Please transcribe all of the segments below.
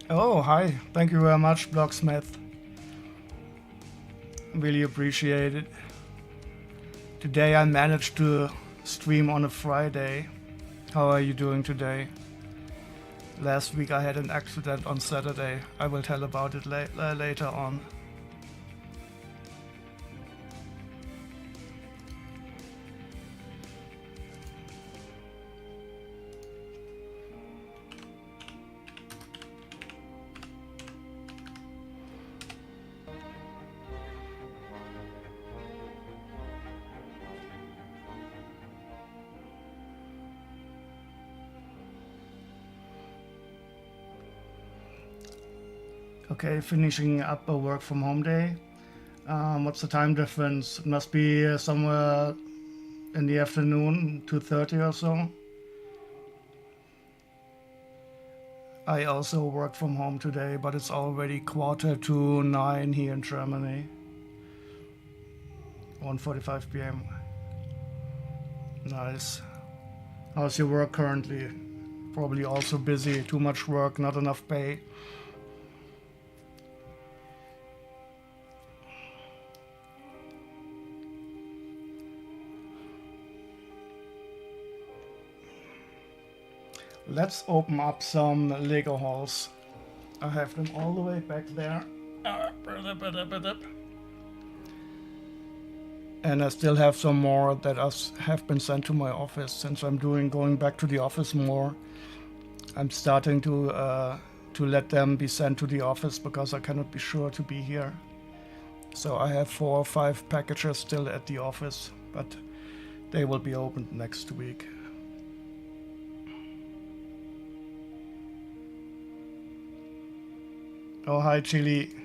Oh, hi. Thank you very much, Blocksmith. Really appreciate it. Today I managed to stream on a Friday. How are you doing today? Last week I had an accident on Saturday. I will tell about it later on. Okay, finishing up a work from home day. What's the time difference? It must be somewhere in the afternoon, 2:30 or so. I also work from home today, but it's already 8:45 here in Germany. 1:45 p.m. Nice. How's your work currently? Probably also busy, too much work, not enough pay. Let's open up some Lego hauls. I have them all the way back there. And I still have some more that have been sent to my office. Since I'm going back to the office more, I'm starting to let them be sent to the office because I cannot be sure to be here. So I have 4 or 5 packages still at the office, but they will be opened next week. Oh, hi, Chili.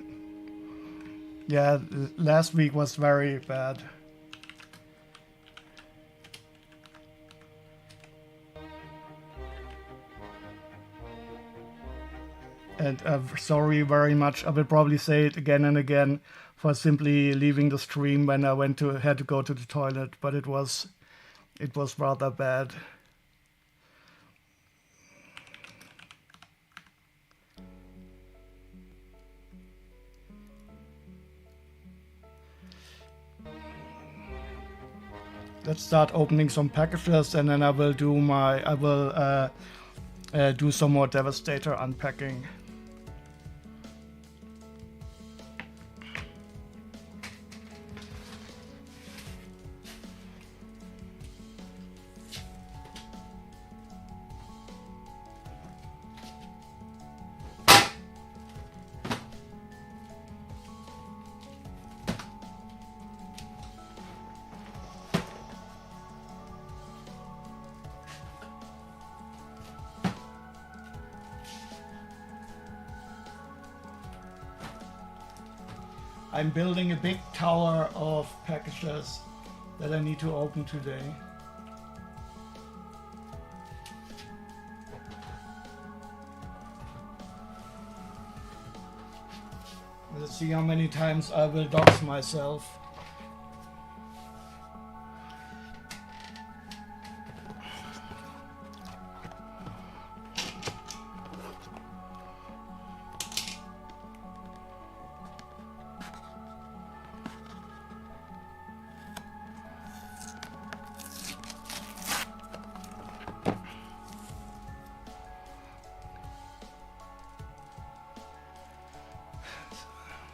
Yeah, last week was very bad. And sorry very much. I will probably say it again and again for simply leaving the stream when I had to go to the toilet, but it was rather bad. Let's start opening some packages, and then I will do do some more Devastator unpacking. I'm building a big tower of packages that I need to open today. Let's see how many times I will dox myself.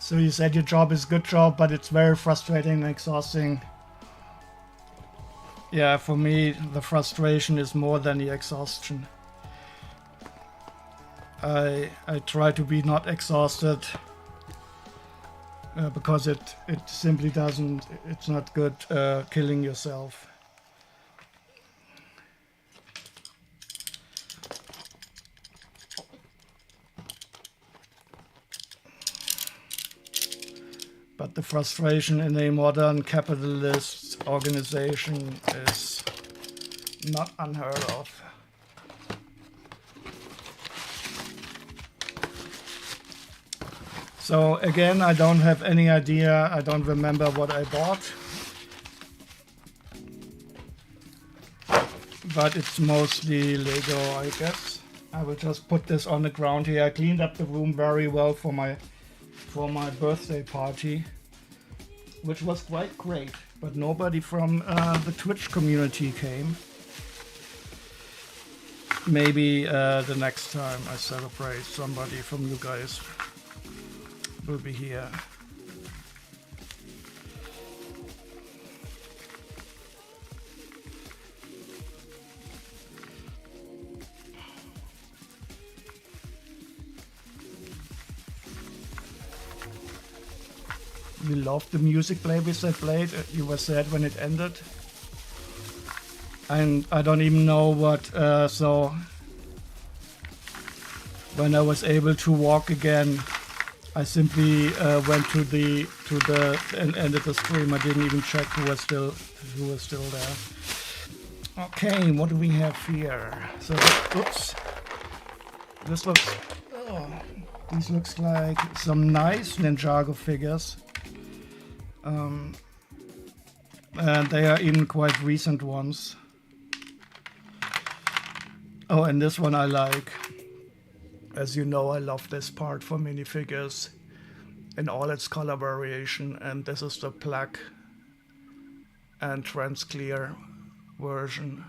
So you said your job is a good job, but it's very frustrating and exhausting. Yeah, for me, the frustration is more than the exhaustion. I try to be not exhausted because it simply doesn't, it's not good killing yourself. But the frustration in a modern capitalist organization is not unheard of. So again, I don't have any idea. I don't remember what I bought. But it's mostly Lego, I guess. I will just put this on the ground here. I cleaned up the room very well for my birthday party, which was quite great, but nobody from the Twitch community came. Maybe the next time I celebrate, somebody from you guys will be here. You loved the music playlist I played, you were sad when it ended. And I don't even know what, so when I was able to walk again, I simply went to the and ended the stream. I didn't even check who was still there. Okay, what do we have here? So, oops, this looks, these looks like some nice Ninjago figures. And they are even quite recent ones. Oh, and this one I like. As you know, I love this part for minifigures in all its color variation, and this is the black and trans clear version.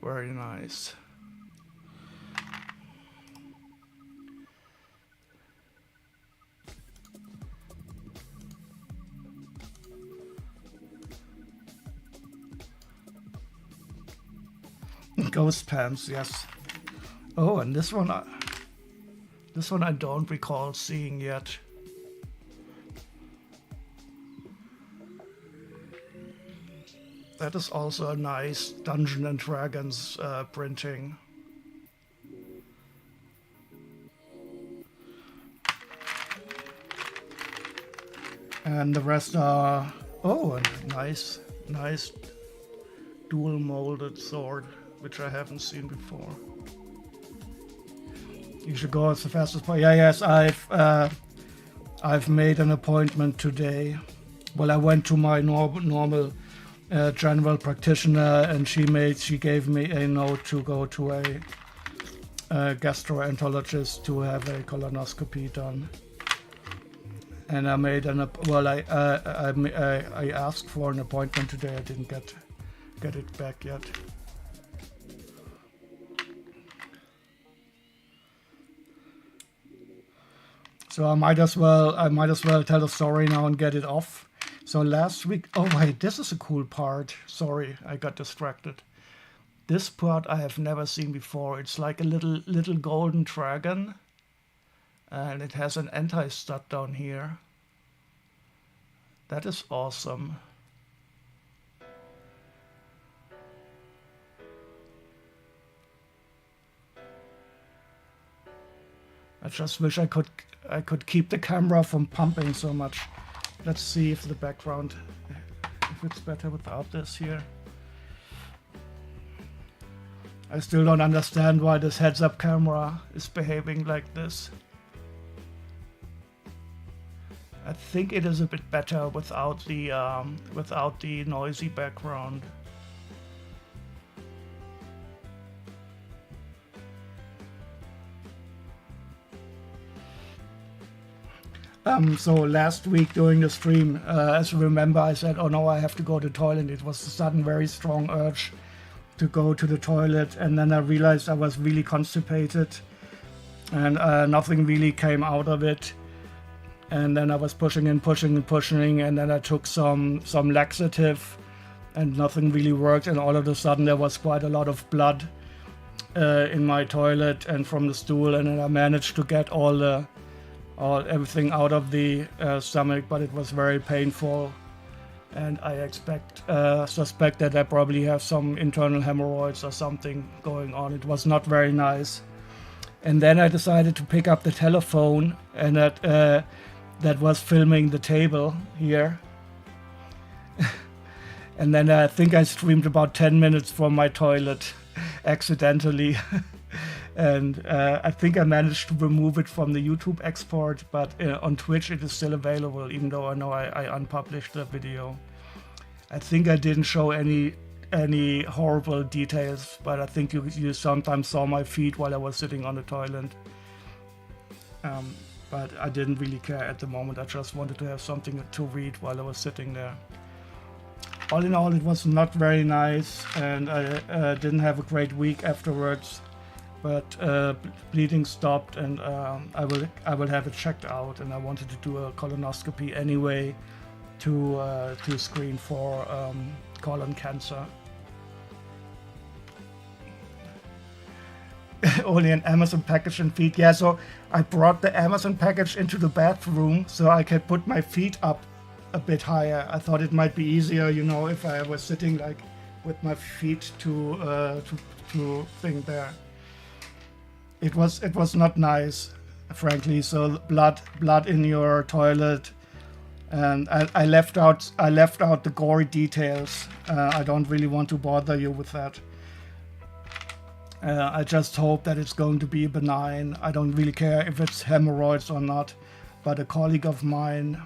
Very nice. Ghost pants, yes. Oh, and this one I don't recall seeing yet. That is also a nice Dungeons and Dragons printing. And the rest are, oh, a nice dual molded sword, which I haven't seen before. You should go as fast as possible. Yeah, yes, I've made an appointment today. Well, I went to my normal general practitioner, and she gave me a note to go to a gastroenterologist to have a colonoscopy done. And I made I asked for an appointment today. I didn't get it back yet. So I might as well tell the story now and get it off. So last week, oh wait, this is a cool part. Sorry, I got distracted. This part I have never seen before. It's like a little golden dragon, and it has an anti-stud down here. That is awesome. I just wish I could keep the camera from pumping so much. Let's see if the background, if it's better without this here. I still don't understand why this heads-up camera is behaving like this. I think it is a bit better without the noisy background. So last week during the stream, as you remember, I said, oh no, I have to go to the toilet. It was a sudden, very strong urge to go to the toilet. And then I realized I was really constipated and nothing really came out of it. And then I was pushing and then I took some laxative and nothing really worked. And all of a sudden there was quite a lot of blood in my toilet and from the stool. And then I managed to get everything out of the stomach, but it was very painful, and I suspect that I probably have some internal hemorrhoids or something going on. It was not very nice. And then I decided to pick up the telephone, and that was filming the table here. And then I think I streamed about 10 minutes from my toilet accidentally. And I think I managed to remove it from the YouTube export, but on Twitch it is still available, even though I know I unpublished the video. I think I didn't show any any horrible details, but I think you sometimes saw my feet while I was sitting on the toilet. But I didn't really care at the moment. I just wanted to have something to read while I was sitting there. All in all, it was not very nice, and I didn't have a great week afterwards. But bleeding stopped, and I will have it checked out. And I wanted to do a colonoscopy anyway to screen for colon cancer. Only an Amazon package and feet. Yeah, so I brought the Amazon package into the bathroom so I could put my feet up a bit higher. I thought it might be easier, you know, if I was sitting like with my feet to thing there. It was not nice, frankly. So blood in your toilet, and I left out the gory details. I don't really want to bother you with that. I just hope that it's going to be benign. I don't really care if it's hemorrhoids or not. But a colleague of mine,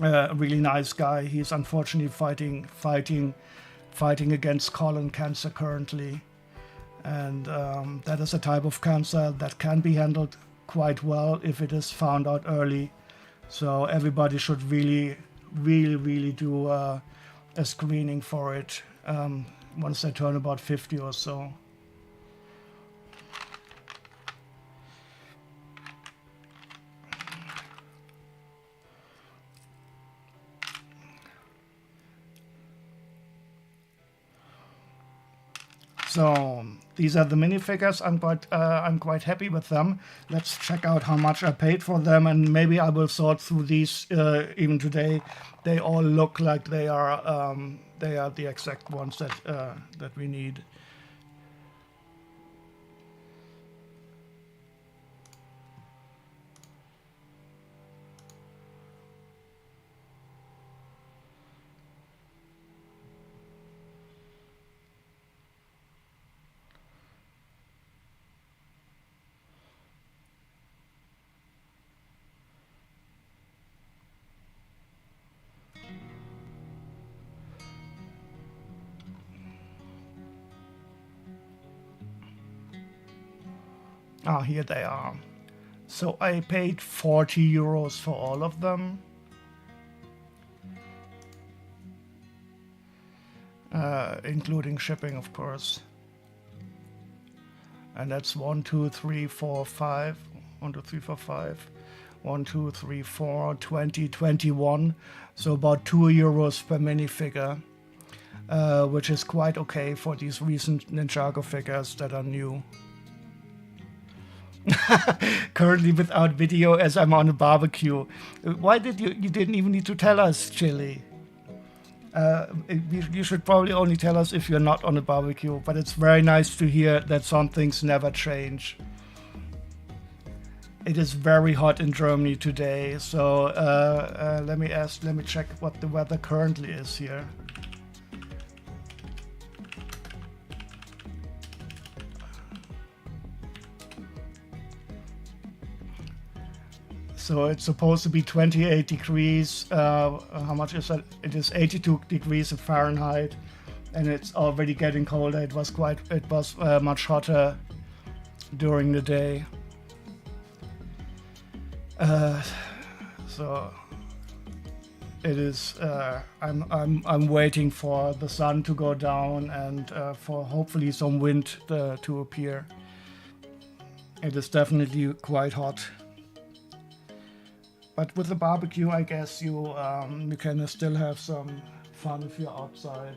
a really nice guy, he's unfortunately fighting against colon cancer currently. And that is a type of cancer that can be handled quite well if it is found out early. So everybody should really do a screening for it once they turn about 50 or so. So these are the minifigures. I'm quite happy with them. Let's check out how much I paid for them, and maybe I will sort through these even today. They all look like they are the exact ones that we need. Ah, here they are. So I paid 40 euros for all of them. Including shipping, of course. And that's 1, 2, 3, 4, 5. 1, 2, 3, 4, 5. 1, 2, 3, 4, 20, 21. So about 2 euros per minifigure. Which is quite okay for these recent Ninjago figures that are new. Currently without video as I'm on a barbecue. Why did you didn't even need to tell us, Chili? You should probably only tell us if you're not on a barbecue, but it's very nice to hear that some things never change. It is very hot in Germany today, so let me check what the weather currently is here. So it's supposed to be 28 degrees. How much is that? It is 82 degrees Fahrenheit, and it's already getting colder. It was much hotter during the day. So it is. I'm waiting for the sun to go down and for hopefully some wind to appear. It is definitely quite hot. But with the barbecue, I guess you can still have some fun if you're outside.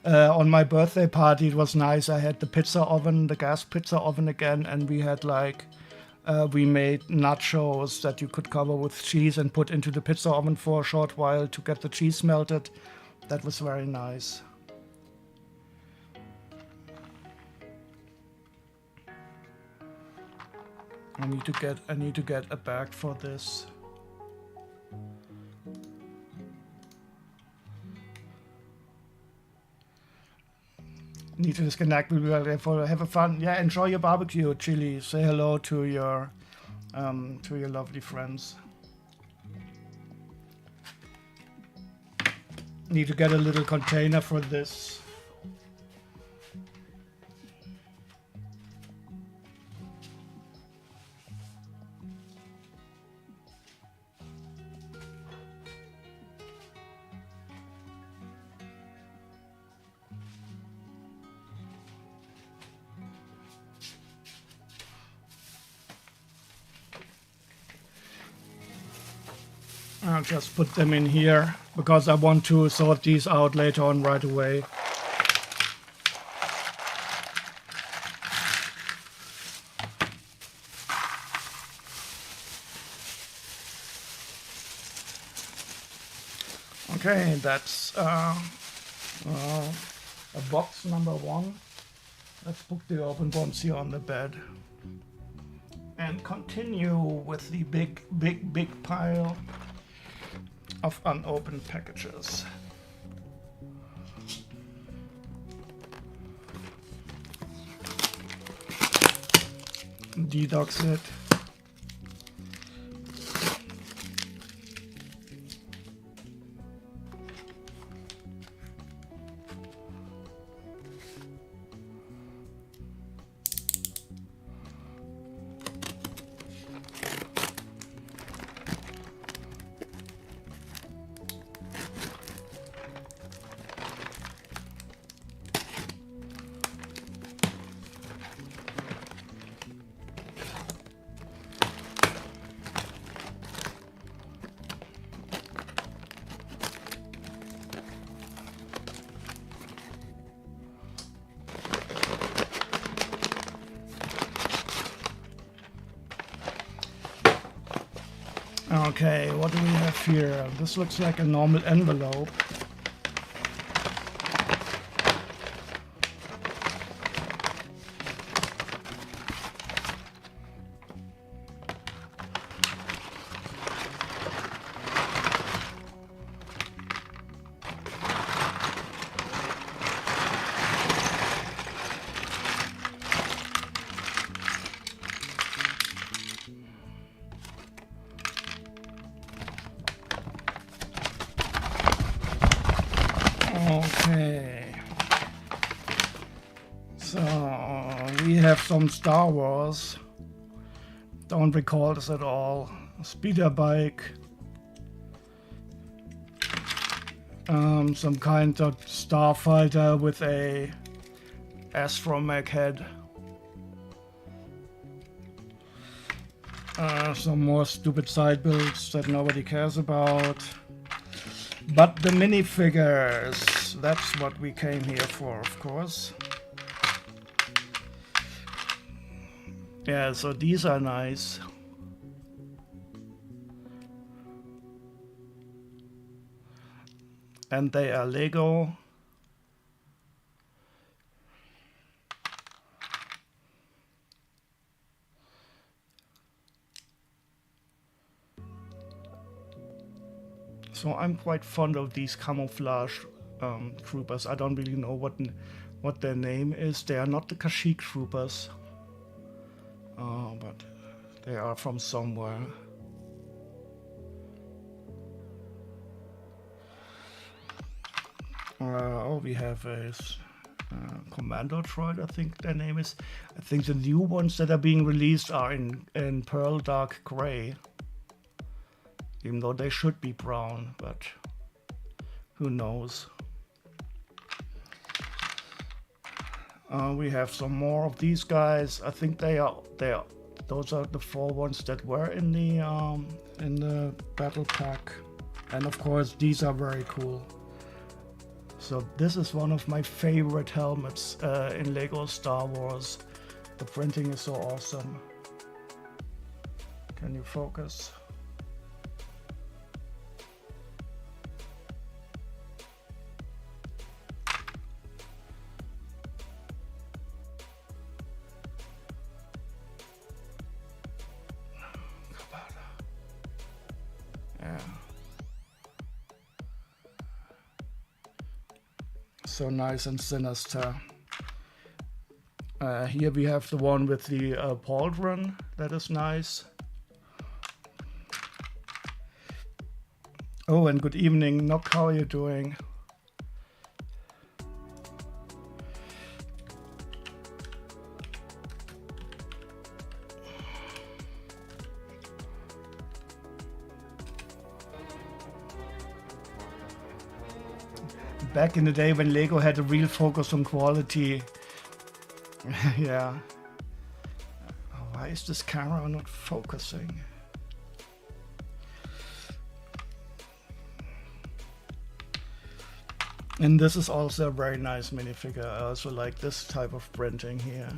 On my birthday party, it was nice. I had the pizza oven, the gas pizza oven again, and we had we made nachos that you could cover with cheese and put into the pizza oven for a short while to get the cheese melted. That was very nice. I need to get a bag for this. Need to disconnect. We'll be right there for have a fun. Yeah, enjoy your barbecue, Chili. Say hello to your lovely friends. Need to get a little container for this. I'll just put them in here because I want to sort these out later on right away. Okay, that's a box number 1. Let's put the open ones here on the bed and continue with the big pile of unopened packages. Dedox it. Okay, what do we have here? This looks like a normal envelope. Okay, so we have some Star Wars. Don't recall this at all. Speeder bike. Some kind of starfighter with a astromech head. Some more stupid side builds that nobody cares about. But the minifigures, that's what we came here for, of course. Yeah, so these are nice. And they are Lego. So I'm quite fond of these camouflage troopers. I don't really know what their name is. They are not the Kashyyyk troopers, but they are from somewhere. Oh, we have a commando droid, I think their name is. I think the new ones that are being released are in pearl dark gray. Even though they should be brown, but who knows. We have some more of these guys. I think those are the 4 ones that were in the battle pack. And of course these are very cool. So this is one of my favorite helmets in Lego Star Wars. The printing is so awesome. Can you focus? Yeah. So nice and sinister. Here we have the one with the pauldron. That is nice. Oh, and good evening, Nock. How are you doing? back in the day when Lego had a real focus on quality. Yeah. Why is this camera not focusing? And this is also a very nice minifigure. I also like this type of printing here.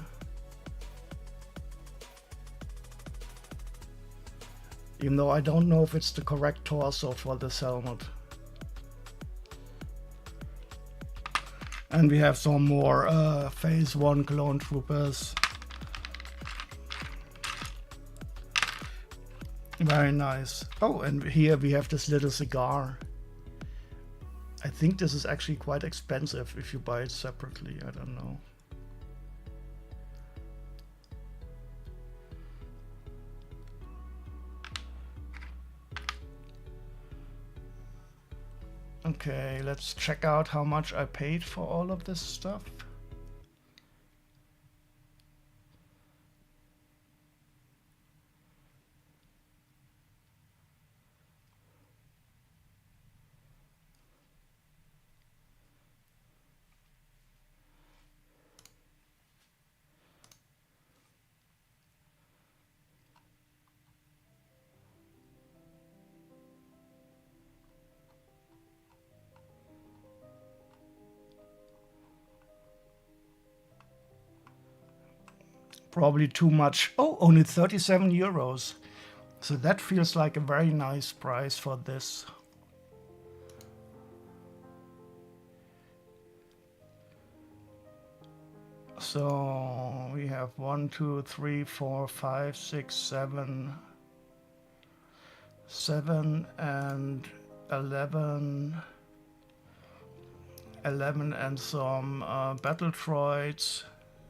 Even though I don't know if it's the correct torso for this helmet. And we have some more Phase 1 clone troopers. Very nice. Oh, and here we have this little cigar. I think this is actually quite expensive if you buy it separately. I don't know. Okay, let's check out how much I paid for all of this stuff. Probably too much. Oh, only 37 euros. So that feels like a very nice price for this. So we have 1, 2, 3, 4, 5, 6, 7, 7 and 11. 11 and some battle droids.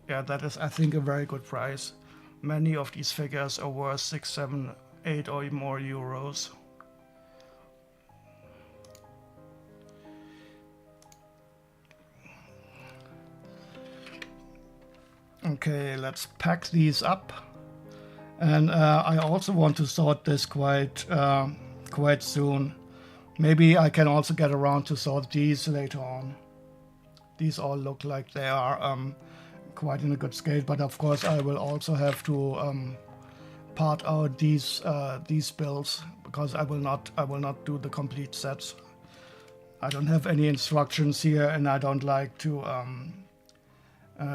Yeah, that is, I think, a very good price. Many of these figures are worth 6, 7, 8 or more euros. Okay, let's pack these up. And I also want to sort this quite soon. Maybe I can also get around to sort these later on. These all look like they are quite in a good scale, but of course I will also have to part out these builds because I will not do the complete sets. I don't have any instructions here, and I don't like to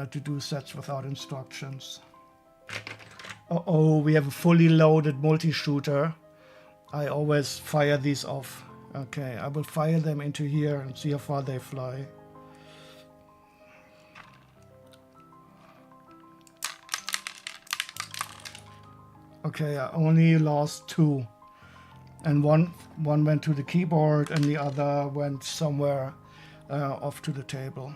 do sets without instructions. Oh, we have a fully loaded multi-shooter. I always fire these off. Okay, I will fire them into here and see how far they fly. Okay, I only lost 2. And one went to the keyboard and the other went somewhere off to the table.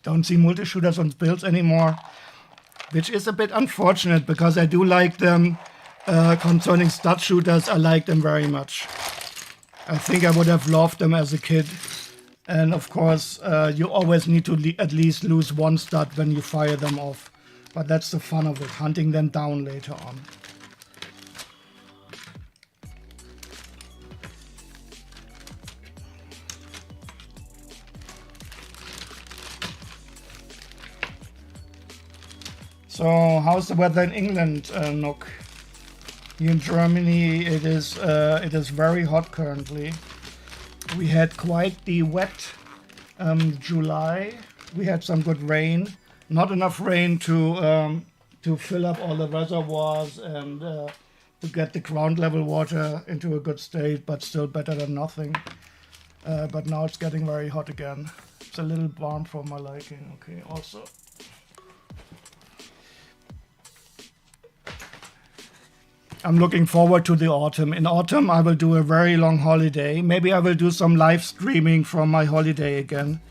Don't see multi-shooters on builds anymore, which is a bit unfortunate because I do like them. Concerning stud shooters, I like them very much. I think I would have loved them as a kid. And of course, you always need to at least lose one stud when you fire them off. But that's the fun of it, hunting them down later on. So how's the weather in England, Nook? Here in Germany, it is very hot currently. We had quite the wet July. We had some good rain, not enough rain to fill up all the reservoirs and to get the ground level water into a good state, but still better than nothing. But now it's getting very hot again. It's a little warm for my liking. Okay, also. I'm looking forward to the autumn. In autumn, I will do a very long holiday. Maybe I will do some live streaming from my holiday again.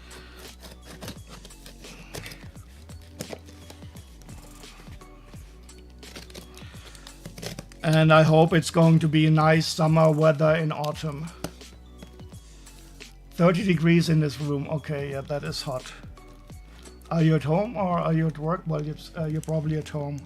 And I hope it's going to be nice summer weather in autumn. 30 degrees in this room. Okay, yeah, that is hot. Are you at home or are you at work? Well, you're probably at home.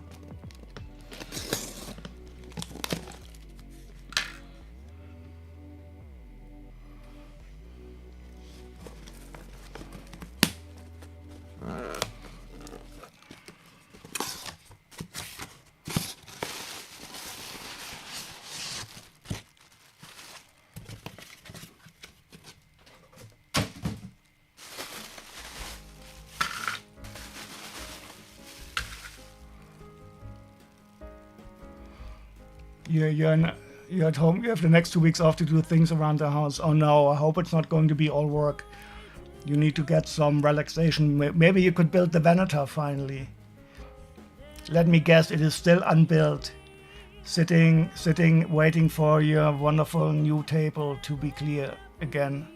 You're at home. You have the next 2 weeks off to do things around the house. Oh no, I hope it's not going to be all work. You need to get some relaxation. Maybe you could build the Venator finally. Let me guess, it is still unbuilt. Sitting, waiting for your wonderful new table to be clear again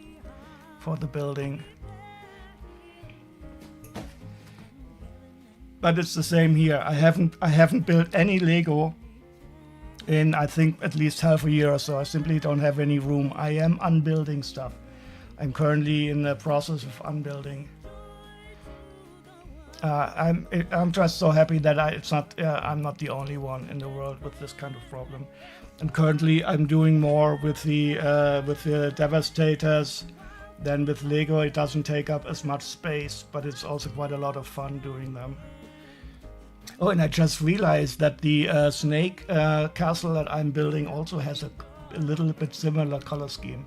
for the building. But it's the same here. I haven't built any Lego in, I think, at least half a year or so. I simply don't have any room. I am unbuilding stuff. I'm currently in the process of unbuilding. I'm just so happy that I'm not the only one in the world with this kind of problem. And currently I'm doing more with the devastators than with Lego. It doesn't take up as much space, but it's also quite a lot of fun doing them. Oh, and I just realized that the snake castle that I'm building also has a little bit similar color scheme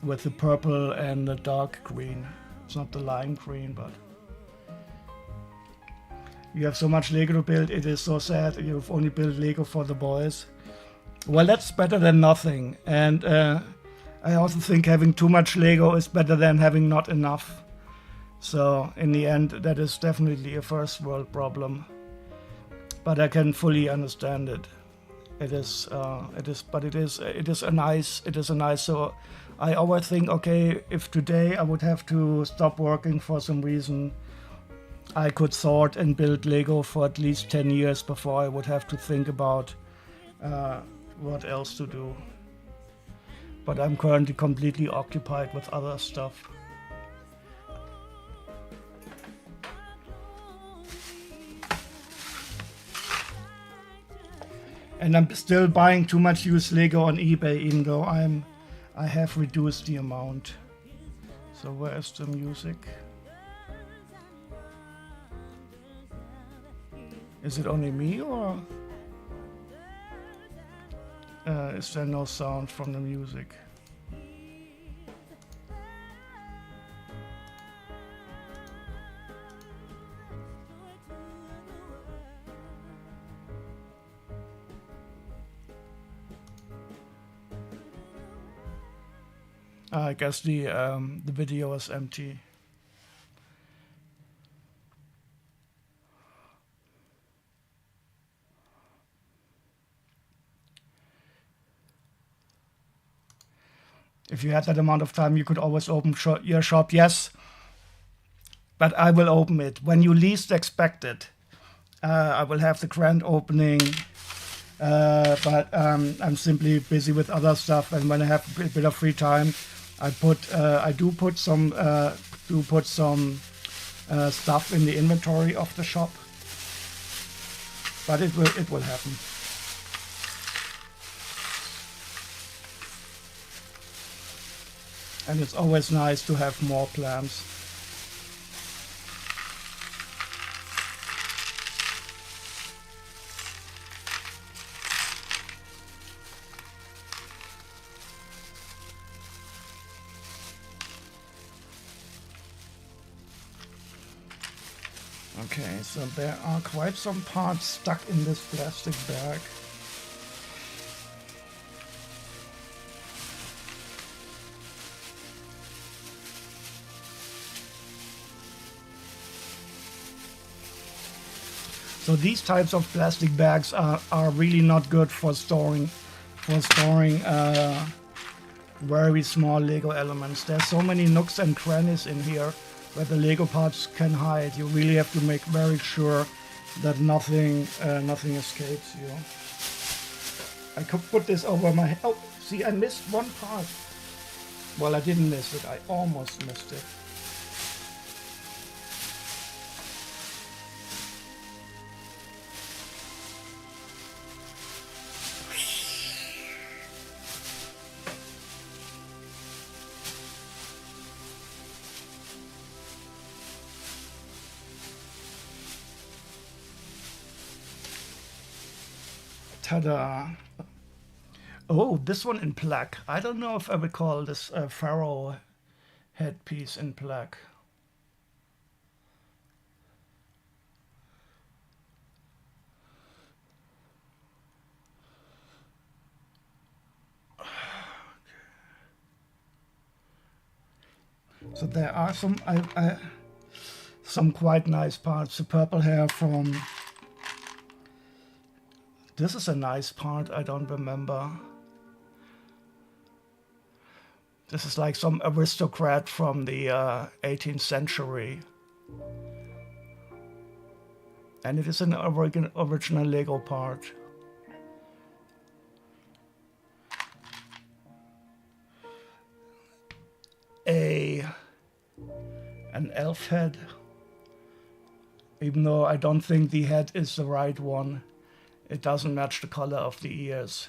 with the purple and the dark green. It's not the lime green, but you have so much Lego to build. It is so sad. You've only built Lego for the boys. Well, that's better than nothing. And I also think having too much Lego is better than having not enough. So in the end, that is definitely a first world problem. But I can fully understand it. It is a nice. So I always think, okay, if today I would have to stop working for some reason, I could sort and build Lego for at least 10 years before I would have to think about what else to do. But I'm currently completely occupied with other stuff. And I'm still buying too much used Lego on eBay, even though I have reduced the amount. So where is the music? Is it only me, or is there no sound from the music? I guess the video is empty. If you had that amount of time, you could always open your shop, yes. But I will open it when you least expect it. I will have the grand opening, but I'm simply busy with other stuff. And when I have a bit of free time, I do put some stuff in the inventory of the shop. But it will happen. And it's always nice to have more plans. Okay, so there are quite some parts stuck in this plastic bag. So these types of plastic bags are really not good for storing very small Lego elements. There's so many nooks and crannies in here where the Lego parts can hide. You really have to make very sure that nothing escapes you. I could put this over my head. Oh, see, I missed one part. Well, I didn't miss it. I almost missed it. Ta-da! Oh, this one in black. I don't know if I would call this pharaoh headpiece in black. So there are some quite nice parts. The purple hair from... This is a nice part, I don't remember. This is like some aristocrat from the 18th century. And it is an original Lego part. An elf head. Even though I don't think the head is the right one. It doesn't match the color of the ears.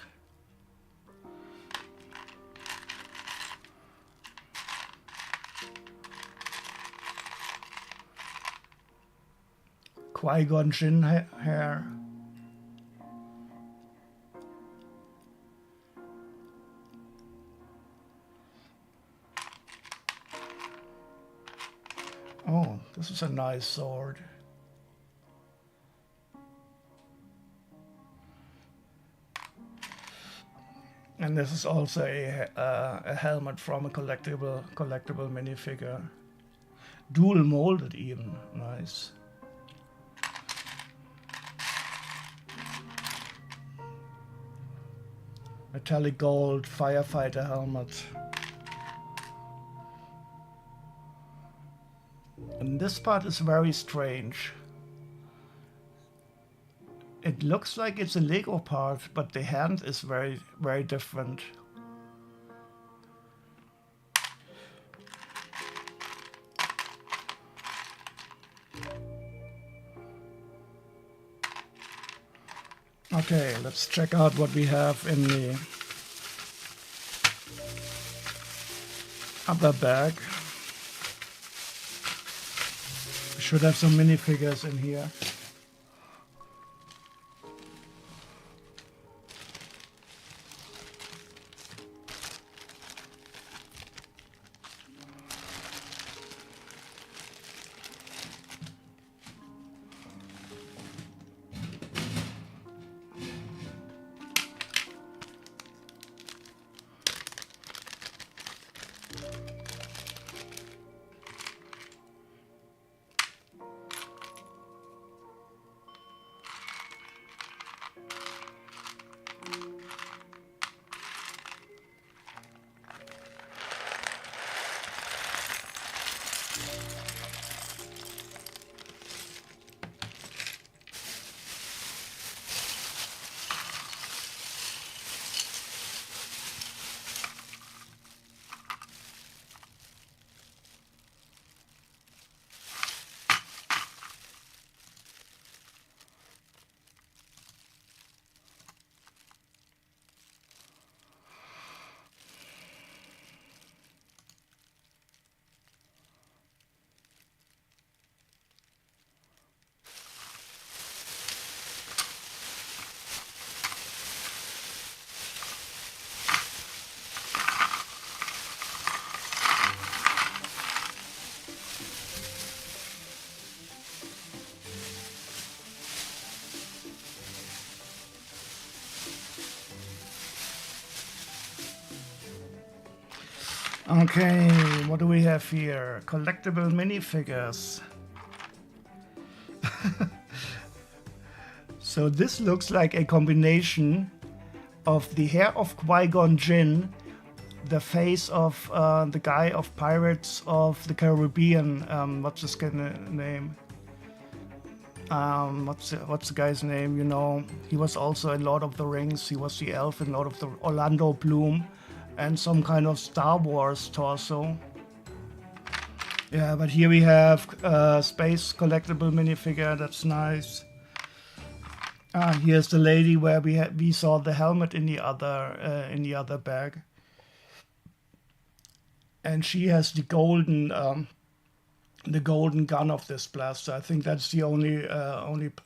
Qui-Gon Jinn hair. Oh, this is a nice sword. And this is also a helmet from a collectible minifigure. Dual molded even. Nice. Metallic gold firefighter helmet. And this part is very strange. It looks like it's a Lego part, but the hand is very, very different. Okay, let's check out what we have in the other bag. We should have some minifigures in here. Okay, what do we have here? Collectible minifigures. So this looks like a combination of the hair of Qui-Gon Jinn, the face of the guy of Pirates of the Caribbean. What's his name? What's the guy's name? You know, he was also in Lord of the Rings. He was the elf in Lord of the Orlando Bloom, and some kind of Star Wars torso. Yeah, but here we have space collectible minifigure. That's nice. Here's the lady where we saw the helmet in the other bag, and she has the golden gun of this blaster. I think that's the only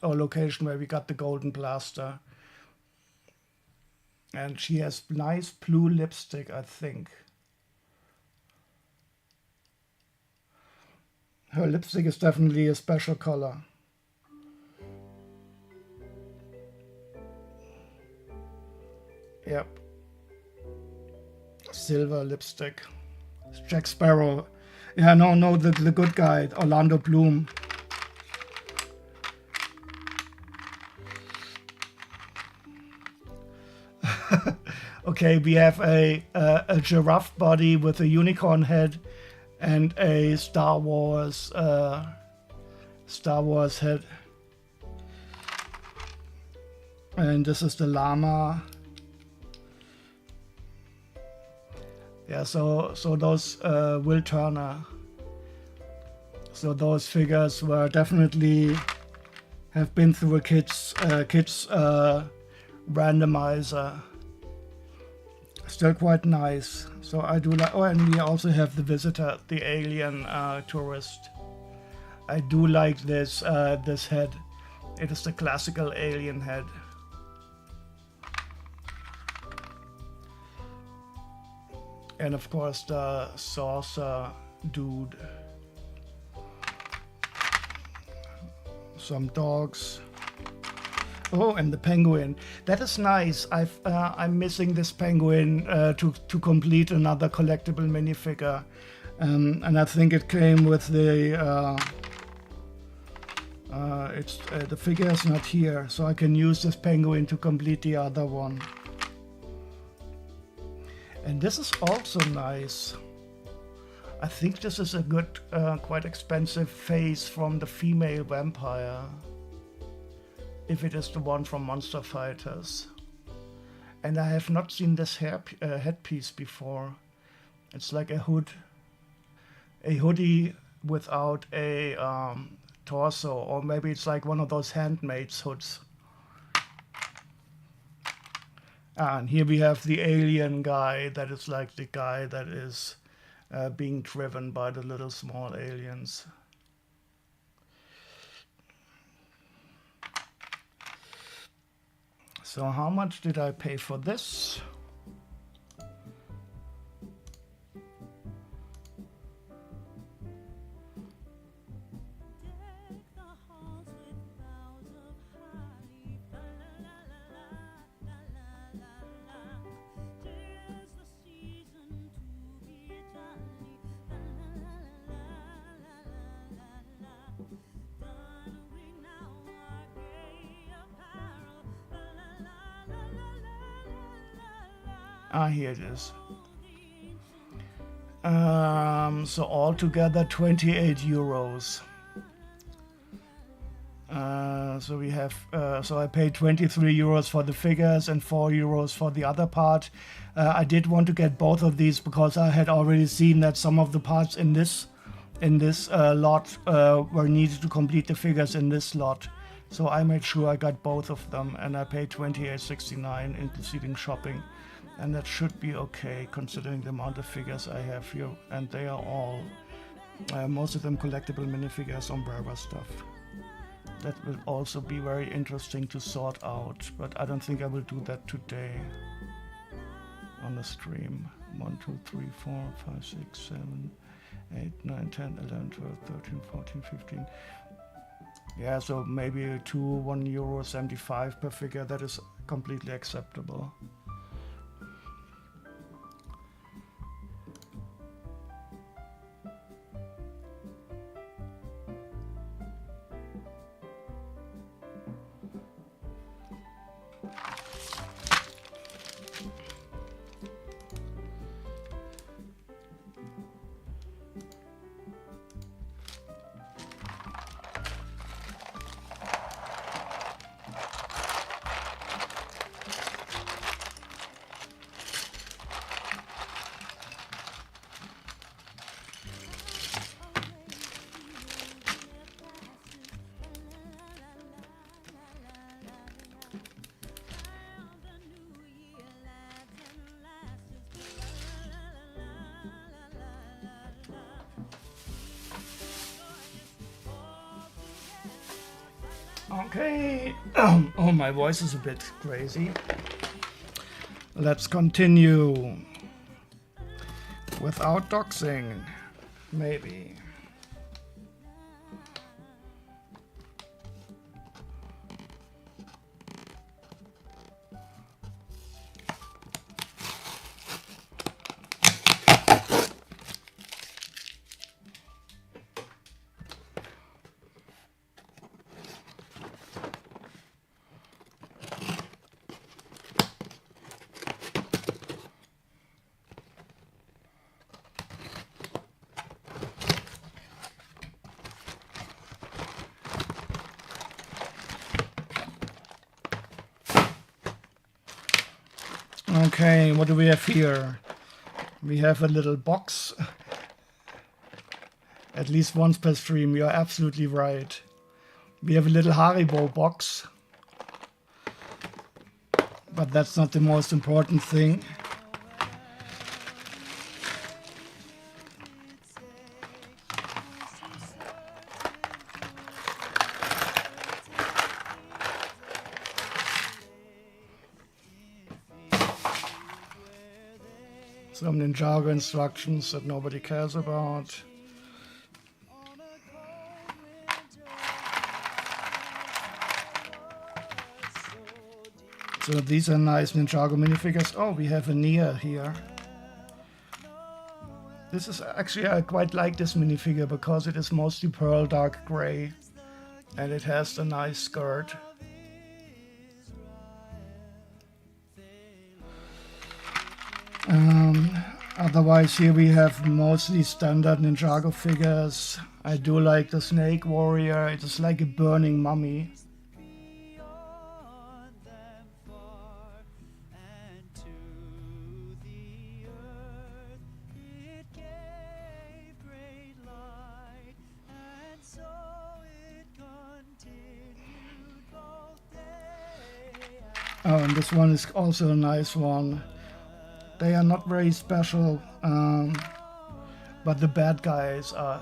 location where we got the golden blaster. And she has nice blue lipstick, I think. Her lipstick is definitely a special color. Yep. Silver lipstick. Jack Sparrow. Yeah, no, the good guy, Orlando Bloom. Okay, we have a giraffe body with a unicorn head and a Star Wars head. And this is the llama. Yeah, so those Will Turner. So those figures were definitely have been through a kids randomizer. Still quite nice. So I do like. Oh, and we also have the visitor, the alien tourist. I do like this this head. It is the classical alien head. And of course the saucer dude. Some dogs. Oh, and the penguin. That is nice. I'm missing this penguin to complete another collectible minifigure. And I think it came with the the figure is not here, so I can use this penguin to complete the other one. And this is also nice. I think this is a good, quite expensive face from the female vampire. If it is the one from Monster Fighters. And I have not seen this headpiece before. It's like a hoodie without a torso, or maybe it's like one of those Handmaid's hoods. And here we have the alien guy that is like the guy that is being driven by the little small aliens. So how much did I pay for this? Here it is. So altogether 28 euros. So we have, so I paid 23 euros for the figures and 4 euros for the other part. I did want to get both of these because I had already seen that some of the parts in this lot were needed to complete the figures in this lot. So I made sure I got both of them, and I paid 28.69 including shopping. And that should be okay considering the amount of figures I have here, and they are all, most of them collectible minifigures on Umbrella stuff. That will also be very interesting to sort out, but I don't think I will do that today on the stream. 1, 2, 3, 4, 5, 6, 7, 8, 9, 10, 11, 12, 13, 14, 15. Yeah, so maybe €1.75 per figure. That is completely acceptable. Okay. Oh, my voice is a bit crazy. Let's continue without doxing, maybe. Okay, what do we have here? We have a little box. At least once per stream, you're absolutely right. We have a little Haribo box. But that's not the most important thing. Some Ninjago instructions that nobody cares about. So these are nice Ninjago minifigures. Oh, we have a Nia here. This is actually, I quite like this minifigure because it is mostly pearl dark gray. And it has a nice skirt. Otherwise here we have mostly standard Ninjago figures. I do like the Snake Warrior. It is like a burning mummy. Oh, and this one is also a nice one. They are not very special, but the bad guys are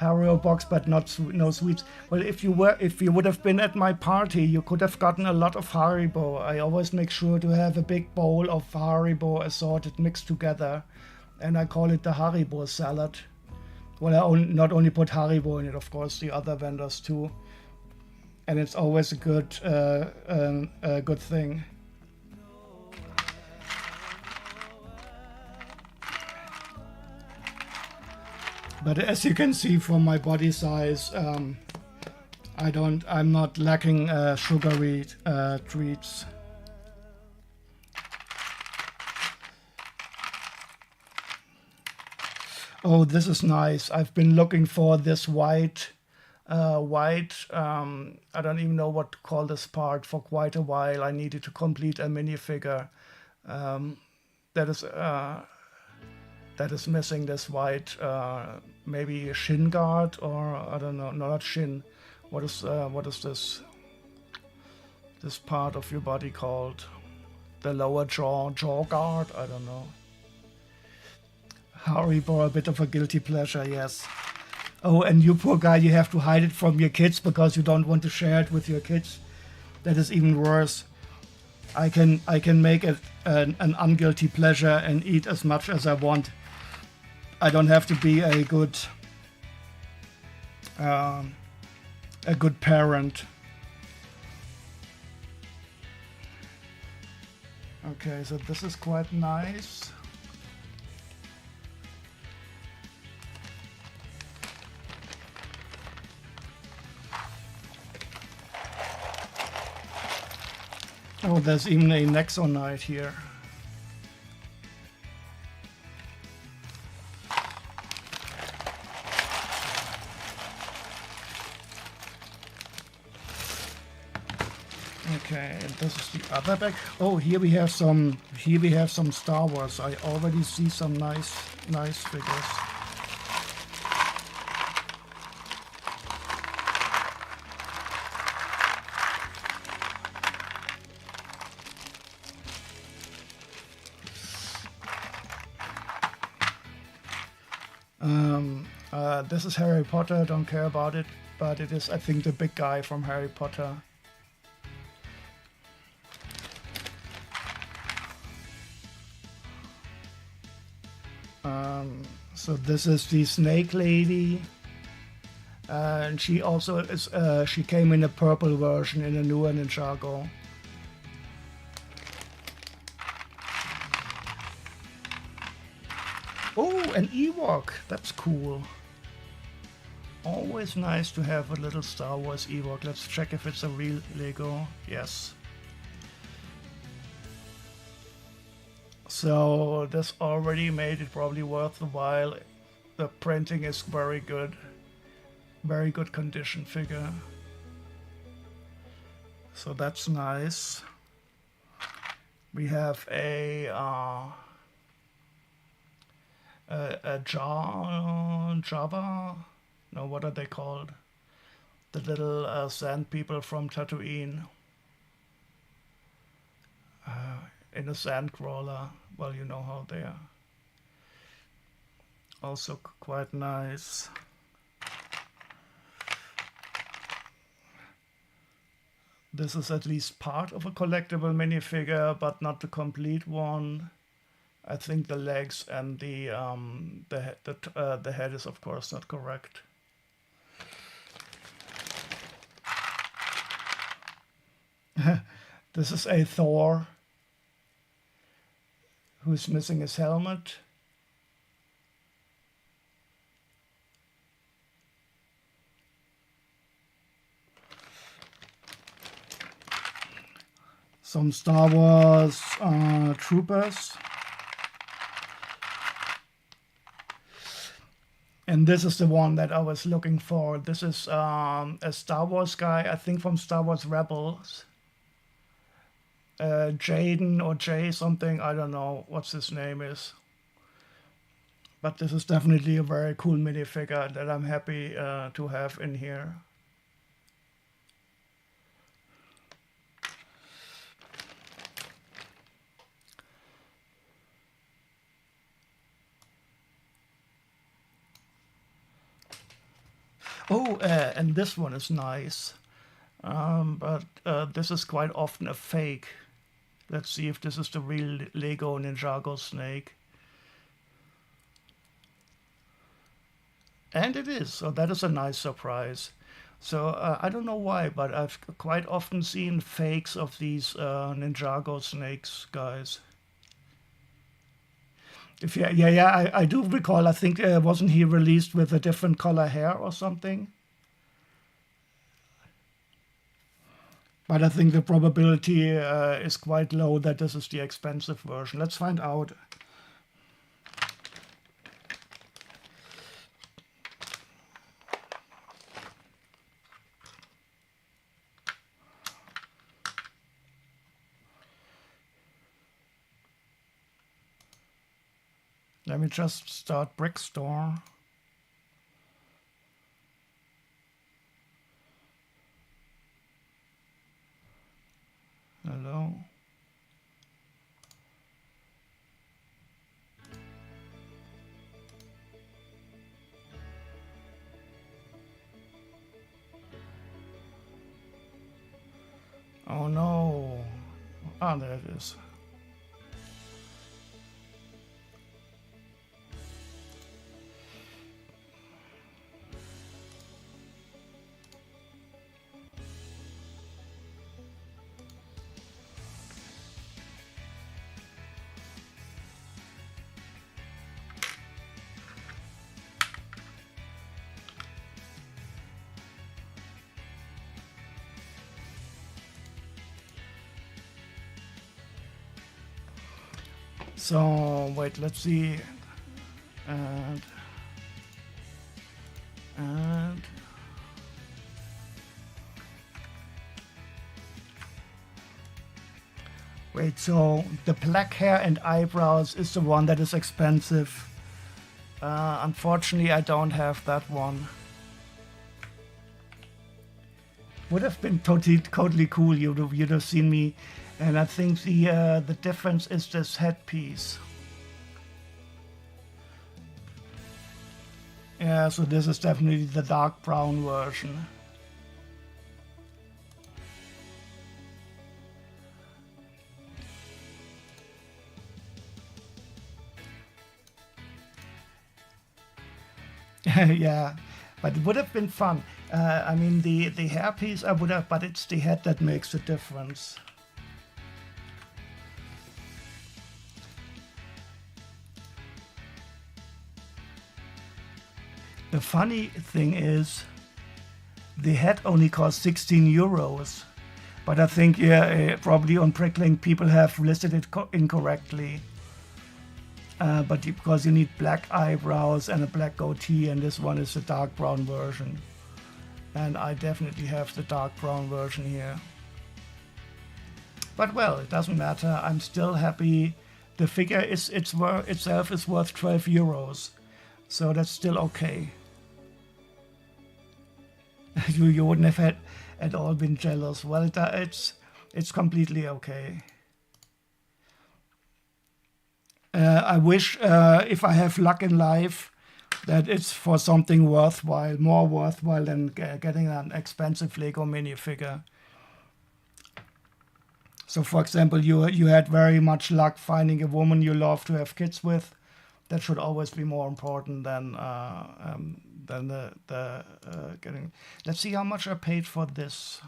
Haribo box, but no sweets. Well, if you would have been at my party, you could have gotten a lot of Haribo. I always make sure to have a big bowl of Haribo assorted, mixed together, and I call it the Haribo salad. Well, I not only put Haribo in it, of course, the other vendors too, and it's always a good thing. But as you can see from my body size, I'm not lacking sugary treats. Oh, this is nice. I've been looking for this white, I don't even know what to call this part, for quite a while. I needed to complete a minifigure that is missing this white, maybe shin guard, or I don't know, no, not shin. What is this part of your body called? The lower jaw guard? I don't know. Haribo, a bit of a guilty pleasure, yes. Oh, and you poor guy, you have to hide it from your kids because you don't want to share it with your kids. That is even worse. I can make it an unguilty pleasure and eat as much as I want. I don't have to be a good parent. Okay, so this is quite nice. Oh, there's even a Nexonite here. Okay, and this is the other bag. Oh, here we have some Star Wars. I already see some nice figures. This is Harry Potter, don't care about it. but it is, I think, the big guy from Harry Potter. So this is the snake lady, and she also is. She came in a purple version in a newer Ninjago. Oh, an Ewok! That's cool. Always nice to have a little Star Wars Ewok. Let's check if it's a real Lego. Yes. So this already made it probably worth the while. The printing is very good. Very good condition figure. So that's nice. We have a Java. No, what are they called? The little sand people from Tatooine. In a sand crawler. Well, you know how they are. Also quite nice. This is at least part of a collectible minifigure, but not the complete one. I think the legs and the head is of course not correct. This is a Thor who's missing his helmet. Some Star Wars troopers. And this is the one that I was looking for. This is a Star Wars guy, I think from Star Wars Rebels. Jaden or Jay something, I don't know what his name is. But this is definitely a very cool minifigure that I'm happy to have in here. Oh, and this one is nice. But this is quite often a fake. Let's see if this is the real Lego Ninjago snake. And it is, so that is a nice surprise. So I don't know why, but I've quite often seen fakes of these Ninjago snakes, guys. If I do recall. I think wasn't he released with a different color hair or something? But I think the probability is quite low that this is the expensive version. Let's find out. Let me just start Brickstore. Hello. Oh no. Ah, there it is. So wait, let's see, and wait, so the black hair and eyebrows is the one that is expensive. Unfortunately, I don't have that one. Would have been totally cool. You'd have seen me. And I think the difference is this headpiece. Yeah, so this is definitely the dark brown version. Yeah, but it would have been fun. I mean, the hairpiece I would have, but it's the head that makes the difference. The funny thing is, the head only costs 16 euros. But I think, yeah, probably on Bricklink people have listed it incorrectly. But because you need black eyebrows and a black goatee, and this one is the dark brown version. And I definitely have the dark brown version here. But well, it doesn't matter. I'm still happy. The figure itself is worth 12 euros. So that's still okay. You wouldn't have had at all been jealous. Well, it's completely okay. I wish if I have luck in life that it's for something worthwhile, more worthwhile than getting an expensive Lego minifigure. So, for example, you had very much luck finding a woman you love to have kids with. That should always be more important than the getting. Let's see how much I paid for this.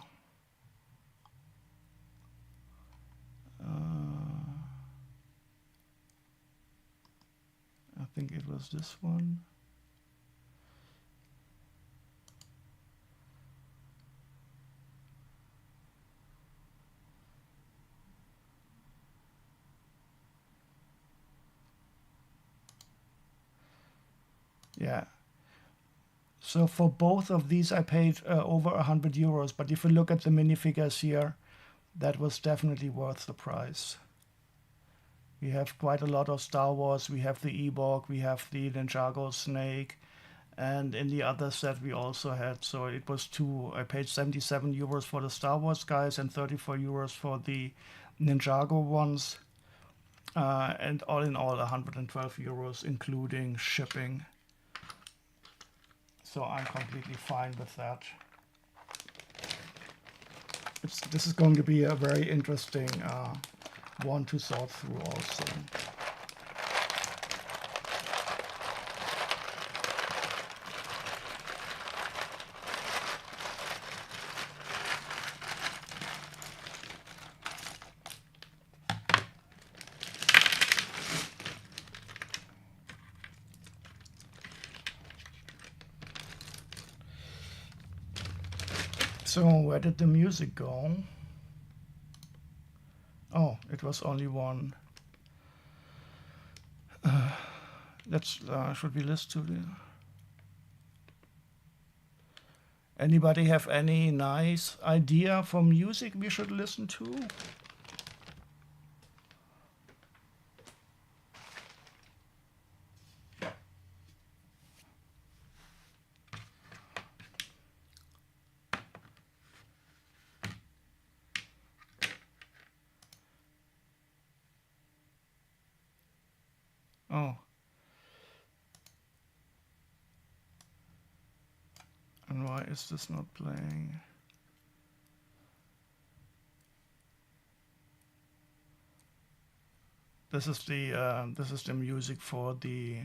I think it was this one. Yeah. So for both of these, I paid over 100 euros. But if you look at the minifigures here, that was definitely worth the price. We have quite a lot of Star Wars. We have the Ewok, we have the Ninjago snake, and in the other set we also had. So it was two. I paid 77 euros for the Star Wars guys and 34 euros for the Ninjago ones. And all in all, 112 euros, including shipping. So I'm completely fine with that. This is going to be a very interesting one to sort through also. So where did the music go? Oh, it was only one. Should we list to the... Anybody have any nice idea for music we should listen to? Oh. And why is this not playing? This is the music for the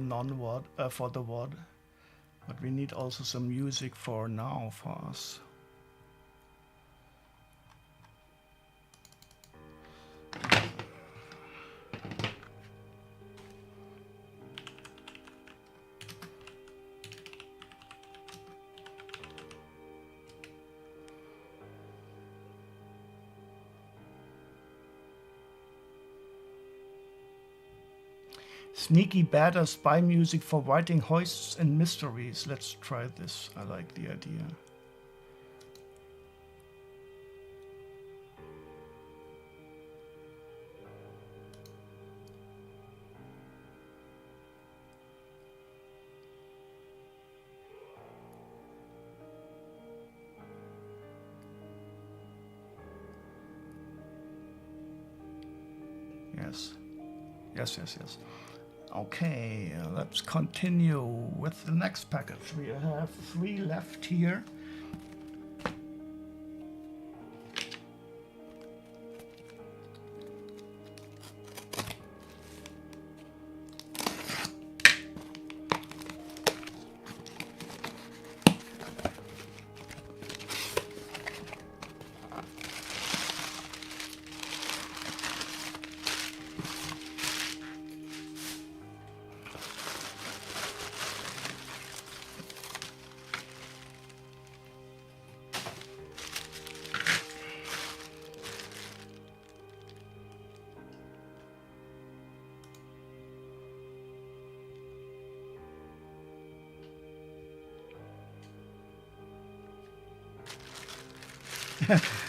non-WOD for the WOD, but we need also some music for now for us. Sneaky badass spy music for writing hoists and mysteries. Let's try this. I like the idea. Yes. Yes, yes, yes. Okay, let's continue with the next package. We have 3 left here.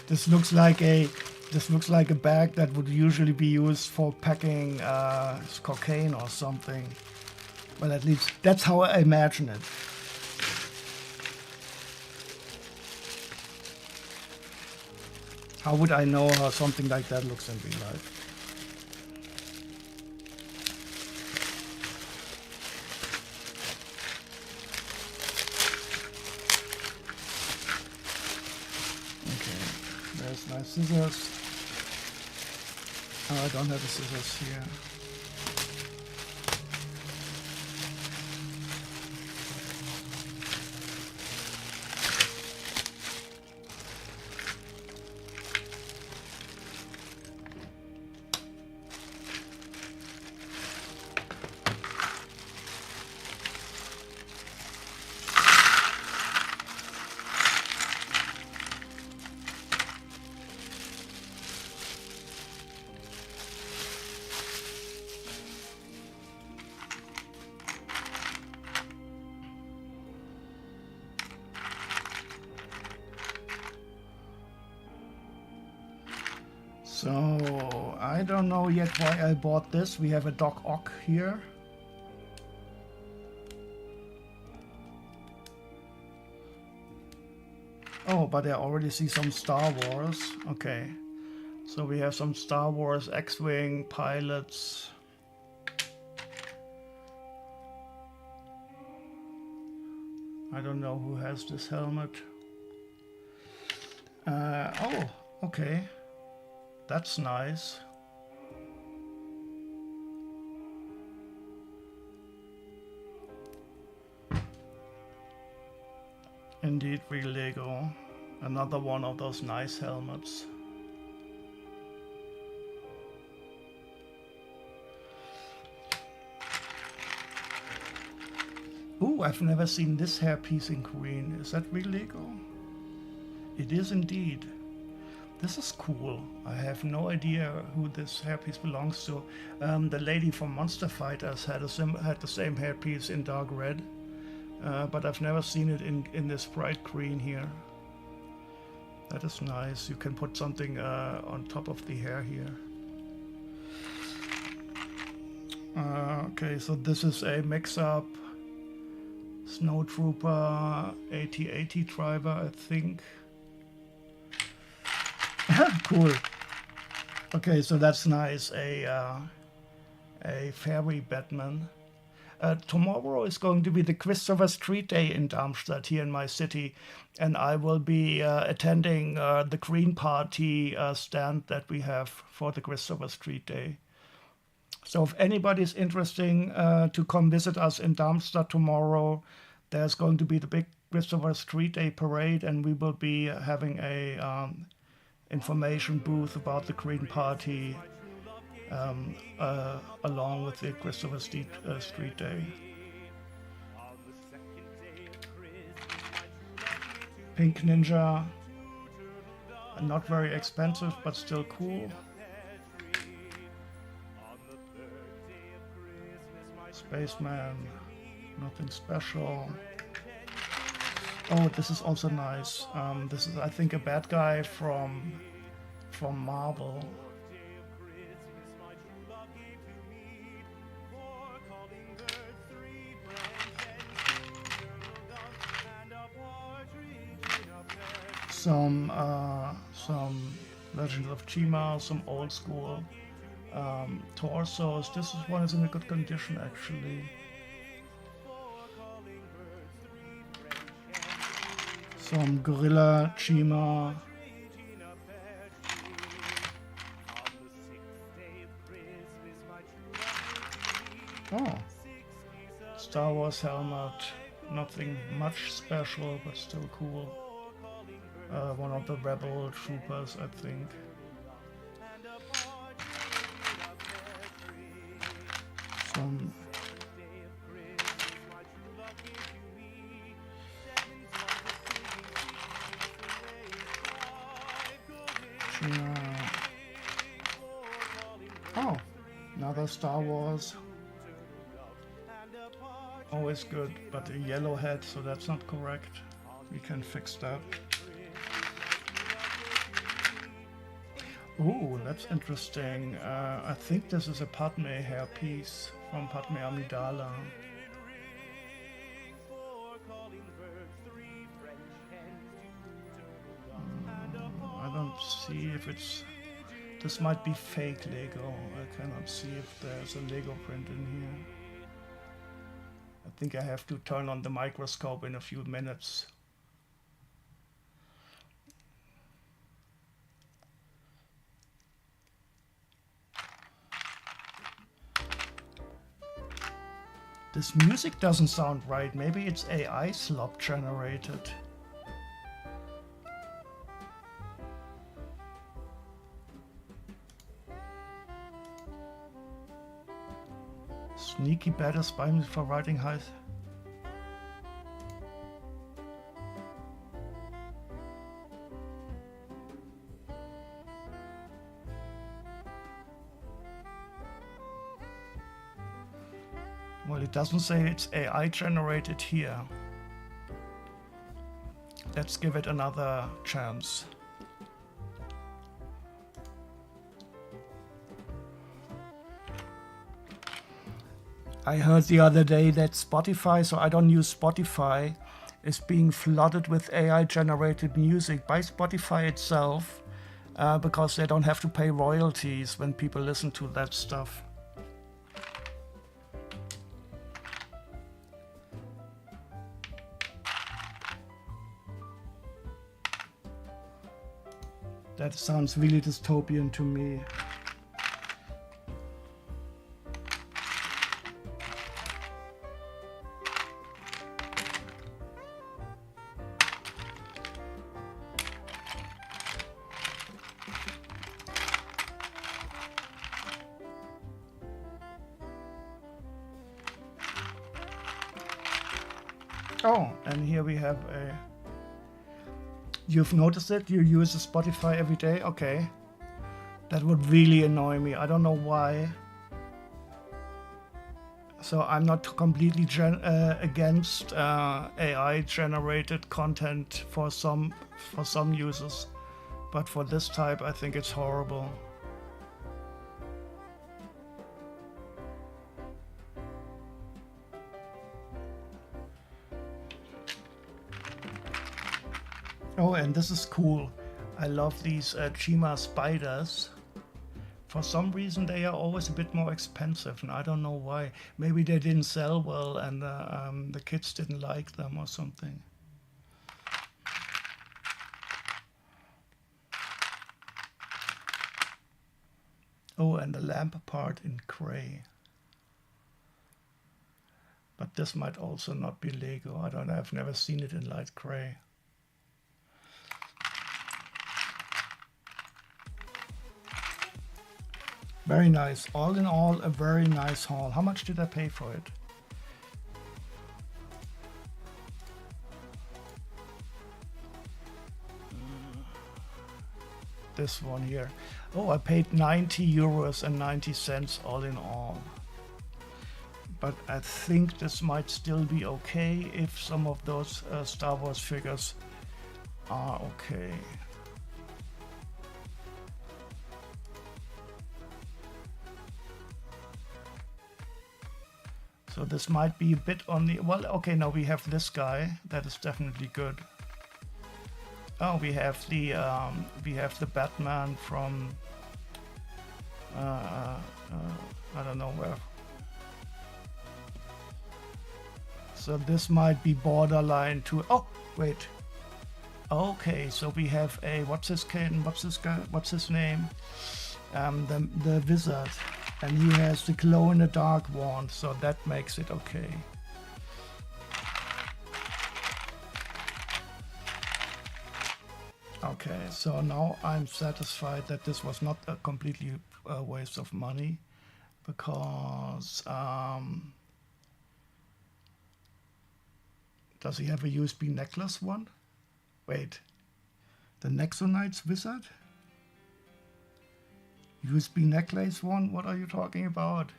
This looks like a bag that would usually be used for packing cocaine or something. Well, at least that's how I imagine it. How would I know how something like that looks in real life? Okay, there's my scissors. Oh, I don't have the scissors here. So, I don't know yet why I bought this. We have a Doc Ock here. Oh, but I already see some Star Wars. Okay. So we have some Star Wars X-Wing pilots. I don't know who has this helmet. Oh, okay. That's nice. Indeed, real Lego. Another one of those nice helmets. Ooh, I've never seen this hairpiece in green. Is that real Lego? It is indeed. This is cool. I have no idea who this hairpiece belongs to. The lady from Monster Fighters had the same hairpiece in dark red, but I've never seen it in this bright green here. That is nice. You can put something on top of the hair here. Okay, so this is a mix-up Snowtrooper AT-AT driver, I think. Cool. Okay, so that's nice. A fairy Batman. Tomorrow is going to be the Christopher Street Day in Darmstadt, here in my city, and I will be attending the Green Party stand that we have for the Christopher Street Day. So if anybody's interested to come visit us in Darmstadt tomorrow, there's going to be the big Christopher Street Day parade, and we will be having a information booth about the Green Party along with the Christopher Street Day. Pink Ninja, not very expensive but still cool. Spaceman, nothing special. Oh, this is also nice. This is, I think, a bad guy from Marvel. Some Legends of Chima, some old school torsos. This one is in a good condition actually. Some gorilla, chima. Oh, Star Wars helmet. Nothing much special, but still cool. One of the rebel troopers, I think. Some oh, another Star Wars. Always good, but a yellow head, so that's not correct. We can fix that. Ooh, that's interesting. I think this is a Padme hairpiece from Padme Amidala. I don't see if it's... This might be fake Lego. I cannot see if there's a Lego print in here. I think I have to turn on the microscope in a few minutes. This music doesn't sound right. Maybe it's AI slop generated. Sneaky better spy me for writing high. Well, it doesn't say it's AI generated here. Let's give it another chance. I heard the other day that Spotify, so I don't use Spotify, is being flooded with AI generated music by Spotify itself because they don't have to pay royalties when people listen to that stuff. That sounds really dystopian to me. Oh, and here we have a... You've noticed it? You use Spotify every day? Okay. That would really annoy me. I don't know why. So I'm not completely against AI-generated content for some users. But for this type, I think it's horrible. Oh, and this is cool. I love these Chima spiders. For some reason, they are always a bit more expensive, and I don't know why. Maybe they didn't sell well, and the kids didn't like them or something. Oh, and the lamp part in gray. But this might also not be Lego. I don't know. I've never seen it in light gray. Very nice. All in all, a very nice haul. How much did I pay for it? This one here. Oh, I paid 90 euros and 90 cents all in all. But I think this might still be okay if some of those Star Wars figures are okay. So this might be a bit on the... Well, okay, now we have this guy. That is definitely good. Oh, we have the Batman from I don't know where. So this might be borderline to, oh, wait. Okay, so we have a, what's his name? The wizard. And he has the glow in the dark wand, so that makes it okay. Okay, so now I'm satisfied that this was not a completely waste of money, because does he have a USB necklace one? Wait, the Nexonite's wizard? USB necklace one? What are you talking about?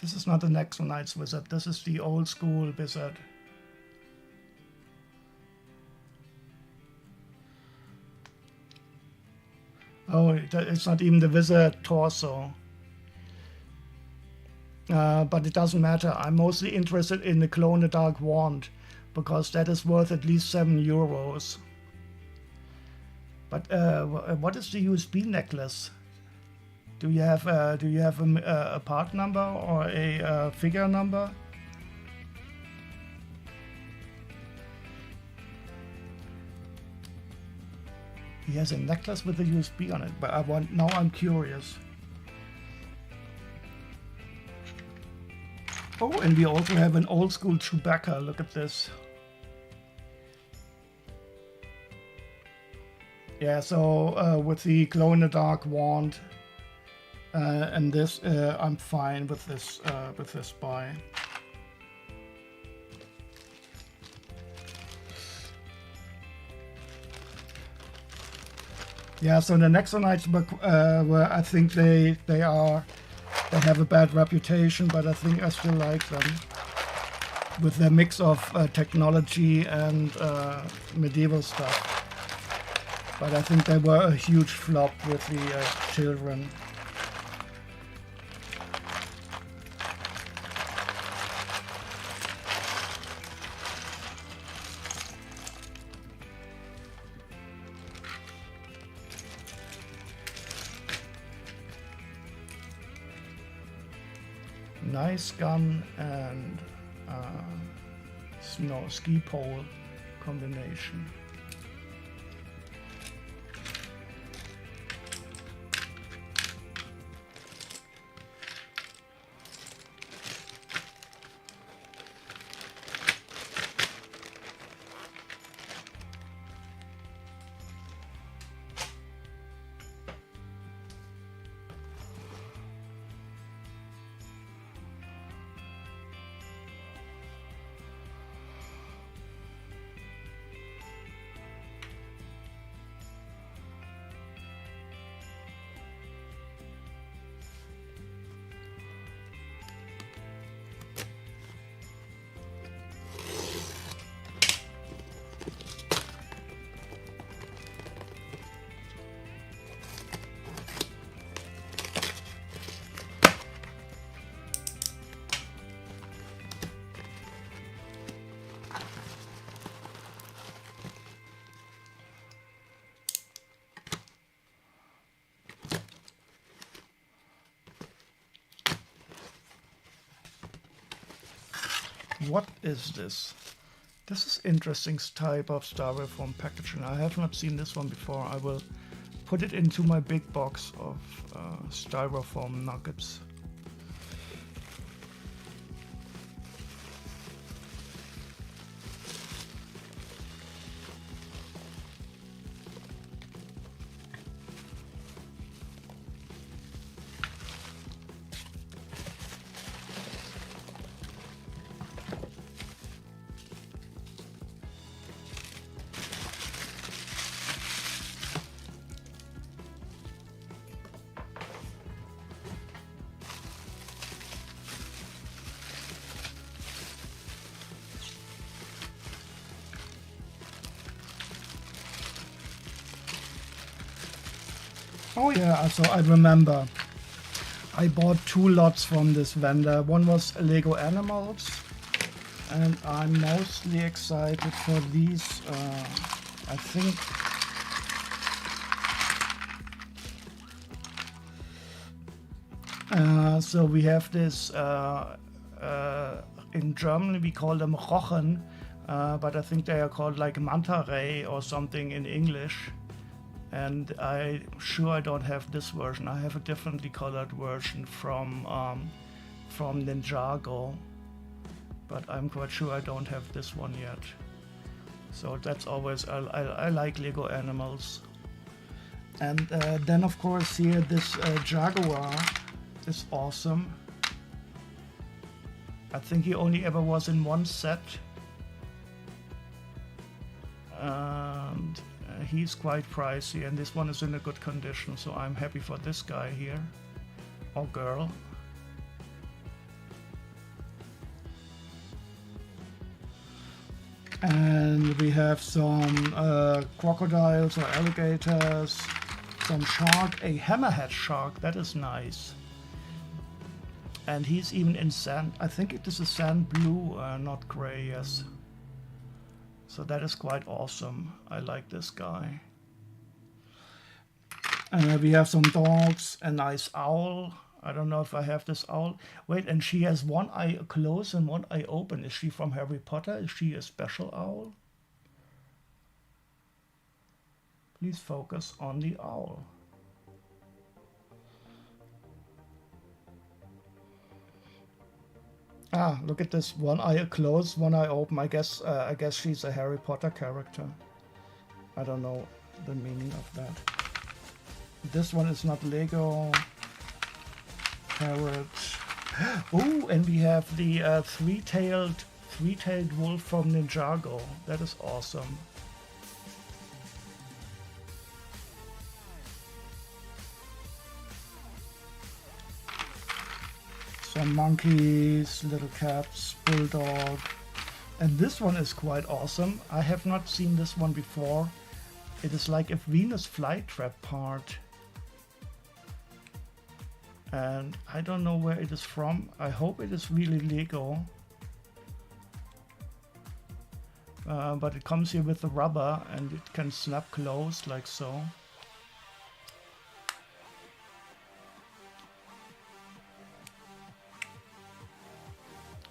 This is not the Nexonite's wizard, this is the old school wizard. Oh, it's not even the wizard torso. But it doesn't matter. I'm mostly interested in the glow-in-the-dark wand, because that is worth at least €7. But what is the USB necklace? Do you have a part number or a figure number? He has a necklace with a USB on it, but now I'm curious. Oh, and we also have an old school Chewbacca. Look at this. Yeah, so with the glow in the dark wand and this, I'm fine with this buy. Yeah, so the Nexonites were I think they have a bad reputation, but I think I still like them with their mix of technology and medieval stuff. But I think they were a huge flop with the children. Nice gun and ski pole combination. What is this? This is interesting type of styrofoam packaging. I have not seen this one before. I will put it into my big box of styrofoam nuggets. Oh yeah, so I remember. I bought 2 lots from this vendor. One was Lego Animals, and I'm mostly excited for these. I think So we have this, in Germany we call them Rochen, but I think they are called like manta ray or something in English. And I'm sure I don't have this version. I have a differently colored version from Ninjago, but I'm quite sure I don't have this one yet. So that's always, I like Lego animals. And then of course here this Jaguar is awesome. I think he only ever was in one set. And he's quite pricey, and this one is in a good condition, so I'm happy for this guy here, or girl. And we have some crocodiles or alligators, some shark, a hammerhead shark, that is nice. And he's even in sand, I think this is sand blue, not gray, yes. So that is quite awesome. I like this guy. We have some dogs, a nice owl. I don't know if I have this owl. Wait, and she has one eye closed and one eye open. Is she from Harry Potter? Is she a special owl? Please focus on the owl. Ah, look at this. One eye closed, one eye open. I guess she's a Harry Potter character. I don't know the meaning of that. This one is not Lego. Parrot. Oh, and we have the three-tailed wolf from Ninjago. That is awesome. Some monkeys, little cats, bulldog. And this one is quite awesome. I have not seen this one before. It is like a Venus flytrap part. And I don't know where it is from. I hope it is really Lego. But it comes here with the rubber and it can snap closed like so.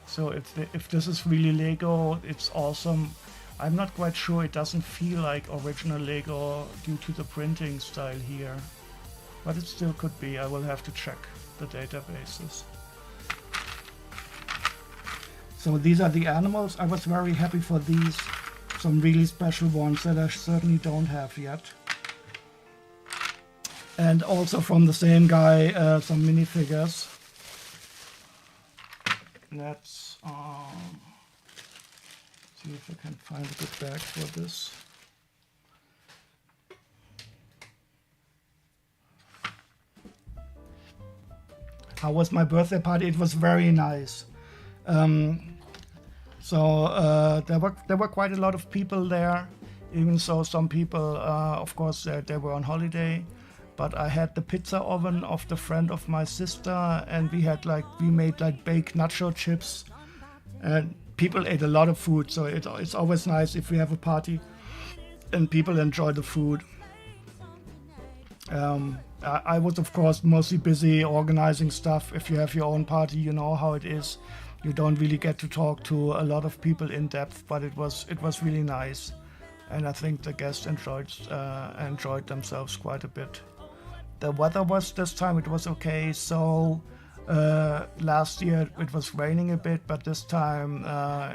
So if this is really Lego, it's awesome. I'm not quite sure, it doesn't feel like original Lego due to the printing style here. But it still could be. I will have to check the databases. So these are the animals. I was very happy for these. Some really special ones that I certainly don't have yet. And also from the same guy, some minifigures. Let's see if I can find a good bag for this. How was my birthday party? It was very nice. There were quite a lot of people there. Even so, some people, of course, they were on holiday. But I had the pizza oven of the friend of my sister, and we made like baked nacho chips, and people ate a lot of food. So it's always nice if we have a party and people enjoy the food. I was, of course, mostly busy organizing stuff. If you have your own party, you know how it is. You don't really get to talk to a lot of people in depth, but it was really nice, and I think the guests enjoyed themselves quite a bit. The weather was this time, it was okay. So last year it was raining a bit, but this time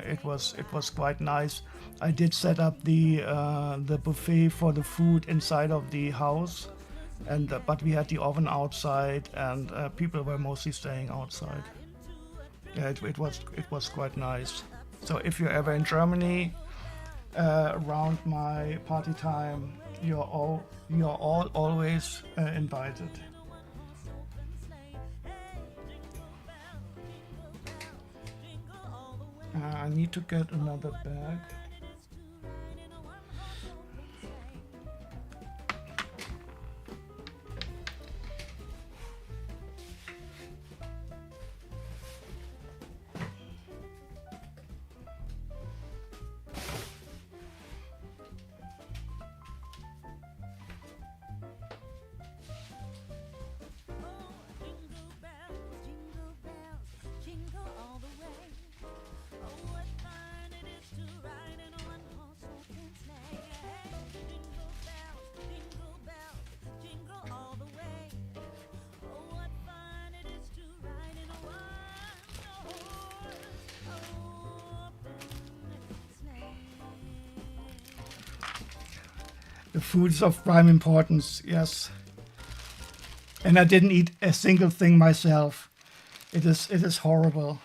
it was quite nice. I did set up the buffet for the food inside of the house. But we had the oven outside, and people were mostly staying outside. Yeah, it was quite nice. So if you're ever in Germany around my party time, you're all always invited. I need to get another bag. The food's of prime importance, yes. And I didn't eat a single thing myself. It is horrible.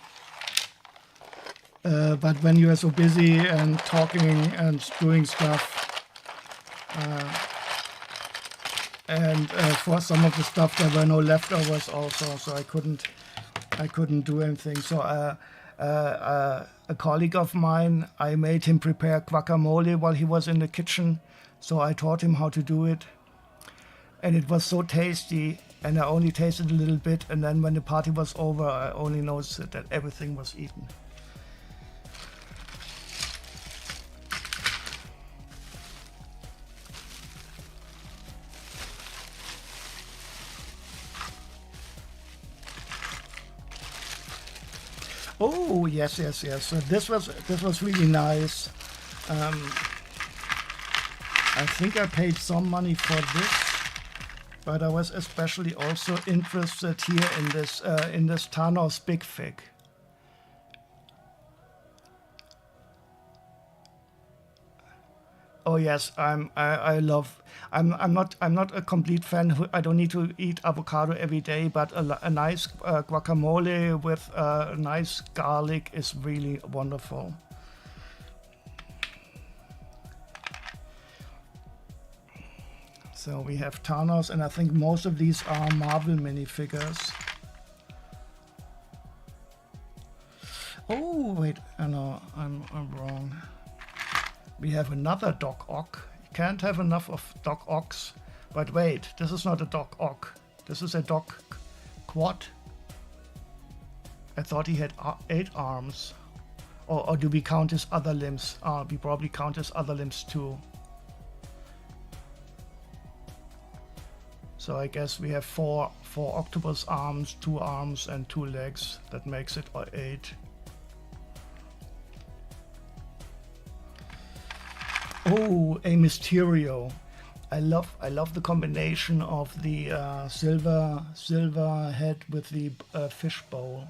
But when you are so busy and talking and doing stuff, and for some of the stuff there were no leftovers also, so I couldn't do anything. So a colleague of mine, I made him prepare guacamole while he was in the kitchen. So I taught him how to do it, and it was so tasty. And I only tasted a little bit, and then when the party was over, I only noticed that everything was eaten. Oh yes. So this was really nice. I think I paid some money for this, but I was especially also interested here in this Thanos Big Fig. Oh yes, I'm not a complete fan. I don't need to eat avocado every day, but a nice guacamole with nice garlic is really wonderful. So we have Thanos, and I think most of these are Marvel minifigures. Oh wait, no, I'm wrong. We have another Doc Ock. You can't have enough of Doc Ocks. But wait, this is not a Doc Ock. This is a Doc Quad. I thought he had 8 arms. Or do we count his other limbs? We probably count his other limbs too. So I guess we have four octopus arms, 2 arms and 2 legs. That makes it 8. Oh, a Mysterio. I love the combination of the silver head with the fish bowl.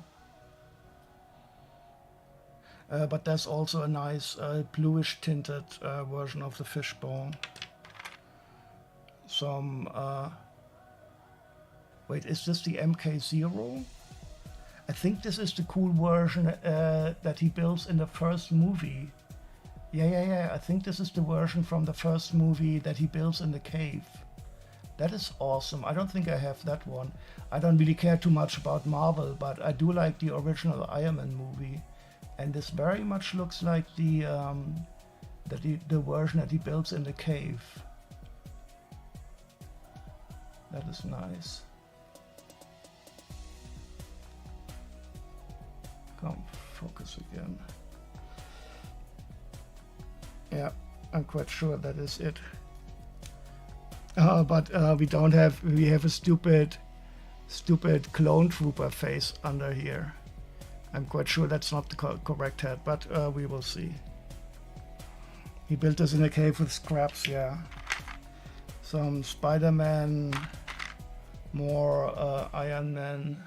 But there's also a nice bluish tinted version of the fish bowl. Some wait, is this the MK0? I think this is the cool version that he builds in the first movie. Yeah. I think this is the version from the first movie that he builds in the cave. That is awesome. I don't think I have that one. I don't really care too much about Marvel, but I do like the original Iron Man movie. And this very much looks like the version that he builds in the cave. That is nice. Come, focus again. Yeah, I'm quite sure that is it. But we have a stupid clone trooper face under here. I'm quite sure that's not the correct head, but we will see. He built this in a cave with scraps, yeah. Some Spider-Man, more Iron Man.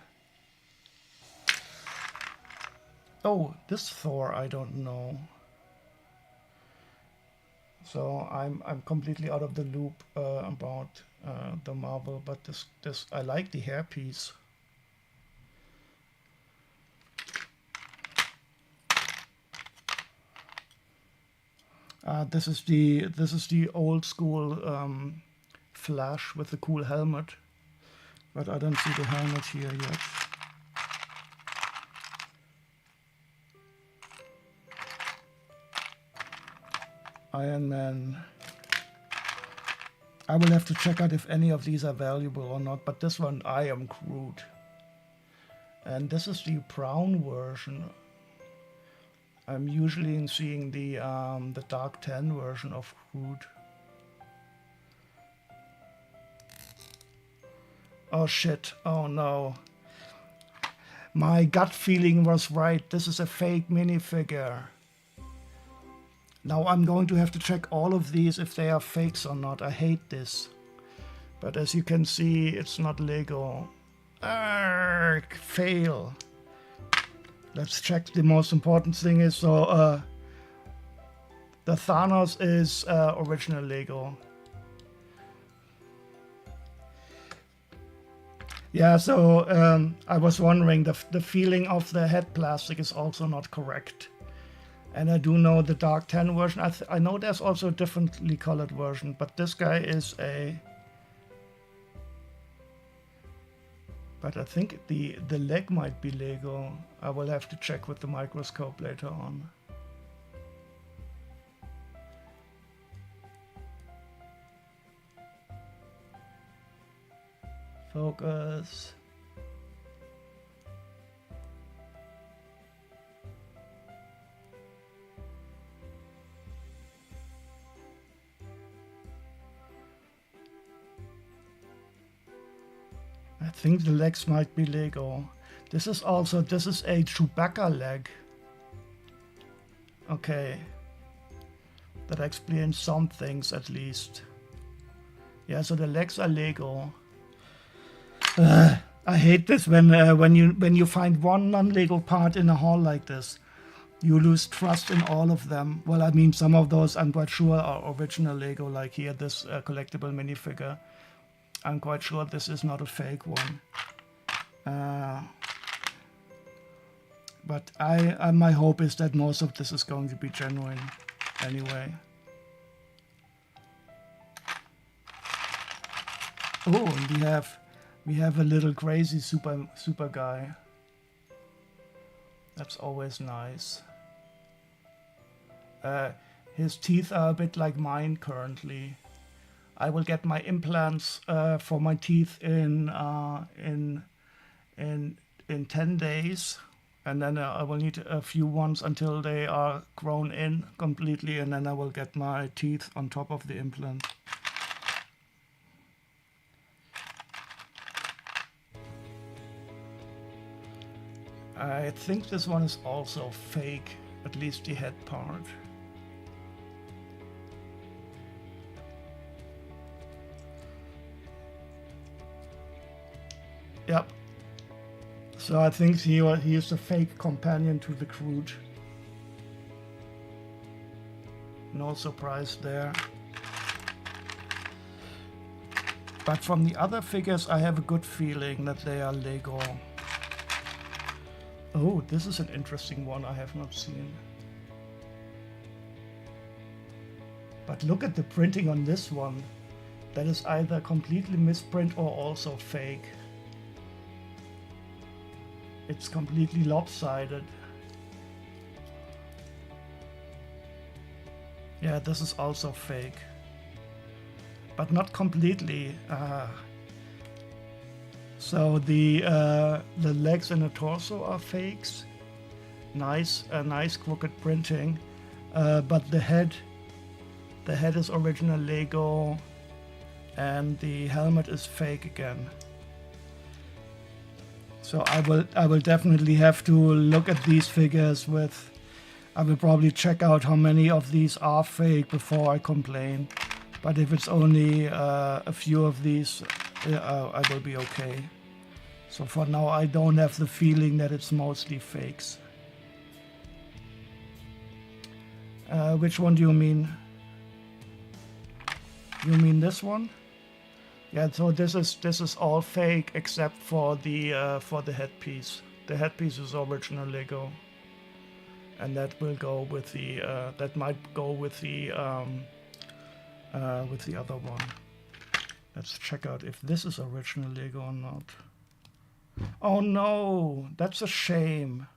Oh, this Thor, I don't know. So I'm completely out of the loop about the Marvel, but this I like the hairpiece. This is the old school Flash with the cool helmet, but I don't see the helmet here yet. Iron Man. I will have to check out if any of these are valuable or not, but this one I am Groot. And this is the brown version. I'm usually seeing the Dark 10 version of Groot. Oh shit, oh no. My gut feeling was right, this is a fake minifigure. Now I'm going to have to check all of these if they are fakes or not. I hate this. But as you can see, it's not Lego. Arrgh, fail. Let's check. The most important thing is, so the Thanos is original Lego. Yeah, so I was wondering, the feeling of the head plastic is also not correct. And I do know the dark tan version. I know there's also a differently colored version, but this guy is a... But I think the leg might be Lego. I will have to check with the microscope later on. Focus. I think the legs might be Lego. This is a Chewbacca leg. Okay. That explains some things at least. Yeah, so the legs are Lego. I hate this when you find one non-Lego part in a haul like this. You lose trust in all of them. Well, I mean, some of those I'm quite sure are original Lego, like here, this collectible minifigure. I'm quite sure this is not a fake one. But my hope is that most of this is going to be genuine anyway. Oh, and we have a little crazy super guy. That's always nice. His teeth are a bit like mine currently. I will get my implants for my teeth in 10 days, and then I will need a few ones until they are grown in completely, and then I will get my teeth on top of the implant. I think this one is also fake, at least the head part. Yep. So I think he is a fake companion to the Groot. No surprise there. But from the other figures, I have a good feeling that they are Lego. Oh, this is an interesting one I have not seen. But look at the printing on this one. That is either completely misprint or also fake. It's completely lopsided. Yeah, this is also fake. But not completely. So the legs and the torso are fakes. Nice crooked printing. But the head is original Lego, and the helmet is fake again. So I will definitely have to look at these figures with. I will probably check out how many of these are fake before I complain. But if it's only a few of these, I will be okay. So for now, I don't have the feeling that it's mostly fakes. Which one do you mean? You mean this one? Yeah. So this is all fake except for the headpiece. The headpiece is original Lego, and that will go with the that might go with the other one. Let's check out if this is original Lego or not. Oh no, that's a shame.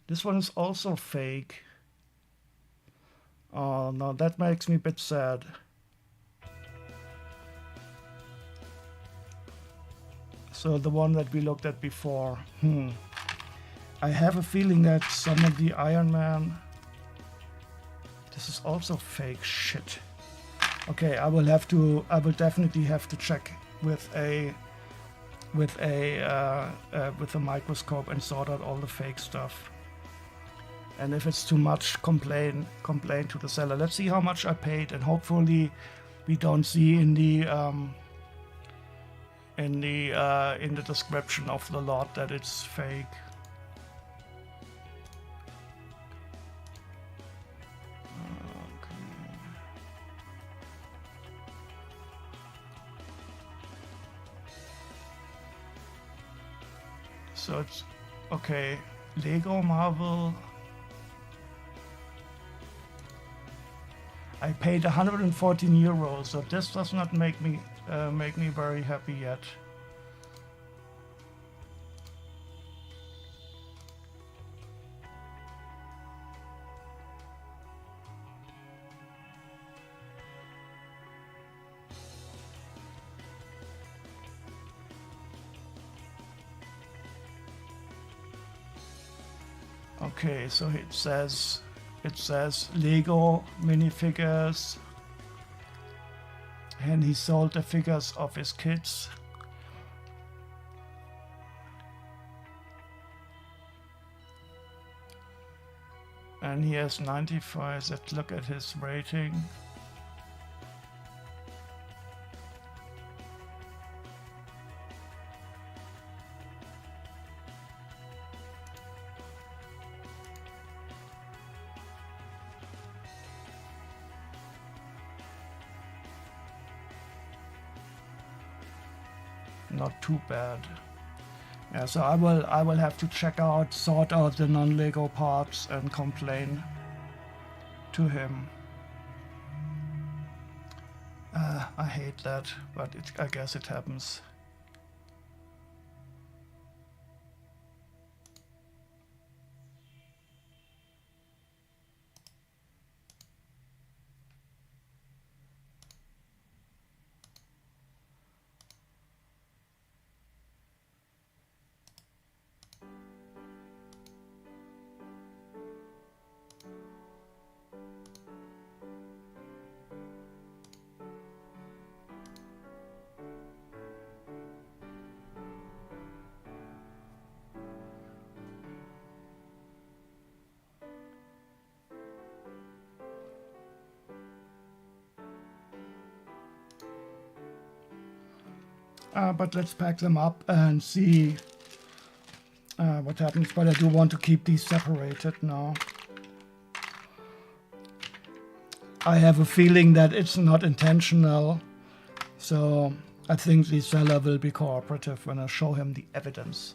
This one is also fake. Oh no, that makes me a bit sad. So the one that we looked at before. I have a feeling that some of the Iron Man. This is also fake shit. Okay, I will definitely have to check with a microscope and sort out all the fake stuff. And if it's too much, complain to the seller. Let's see how much I paid, and hopefully we don't see in the description of the lot that it's fake. So it's okay. Lego Marvel. I paid 114 euros, so this does not make me very happy yet. Okay, so it says Lego minifigures, and he sold the figures of his kids. And he has 95. Let's look at his rating. Not too bad. Yeah, so I will have to sort out the non-Lego parts and complain to him. I hate that, but I guess it happens. But let's pack them up and see what happens. But I do want to keep these separated now. I have a feeling that it's not intentional, so I think the seller will be cooperative when I show him the evidence.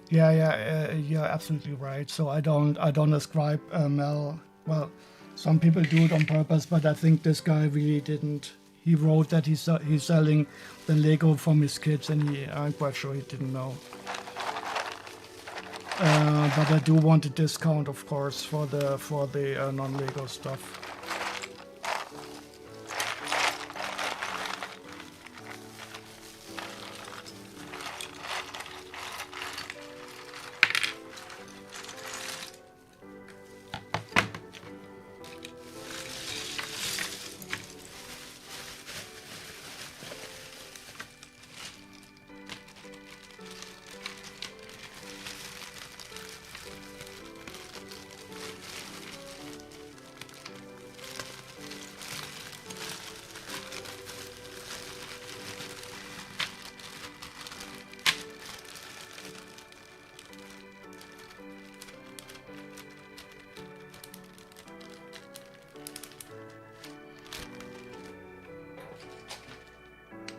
Yeah, you're absolutely right. So I don't ascribe Mel. Well, some people do it on purpose, but I think this guy really didn't. He wrote that he's selling the Lego from his kids, and I'm quite sure he didn't know. But I do want a discount, of course, for the non-Lego stuff.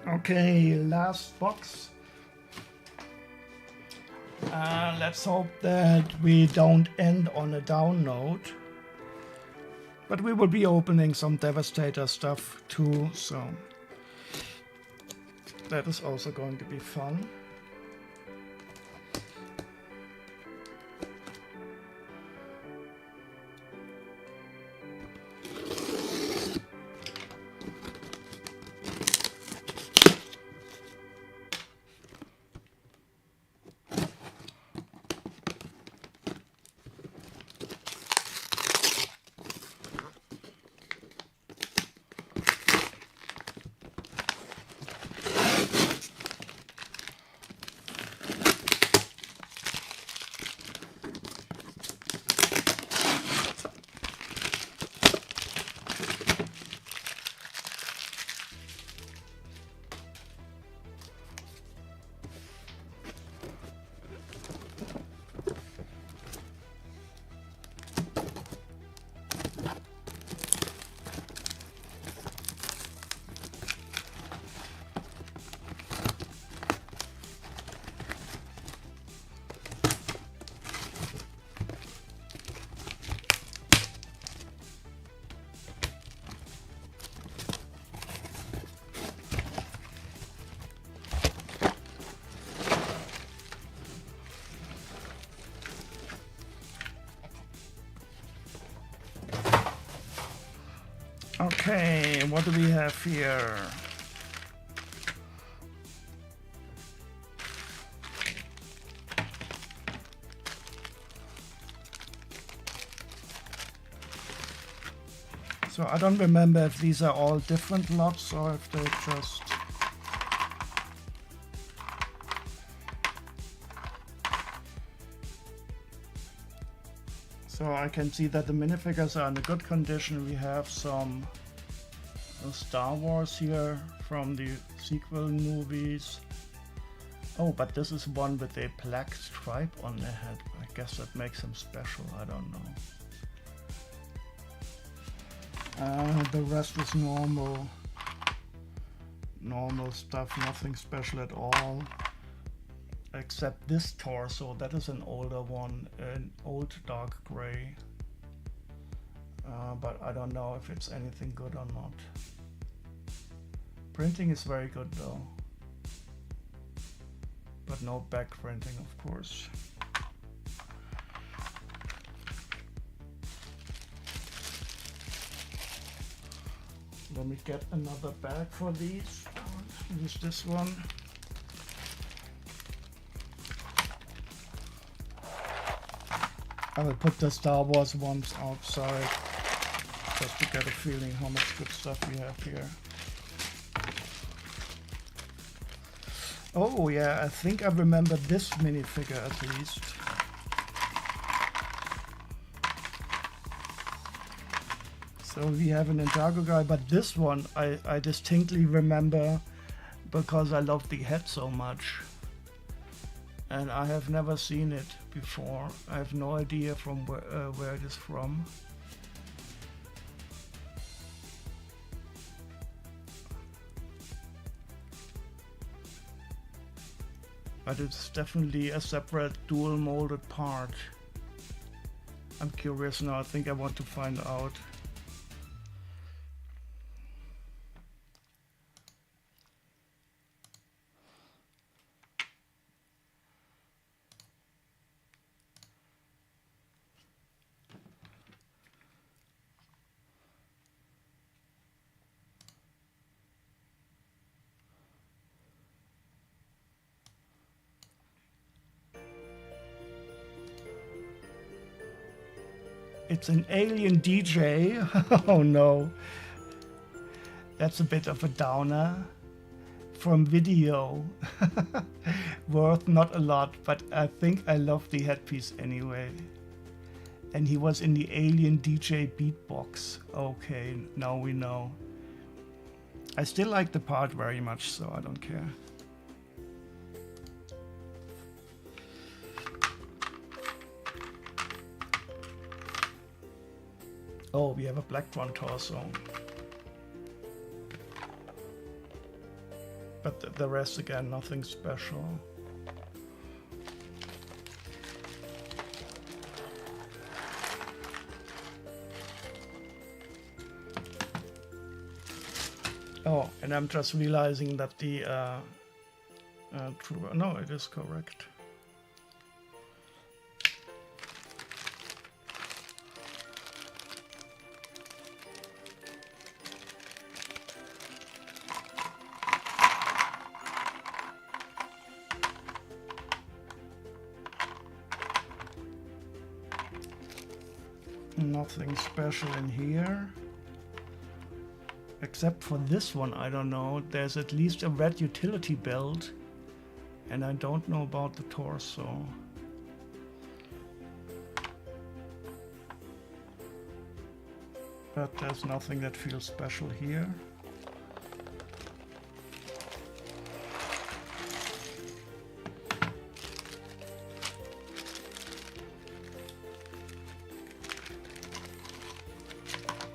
Okay, last box. Let's hope that we don't end on a down note. But we will be opening some Devastator stuff too, so that is also going to be fun. Okay, what do we have here? So I don't remember if these are all different lots or if they just... So I can see that the minifigures are in a good condition. We have some Star Wars here from the sequel movies. Oh, but this is one with a black stripe on the head. I guess that makes him special, I don't know. The rest is normal stuff, nothing special at all. Except this torso, that is an older one, an old dark gray. But I don't know if it's anything good or not. Printing is very good though. But no back printing, of course. Let me get another bag for these. Use this one. I will put the Star Wars ones outside just to get a feeling how much good stuff we have here. Oh yeah, I think I remember this minifigure at least. So we have an Ninjago guy, but this one I distinctly remember because I love the head so much. And I have never seen it before. I have no idea from where it is from. But it's definitely a separate dual molded part. I'm curious now, I think I want to find out. It's an alien DJ. Oh no. That's a bit of a downer. From video. Worth not a lot, but I think I love the headpiece anyway. And he was in the alien DJ beatbox. Okay, now we know. I still like the part very much, so I don't care. Oh, we have a black one torso. But the rest again, nothing special. Oh, and I'm just realizing that the no, it is correct. Nothing special in here. Except for this one, I don't know. There's at least a red utility belt. And I don't know about the torso. But there's nothing that feels special here.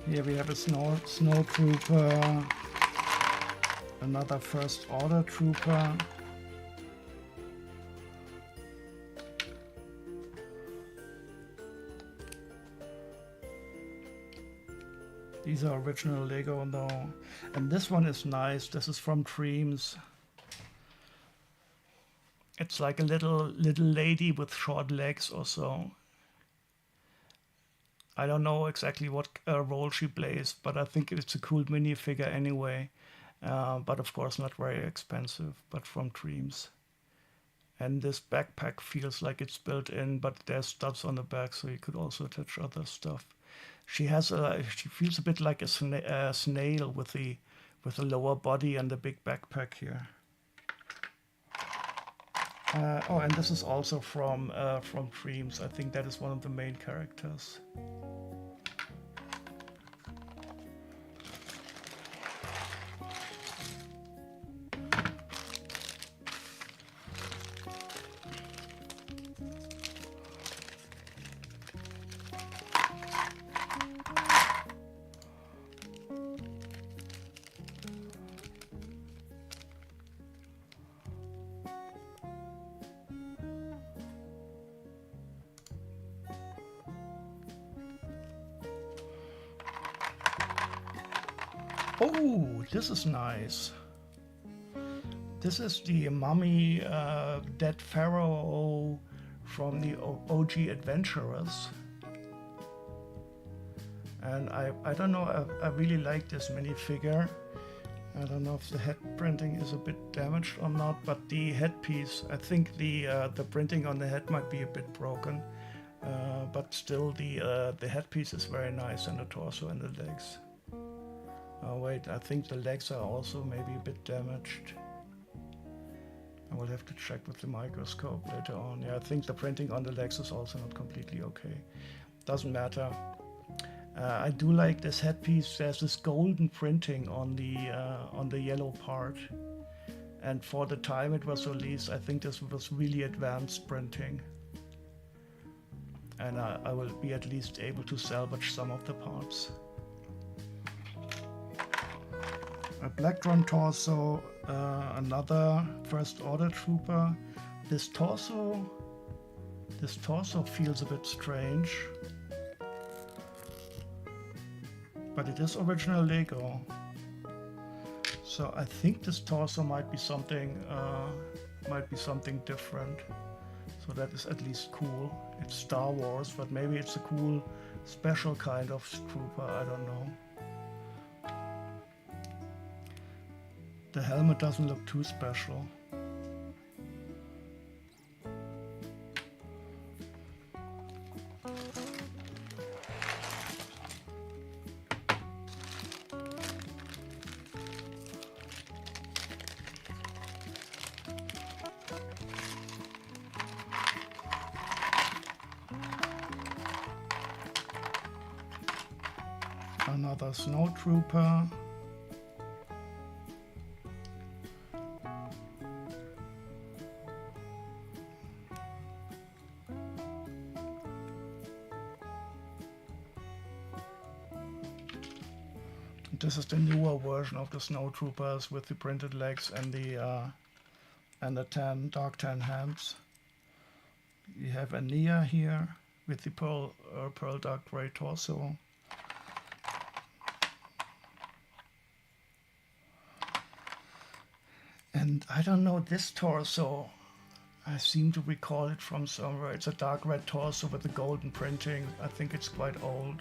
Here we have a snow trooper, another first order trooper. These are original Lego though. And this one is nice. This is from Dreams. It's like a little lady with short legs or so. I don't know exactly what role she plays, but I think it's a cool minifigure anyway. But of course not very expensive, but from Dreams. And this backpack feels like it's built in, but there's studs on the back, so you could also attach other stuff. She feels a bit like a snail with the lower body and the big backpack here. Oh, and this is also from Dreams. I think that is one of the main characters. Oh, this is nice. This is the mummy dead pharaoh from the OG Adventurers. And I don't know, I really like this minifigure. I don't know if the head printing is a bit damaged or not, but the headpiece, I think the printing on the head might be a bit broken. But still the headpiece is very nice, and the torso and the legs. Oh wait, I think the legs are also maybe a bit damaged. I will have to check with the microscope later on. Yeah, I think the printing on the legs is also not completely okay. Doesn't matter. I do like this headpiece. There's this golden printing on the yellow part. And for the time it was released, I think this was really advanced printing. And I will be at least able to salvage some of the parts. A black drum torso, another first order trooper. This torso feels a bit strange, but it is original Lego. So I think this torso might be something different. So that is at least cool. It's Star Wars, but maybe it's a cool special kind of trooper, I don't know. The helmet doesn't look too special. Another snow trooper. This is the newer version of the snow troopers with the printed legs and the dark tan hands. You have Ania here with the pearl dark gray torso. And I don't know, this torso, I seem to recall it from somewhere. It's a dark red torso with the golden printing. I think it's quite old.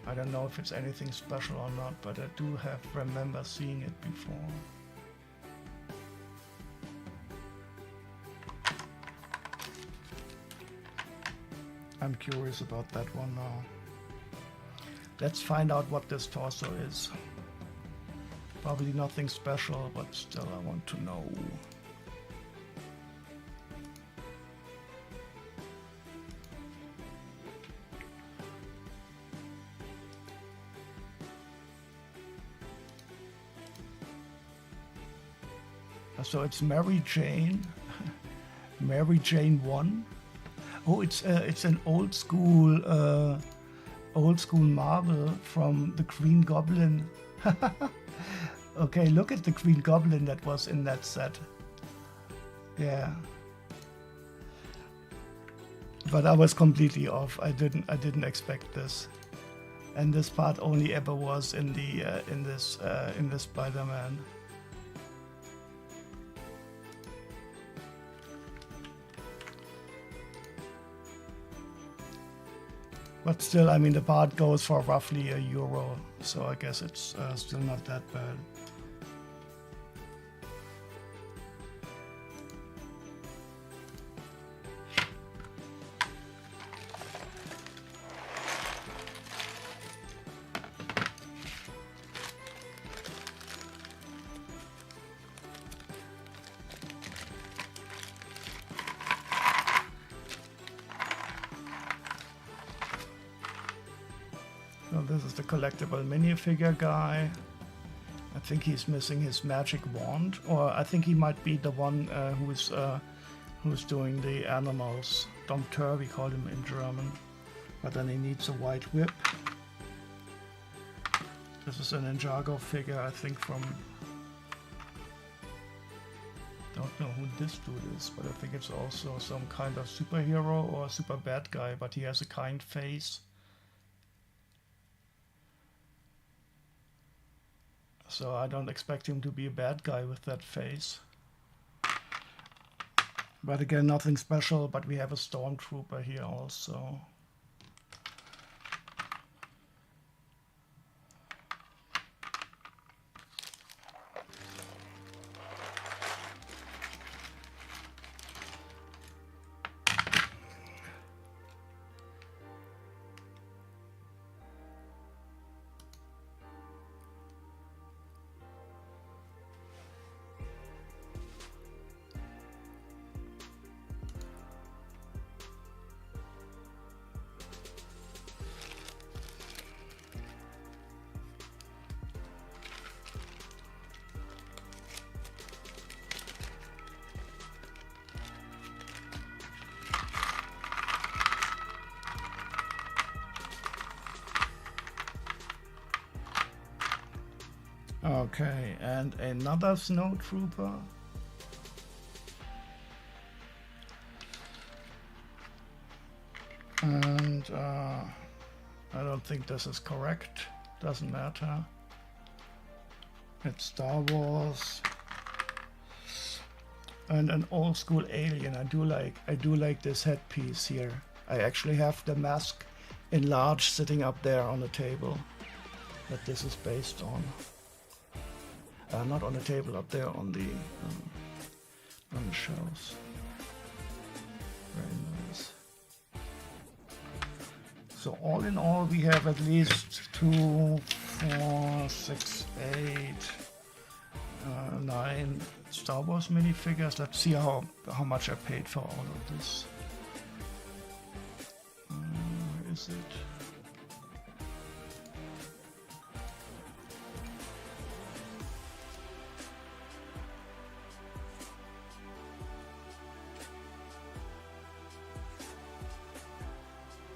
I don't know if it's anything special or not, but I do remember seeing it before. I'm curious about that one now. Let's find out what this torso is. Probably nothing special, but still I want to know. So it's Mary Jane, Mary Jane 1. Oh, it's an old school marvel from the Green Goblin. Okay, look at the Green Goblin that was in that set. Yeah. But I was completely off. I didn't expect this. And this part only ever was in this Spider-Man. But still, I mean, the part goes for roughly €1, so I guess it's still not that bad. So this is the collectible minifigure guy. I think he's missing his magic wand, or I think he might be the one who's doing the animals. Dompteur, we call him in German. But then he needs a white whip. This is an Ninjago figure, I think from... Don't know who this dude is, but I think it's also some kind of superhero or super bad guy, but he has a kind face. So I don't expect him to be a bad guy with that face. But again, nothing special, but we have a stormtrooper here also. Okay, and another snowtrooper. And I don't think this is correct. Doesn't matter. It's Star Wars. And an old school alien. I do like this headpiece here. I actually have the mask enlarged sitting up there on the table that this is based on. Not on the table, up there on the shelves. Very nice. So all in all, we have at least 2, 4, 6, 8, 9 Star Wars minifigures. Let's see how much I paid for all of this. Where is it?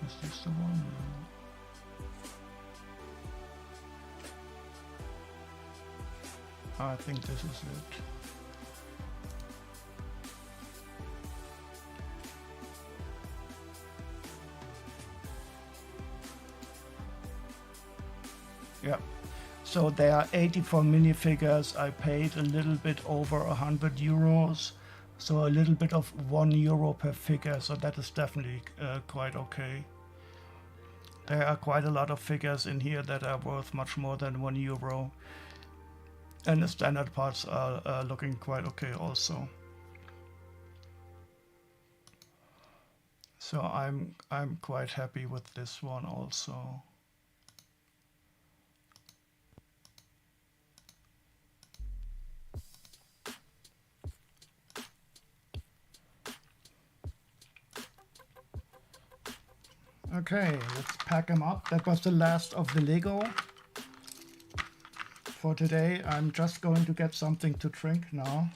Is this the one? I think this is it. Yeah. So there are 84 minifigures. I paid a little bit over €100. So a little bit of €1 per figure. So that is definitely quite okay. There are quite a lot of figures in here that are worth much more than €1. And the standard parts are looking quite okay also. So I'm quite happy with this one also. Okay, let's pack them up. That was the last of the Lego for today. I'm just going to get something to drink now.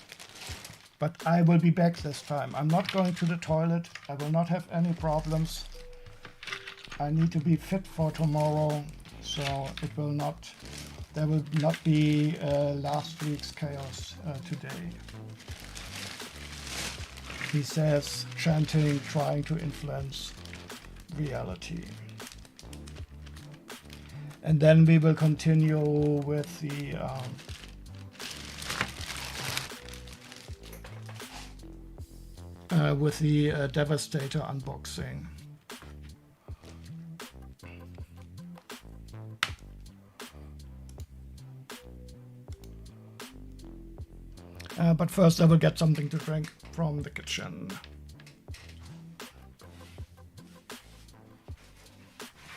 But I will be back this time. I'm not going to the toilet. I will not have any problems. I need to be fit for tomorrow, so it will not. There will not be last week's chaos today. He says, chanting, trying to influence reality. And then we will continue with the Devastator unboxing. But first I will get something to drink from the kitchen.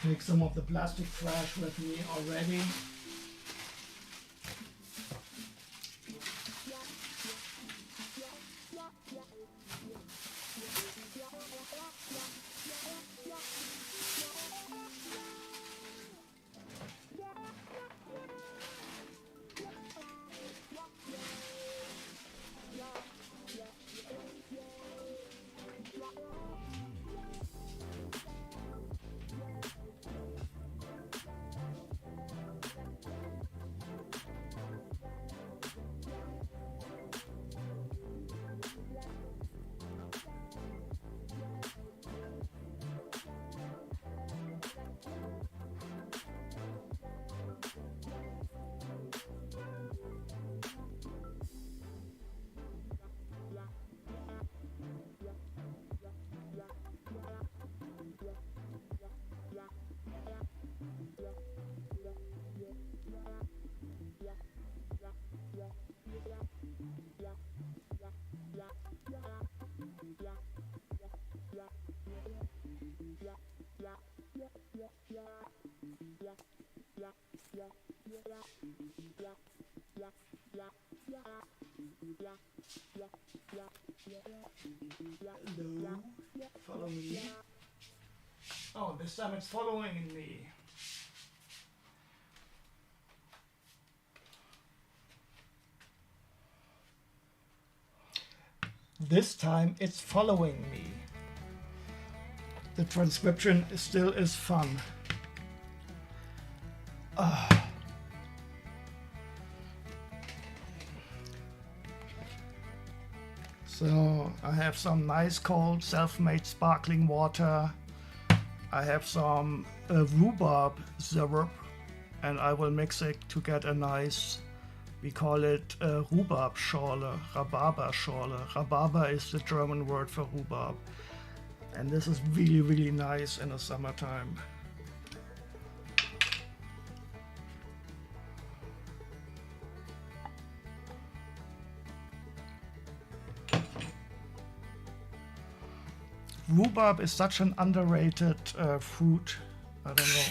Take some of the plastic trash with me already. Hello, follow me. Oh, this time it's following me. This time it's following me. The transcription still is fun. So I have some nice cold self-made sparkling water. I have some rhubarb syrup, and I will mix it to get a nice, we call it rhubarb schorle, Rhabarber schorle. Rhabarber is the German word for rhubarb. And this is really, really nice in the summertime. Rhubarb is such an underrated fruit. I don't know.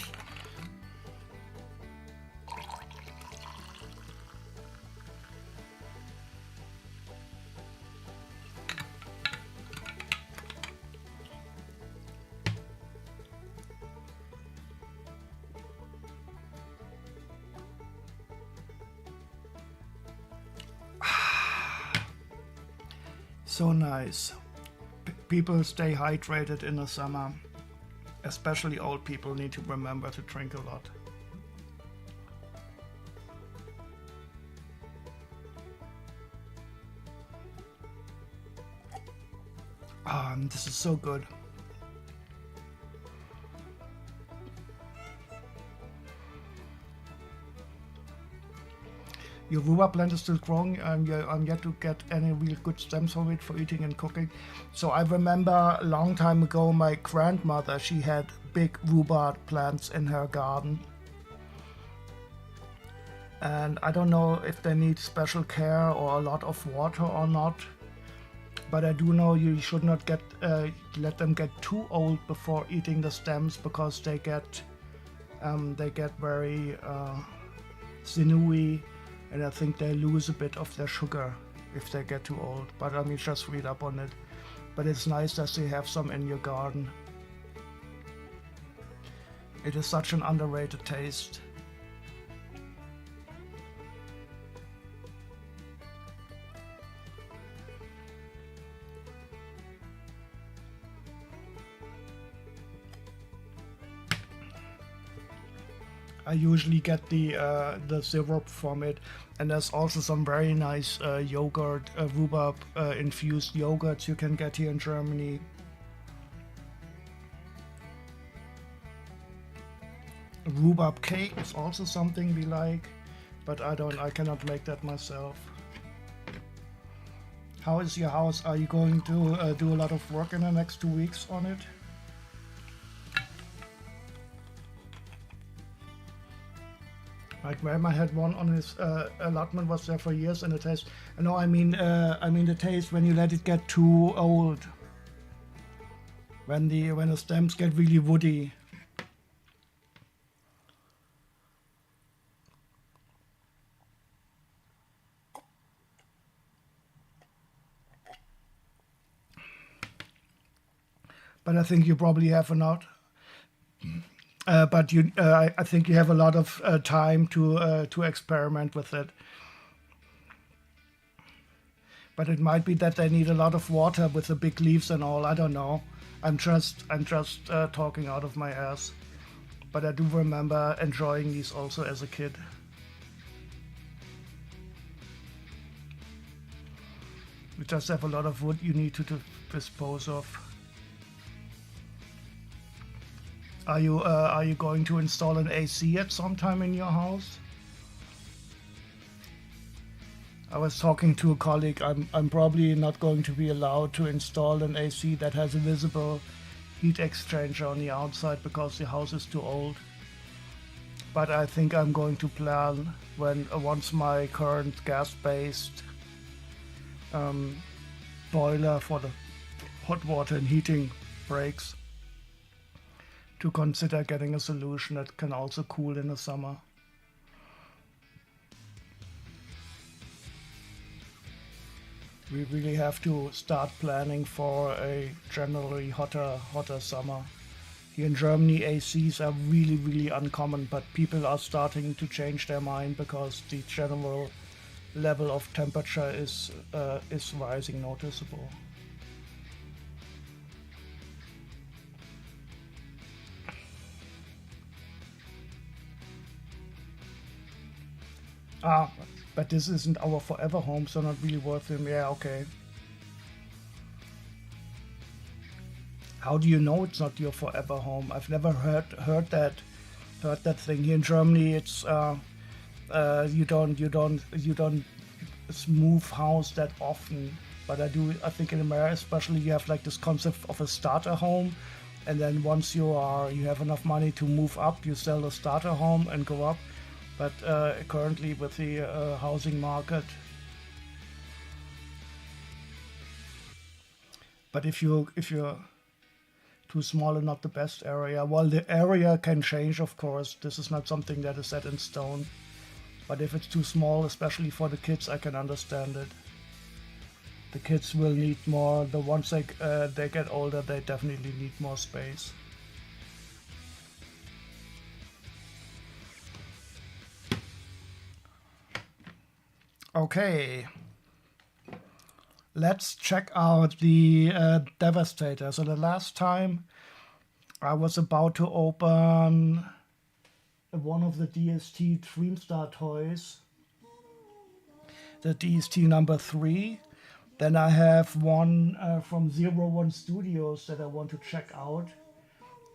So nice. People stay hydrated in the summer. Especially old people need to remember to drink a lot. This is so good. Your rhubarb plant is still growing. I'm yet to get any real good stems from it for eating and cooking. So I remember a long time ago, my grandmother, she had big rhubarb plants in her garden. And I don't know if they need special care or a lot of water or not. But I do know you should not let them get too old before eating the stems, because they get very sinewy. And I think they lose a bit of their sugar if they get too old. But I mean, just read up on it. But it's nice that you have some in your garden. It is such an underrated taste. I usually get the syrup from it, and there's also some very nice yogurt, rhubarb infused yogurts you can get here in Germany. Rhubarb cake is also something we like, but I cannot make that myself. How is your house? Are you going to do a lot of work in the next 2 weeks on it? My grandma had one on his allotment, was there for years, and the taste. No, I mean the taste when you let it get too old. When the stems get really woody. But I think you probably have enough. But I think you have a lot of time to experiment with it. But it might be that they need a lot of water with the big leaves and all. I don't know. I'm just talking out of my ass. But I do remember enjoying these also as a kid. We just have a lot of wood you need to dispose of. Are you going to install an AC at some time in your house? I was talking to a colleague. I'm probably not going to be allowed to install an AC that has a visible heat exchanger on the outside because the house is too old. But I think I'm going to plan once my current gas-based boiler for the hot water and heating breaks, to consider getting a solution that can also cool in the summer. We really have to start planning for a generally hotter summer. Here in Germany, ACs are really, really uncommon, but people are starting to change their mind because the general level of temperature is rising noticeable. But this isn't our forever home, so not really worth it. Yeah, okay. How do you know it's not your forever home? I've never heard that thing. Here in Germany, it's you don't move house that often. But I think in America especially, you have like this concept of a starter home, and then once you have enough money to move up, you sell the starter home and go up. But currently with the housing market, but if you're too small and not the best area, well, the area can change, of course. This is not something that is set in stone. But if it's too small, especially for the kids, I can understand it. The kids will need more. The ones they get older, they definitely need more space. Okay, let's check out the Devastator. So the last time I was about to open one of the DST Dreamstar toys, the DST number 3. Then I have one from 01 Studios that I want to check out.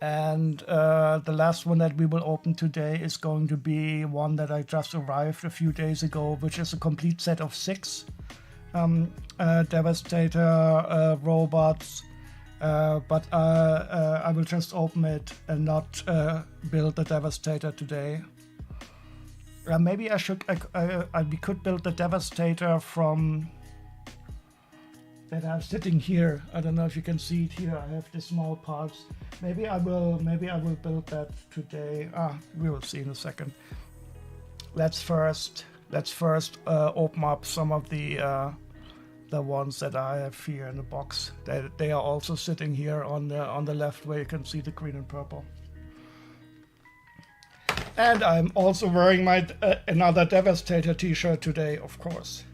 And the last one that we will open today is going to be one that I just arrived a few days ago, which is a complete set of 6 Devastator robots. But I will just open it and not build the Devastator today. Maybe we could build the Devastator from that I'm sitting here. I don't know if you can see it here. I have the small parts. Maybe I will build that today. We will see in a second. Let's first open up some of the ones that I have here in the box. They are also sitting here on the left, where you can see the green and purple. And I'm also wearing my another Devastator t-shirt today, of course.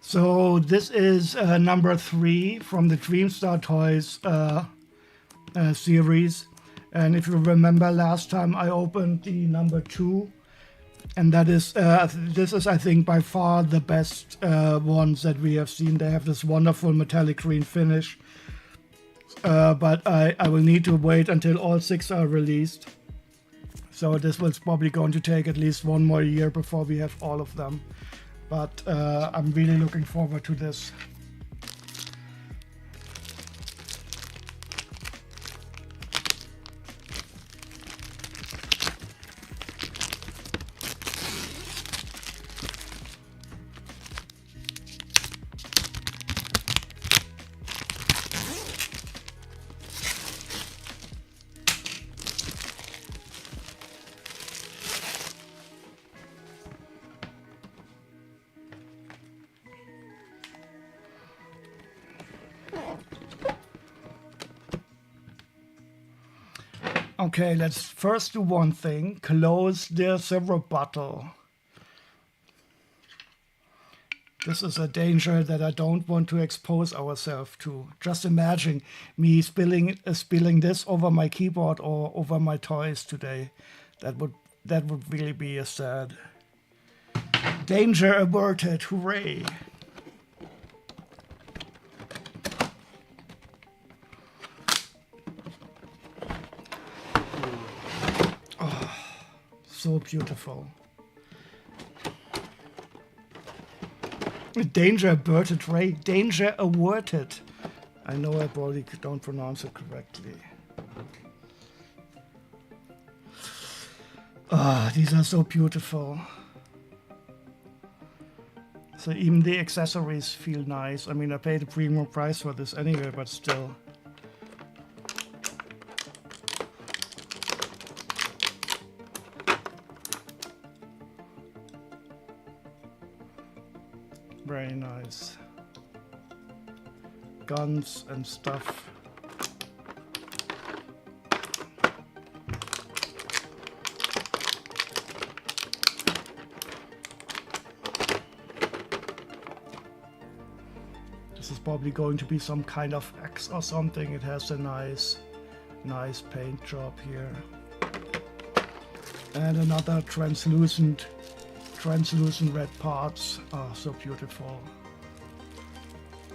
So this is number 3 from the Dreamstar Toys series. And if you remember, last time I opened the number 2. And that is, this is, I think, by far the best ones that we have seen. They have this wonderful metallic green finish. But I will need to wait until all 6 are released. So this was probably going to take at least 1 more year before we have all of them. But I'm really looking forward to this. Okay, let's first do one thing. Close the silver bottle. This is a danger that I don't want to expose ourselves to. Just imagine me spilling this over my keyboard or over my toys today. That would really be a sad. Danger averted, hooray! Oh, so beautiful. Danger averted, Ray. Danger averted. I know I probably don't pronounce it correctly. Ah, these are so beautiful. So even the accessories feel nice. I mean, I paid a premium price for this anyway, but still. Very nice. Guns and stuff. This is probably going to be some kind of axe or something. It has a nice paint job here. And another translucent red parts. Oh, so beautiful.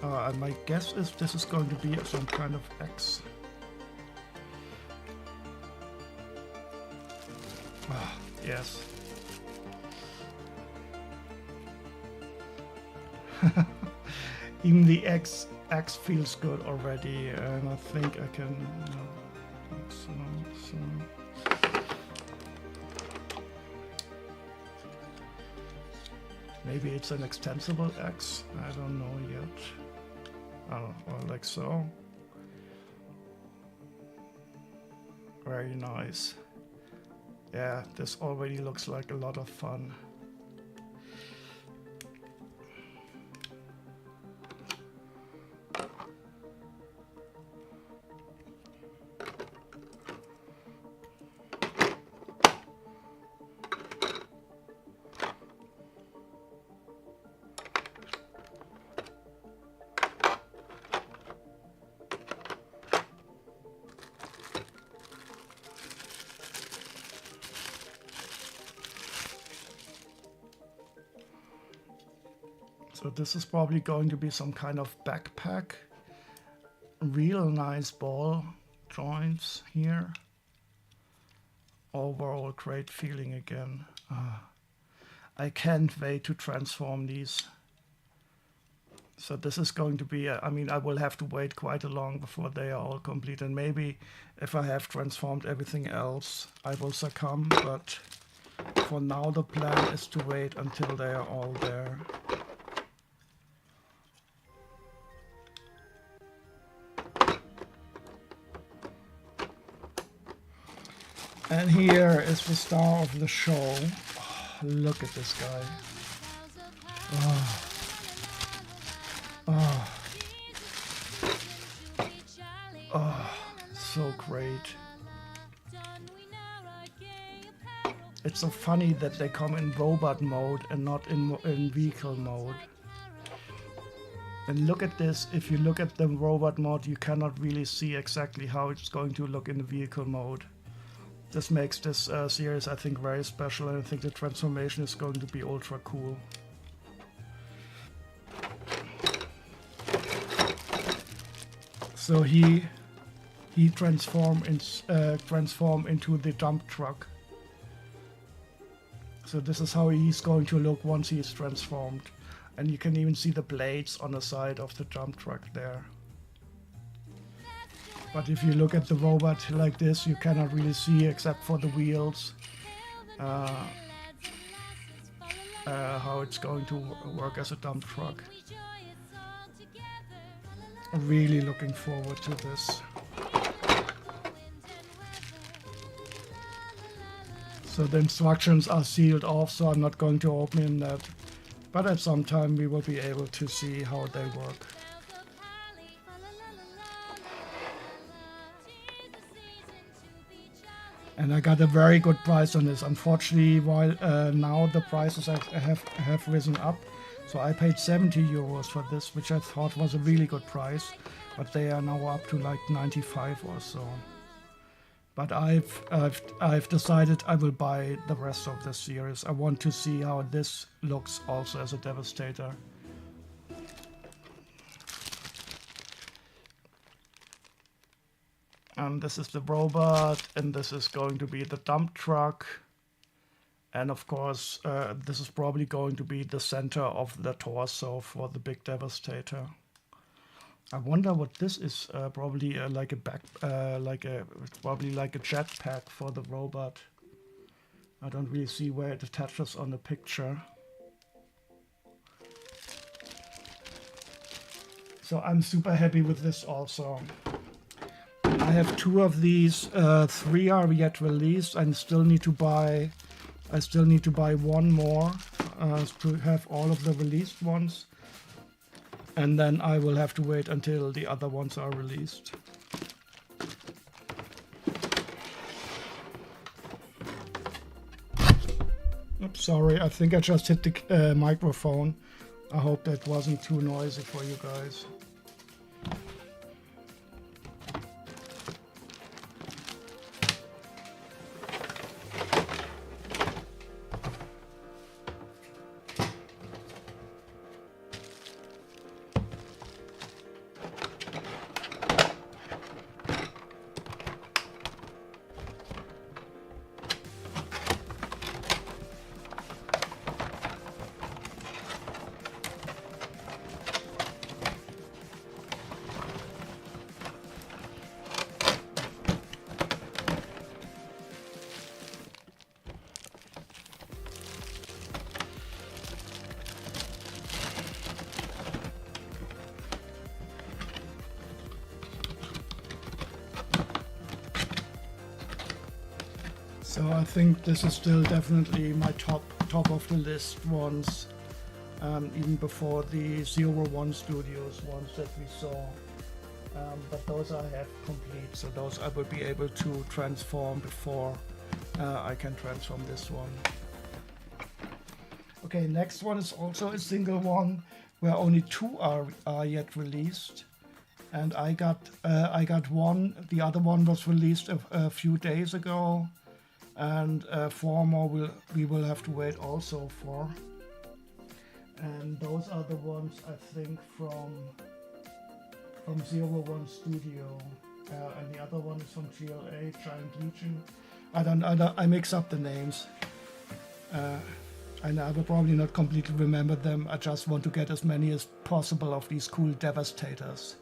And my guess is this is going to be some kind of axe. Ah, yes. Even the axe feels good already, and I think I can. Maybe it's an extensible axe. I don't know yet. Oh, like so. Very nice. Yeah, this already looks like a lot of fun. So this is probably going to be some kind of backpack. Real nice ball joints here. Overall great feeling again. I can't wait to transform these. So this is going to be, I mean, I will have to wait quite a long before they are all complete. And maybe if I have transformed everything else, I will succumb. But for now, the plan is to wait until they are all there. And here is the star of the show. Oh, look at this guy. Oh. Oh. Oh, so great. It's so funny that they come in robot mode and not in vehicle mode. And look at this, if you look at the robot mode, you cannot really see exactly how it's going to look in the vehicle mode. This makes this series, I think, very special, and I think the transformation is going to be ultra cool. So he transform into the dump truck. So this is how he's going to look once he's transformed. And you can even see the blades on the side of the dump truck there. But if you look at the robot like this, you cannot really see except for the wheels how it's going to work as a dump truck. I'm really looking forward to this. So the instructions are sealed off, so I'm not going to open that. But at some time we will be able to see how they work. And I got a very good price on this. Unfortunately, while now the prices have risen up. So I paid 70 euros for this, which I thought was a really good price. But they are now up to like 95 or so. But I've decided I will buy the rest of the series. I want to see how this looks also as a Devastator. And this is the robot, and this is going to be the dump truck. And of course, this is probably going to be the center of the torso for the big Devastator. I wonder what this is. Probably like a it's probably like a jetpack for the robot. I don't really see where it attaches on the picture. So I'm super happy with this also. I have 2 of these. 3 are yet released. I still need to buy 1 more to have all of the released ones. And then I will have to wait until the other ones are released. Oops, sorry, I think I just hit the microphone. I hope that wasn't too noisy for you guys. So I think this is still definitely my top of the list ones, even before the 01 Studios ones that we saw. But those I have complete, so those I will be able to transform before I can transform this one. Okay, next one is also a single one where only 2 are yet released. And I got one. The other one was released a few days ago. And 4 more we will have to wait also for. And those are the ones I think from 01 Studio, and the other one is from GLA, Giant Legion. I mix up the names, and I will probably not completely remember them. I just want to get as many as possible of these cool Devastators.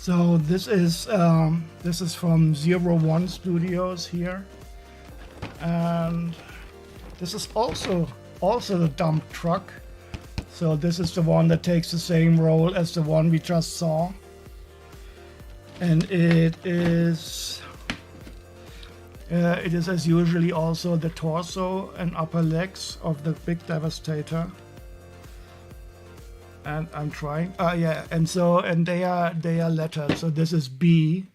So this is from 01 Studios here, and this is also the dump truck. So this is the one that takes the same role as the one we just saw, and it is as usually also the torso and upper legs of the big Devastator. And I'm trying. Yeah, and they are lettered. So this is B.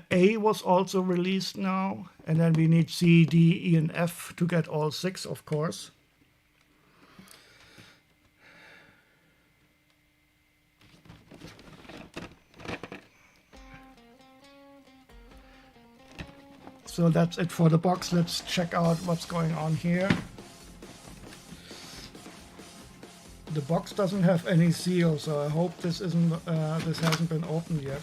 A was also released now, and then we need C, D, E, and F to get all 6, of course. So that's it for the box. Let's check out what's going on here. The box doesn't have any seal, so I hope this hasn't been opened yet.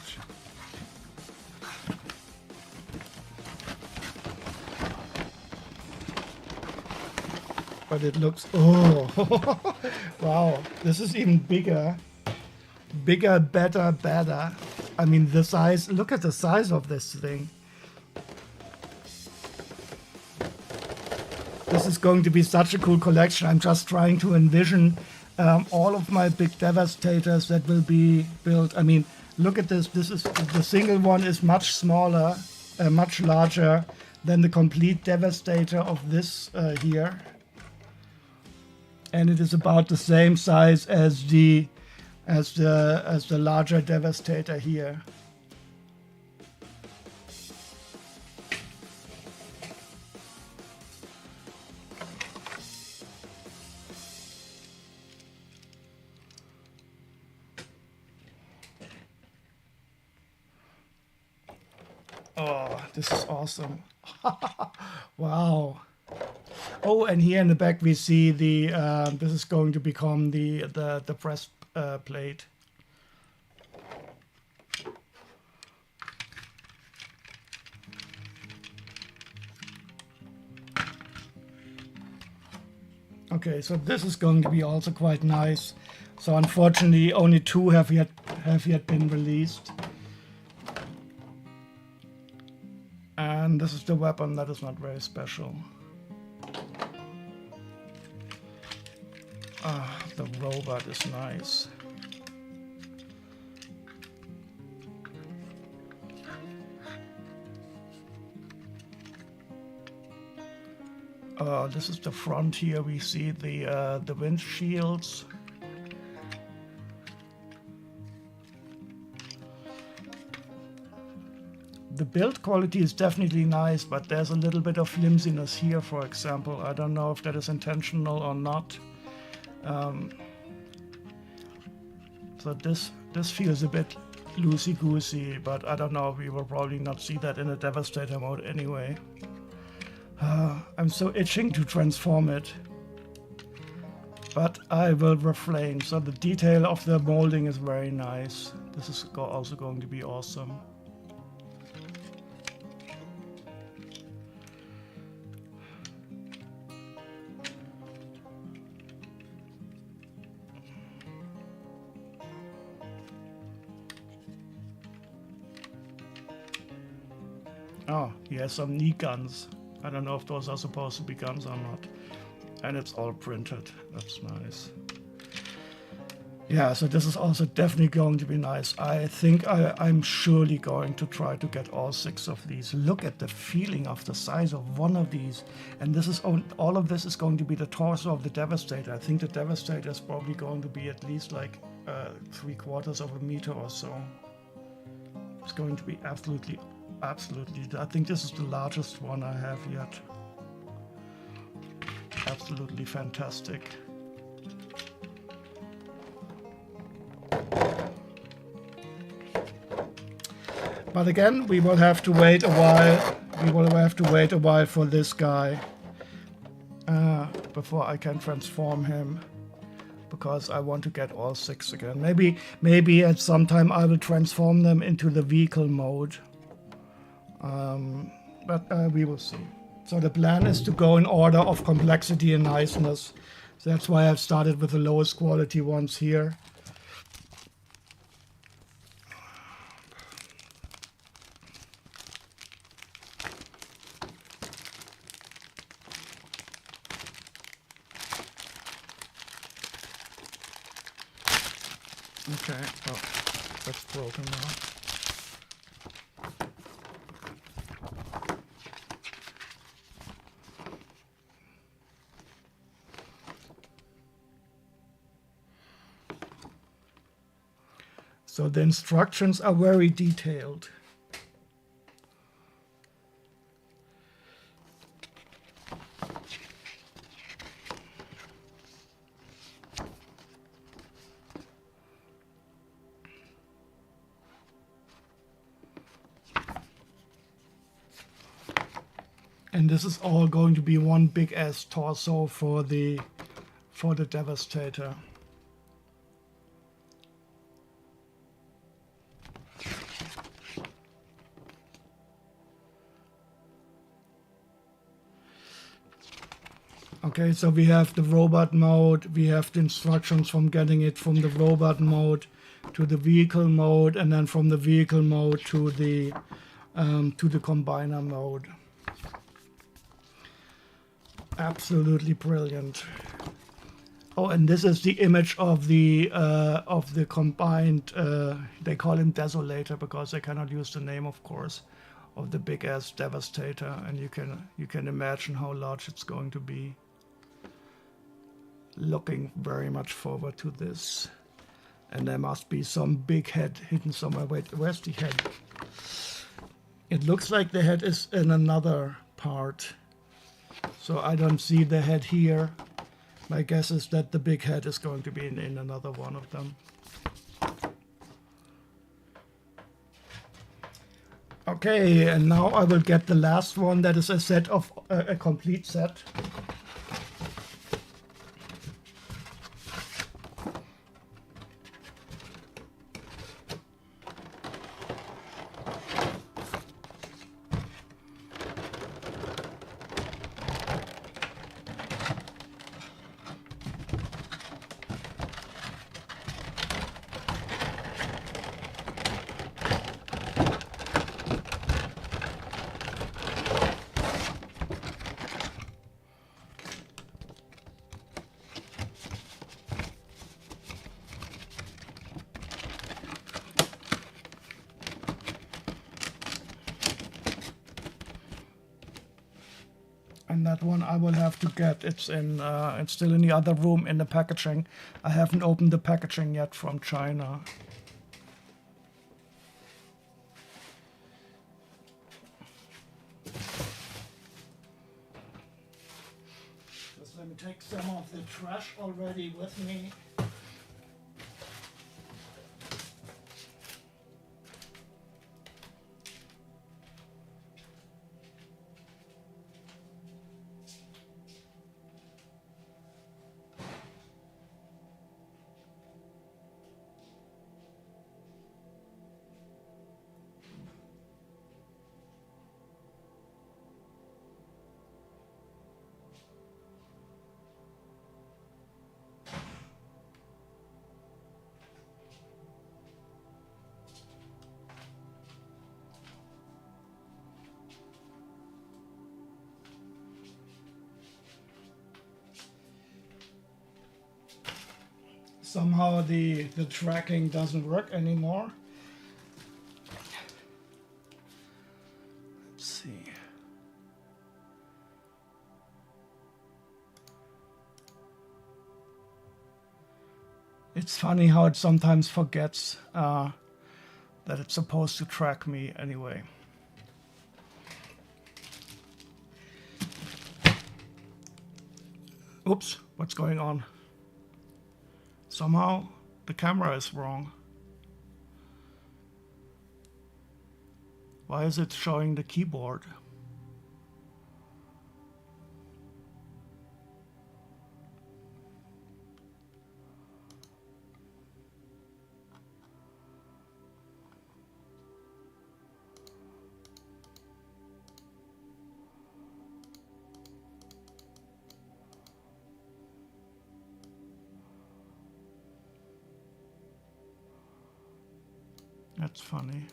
But it looks, oh, wow, this is even bigger. Bigger, better, better. I mean, the size, look at the size of this thing. This is going to be such a cool collection. I'm just trying to envision all of my big devastators that will be built. I mean, look at this. This is the single one is much smaller, much larger than the complete devastator of this here. And it is about the same size as the larger devastator here. Oh, this is awesome. Wow. Oh, and here in the back we see the this is going to become the breast plate. Okay, so this is going to be also quite nice. So unfortunately only 2 have yet been released. And this is the weapon that is not very special. Ah, the robot is nice. This is the front here. We see the windshields. The build quality is definitely nice, but there's a little bit of flimsiness here, for example. I don't know if that is intentional or not. So this feels a bit loosey-goosey, but I don't know. We will probably not see that in a Devastator mode anyway. I'm so itching to transform it, but I will refrain. So the detail of the molding is very nice. This is also going to be awesome. Oh, he has some knee guns. I don't know if those are supposed to be guns or not. And it's all printed. That's nice. Yeah, so this is also definitely going to be nice. I think I'm surely going to try to get all 6 of these. Look at the feeling of the size of one of these. And this is all of this is going to be the torso of the Devastator. I think the Devastator is probably going to be at least like 3/4 of a meter or so. It's going to be absolutely. I think this is the largest one I have yet. Absolutely fantastic. But again, we will have to wait a while. We will have to wait a while for this guy before I can transform him, because I want to get all 6 again. Maybe at some time I will transform them into the vehicle mode. But we will see. So the plan is to go in order of complexity and niceness. So that's why I've started with the lowest quality ones here. Okay, oh, that's broken now. So the instructions are very detailed. And this is all going to be one big ass torso for the Devastator. Okay, so we have the robot mode, we have the instructions from getting it from the robot mode to the vehicle mode, and then from the vehicle mode to the combiner mode. Absolutely brilliant. Oh, and this is the image of the combined. They call him Desolator because they cannot use the name, of course, of the big ass Devastator, and you can imagine how large it's going to be. Looking very much forward to this. And there must be some big head hidden somewhere. Wait, where's the head? It looks like the head is in another part. So I don't see the head here. My guess is that the big head is going to be in another one of them. Okay, and now I will get the last one. That is a set of a complete set. And that one I will have to get. It's still in the other room in the packaging. I haven't opened the packaging yet from China. Just let me take some of the trash already with me. Somehow the tracking doesn't work anymore. Let's see. It's funny how it sometimes forgets that it's supposed to track me anyway. Oops, what's going on? Somehow the camera is wrong. Why is it showing the keyboard? That's funny.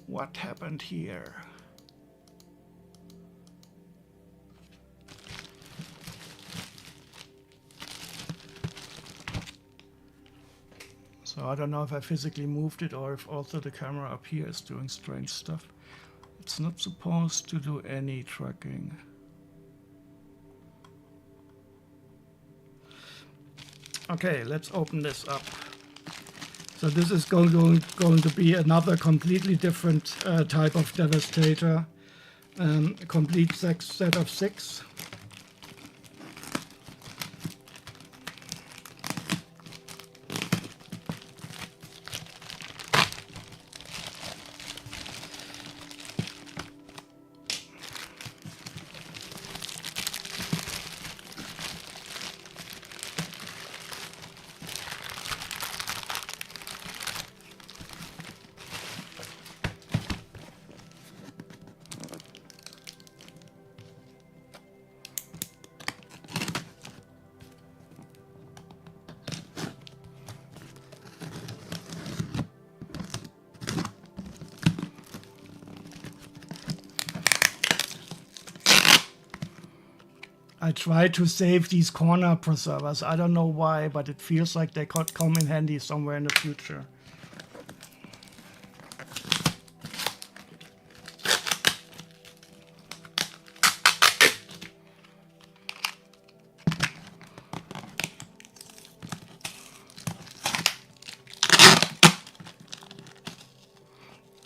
What happened here? So I don't know if I physically moved it or if also the camera up here is doing strange stuff. It's not supposed to do any tracking. Okay, let's open this up. So this is going to be another completely different type of devastator. A complete set of 6. I try to save these corner preservers. I don't know why, but it feels like they could come in handy somewhere in the future.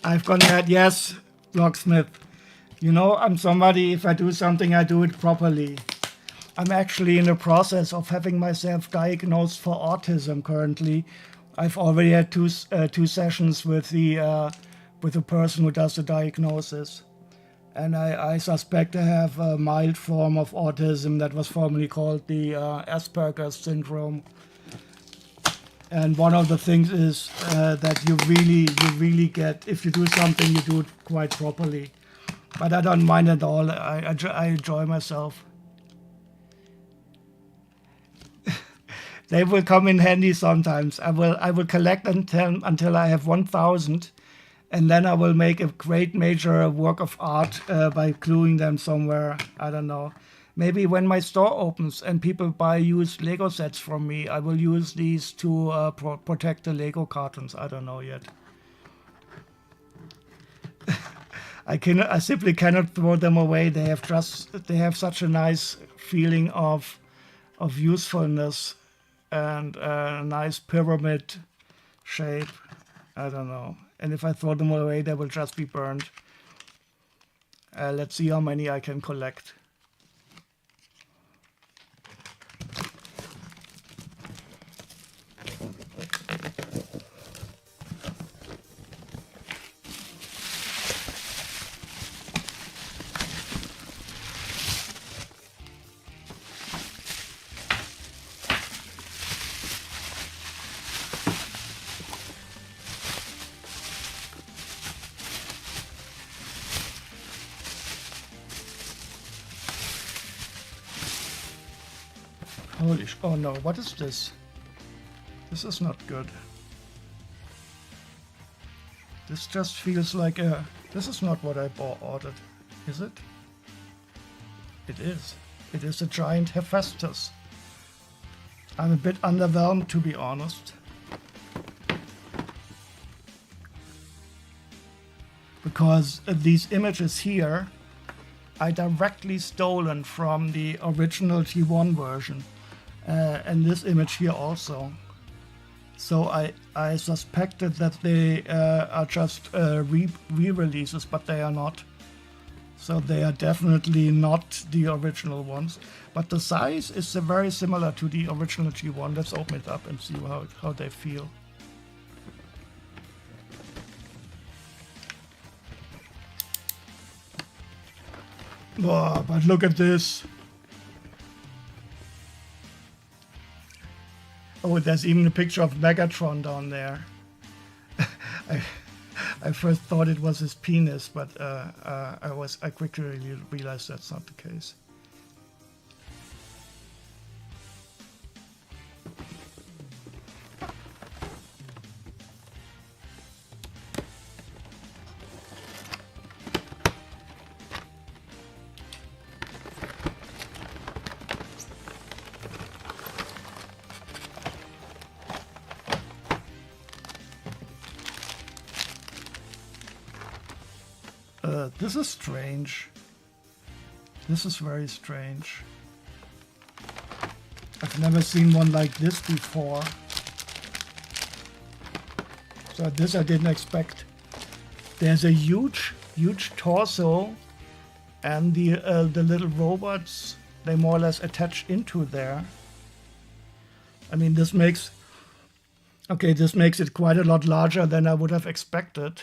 I've got that, yes, locksmith. You know, I'm somebody, if I do something, I do it properly. I'm actually in the process of having myself diagnosed for autism currently. I've already had two sessions with the person who does the diagnosis. And I suspect I have a mild form of autism that was formerly called the Asperger's syndrome. And one of the things is that you really get, if you do something, you do it quite properly. But I don't mind at all. I enjoy myself. They will come in handy sometimes. I will collect until I have 1,000, and then I will make a great major work of art by gluing them somewhere. I don't know. Maybe when my store opens and people buy used Lego sets from me, I will use these to protect the Lego cartons. I don't know yet. I simply cannot throw them away. They have such a nice feeling of usefulness and a nice pyramid shape. I don't know. And if I throw them away, they will just be burned. Let's see how many I can collect. Holy oh no, what is this? This is not good. This just feels like this is not what I ordered, is it? It is. It is a giant Hephaestus. I'm a bit underwhelmed, to be honest. Because these images here are directly stolen from the original G1 version. And this image here also. So I suspected that they are just re-releases, but they are not. So they are definitely not the original ones. But the size is very similar to the original G1. Let's open it up and see how they feel. Oh, but look at this. Oh, there's even a picture of Megatron down there. I first thought it was his penis, but I quickly realized that's not the case. This is strange. This is very strange. I've never seen one like this before. So this I didn't expect. There's a huge torso, and the little robots, they more or less attach into there. I mean, this makes it quite a lot larger than I would have expected.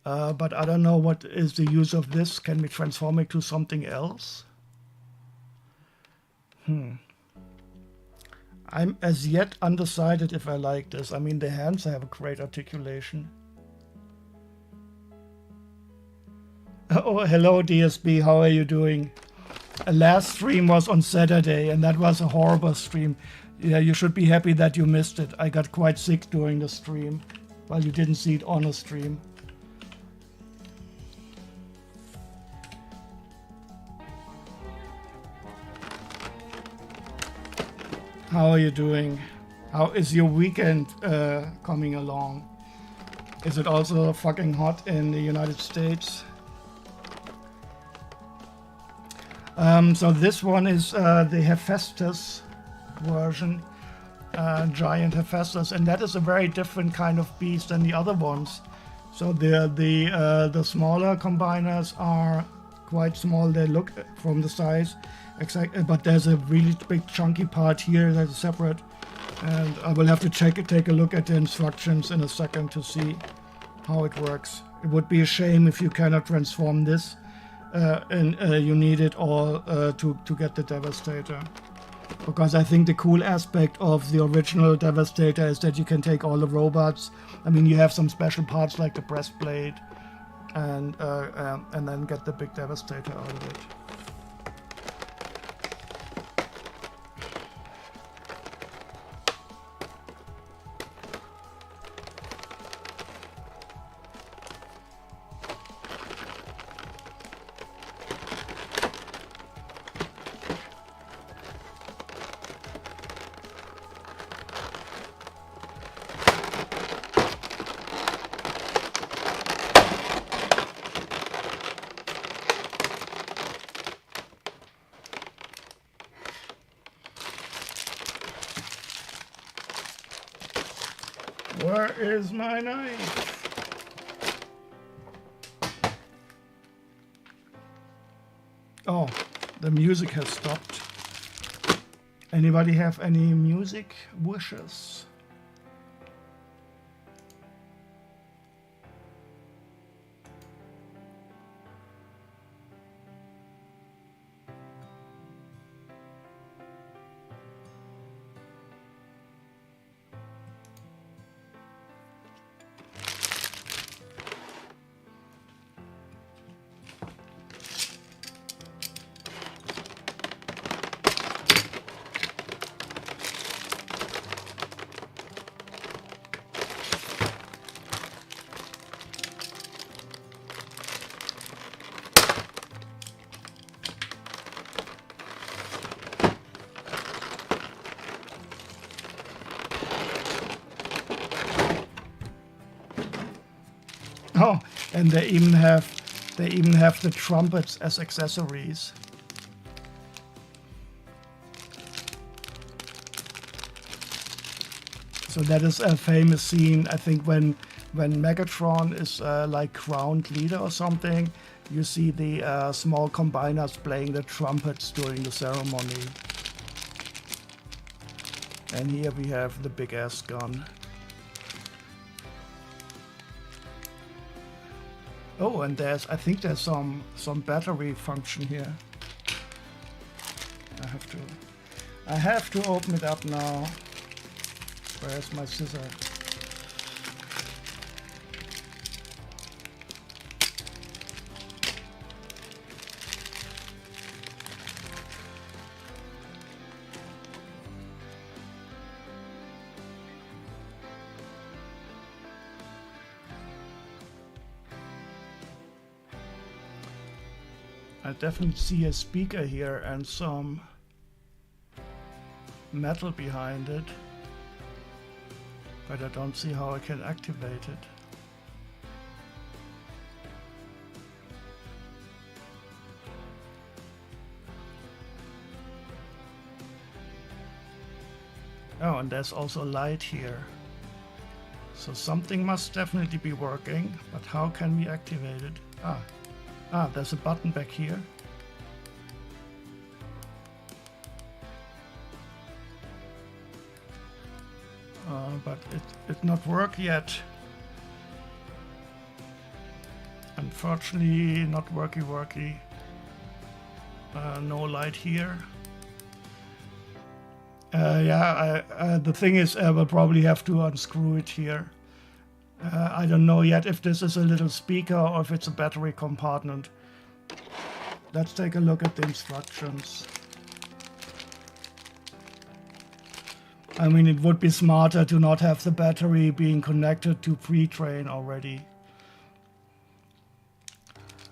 But I don't know what is the use of this. Can we transform it to something else? I'm as yet undecided if I like this. I mean, the hands have a great articulation. Oh, hello DSB, how are you doing? Last stream was on Saturday, and that was a horrible stream. Yeah, you should be happy that you missed it. I got quite sick during the stream, while you didn't see it on a stream. How are you doing? How is your weekend coming along? Is it also fucking hot in the United States? So this one is the Hephaestus version, giant Hephaestus, and that is a very different kind of beast than the other ones. So the smaller combiners are quite small. They look from the size, but there's a really big chunky part here that is separate, and I will have to take a look at the instructions in a second to see how it works. It would be a shame if you cannot transform this. And you need it all to get the Devastator. Because I think the cool aspect of the original Devastator is that you can take all the robots. I mean, you have some special parts like the breastplate, and then get the big Devastator out of it. Where is my knife? Oh, the music has stopped. Anybody have any music wishes? Oh, and they even have the trumpets as accessories. So that is a famous scene, I think, when Megatron is like crowned leader or something. You see the small combiners playing the trumpets during the ceremony. And here we have the big ass gun. Oh, and I think there's some battery function here. I have to open it up now. Where's my scissor? I definitely see a speaker here and some metal behind it, but I don't see how I can activate it. Oh, and there's also light here. So something must definitely be working, but how can we activate it? There's a button back here. But it not work yet. Unfortunately, not worky. No light here. The thing is, I will probably have to unscrew it here. I don't know yet if this is a little speaker or if it's a battery compartment. Let's take a look at the instructions. I mean, it would be smarter to not have the battery being connected to pre-train already.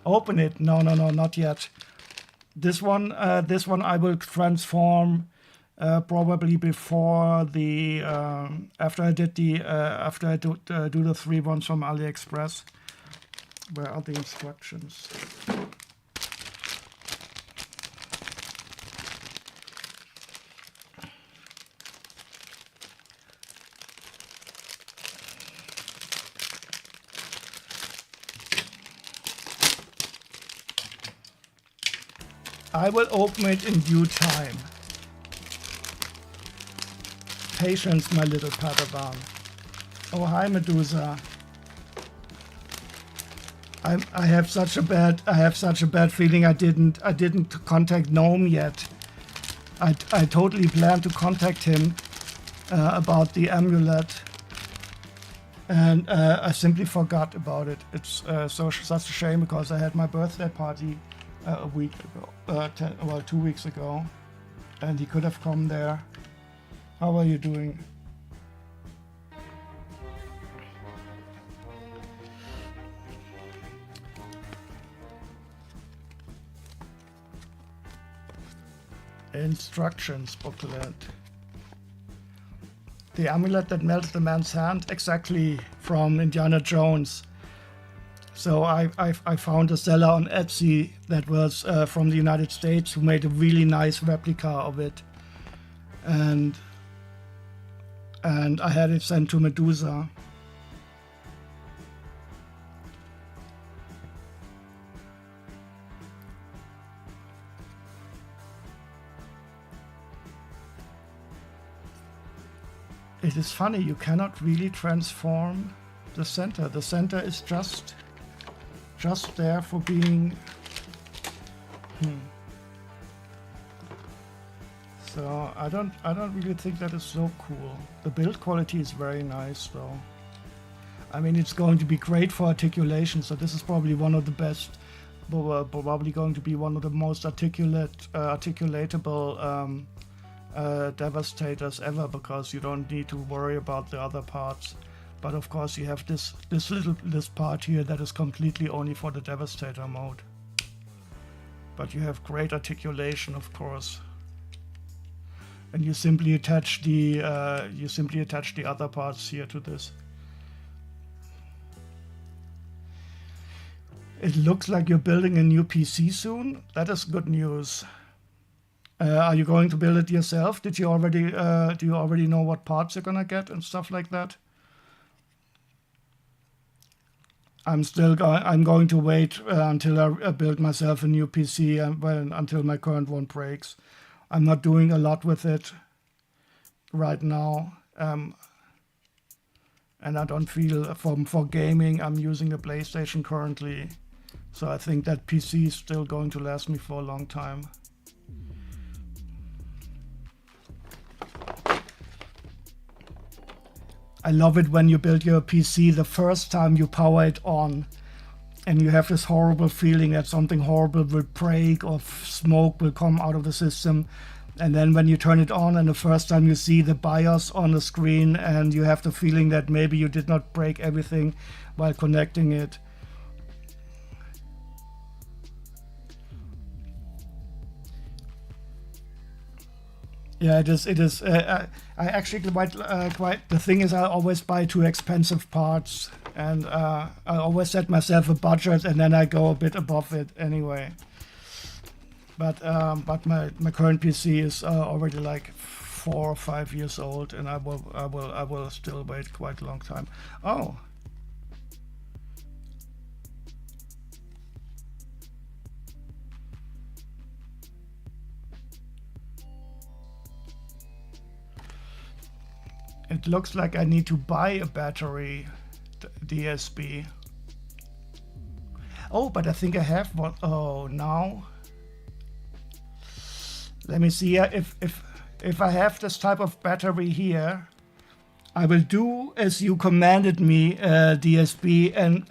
Open it. No, not yet. This one I will transform probably before the after I do the 3 ones from AliExpress. Where are the instructions? I will open it in due time. Patience, my little Padawan. Oh, hi, Medusa. I have such a bad feeling I didn't contact Gnome yet. I totally planned to contact him about the amulet, and I simply forgot about it. It's such a shame because I had my birthday party a week ago, 2 weeks ago, and he could have come there. How are you doing? Instructions booklet. The amulet that melts the man's hand, exactly, from Indiana Jones. So I found a seller on Etsy that was from the United States who made a really nice replica of it, and I had it sent to Medusa. It is funny, you cannot really transform the center. The center is just there for being. So I don't really think that is so cool. The build quality is very nice though. I mean, it's going to be great for articulation, so this is probably one of the best, probably going to be one of the most articulatable devastators ever, because you don't need to worry about the other parts. But of course you have this part here that is completely only for the devastator mode. But you have great articulation, of course. And you simply attach the other parts here to this. It looks like you're building a new PC soon. That is good news. Are you going to build it yourself? Do you already know what parts you're gonna get and stuff like that? I'm going to wait until I build myself a new PC until my current one breaks. I'm not doing a lot with it right now, and I don't feel for gaming. I'm using a PlayStation currently, so I think that PC is still going to last me for a long time. I love it when you build your PC the first time you power it on, and you have this horrible feeling that something horrible will break or smoke will come out of the system. And then when you turn it on and the first time you see the BIOS on the screen, and you have the feeling that maybe you did not break everything while connecting it. Yeah, it is. I actually quite. The thing is, I always buy too expensive parts, and I always set myself a budget, and then I go a bit above it anyway. But my current PC is already like 4 or 5 years old, and I will still wait quite a long time. Oh. It looks like I need to buy a battery, DSB. Oh, but I think I have one. Oh, now. Let me see if I have this type of battery here. I will do as you commanded me, DSB, and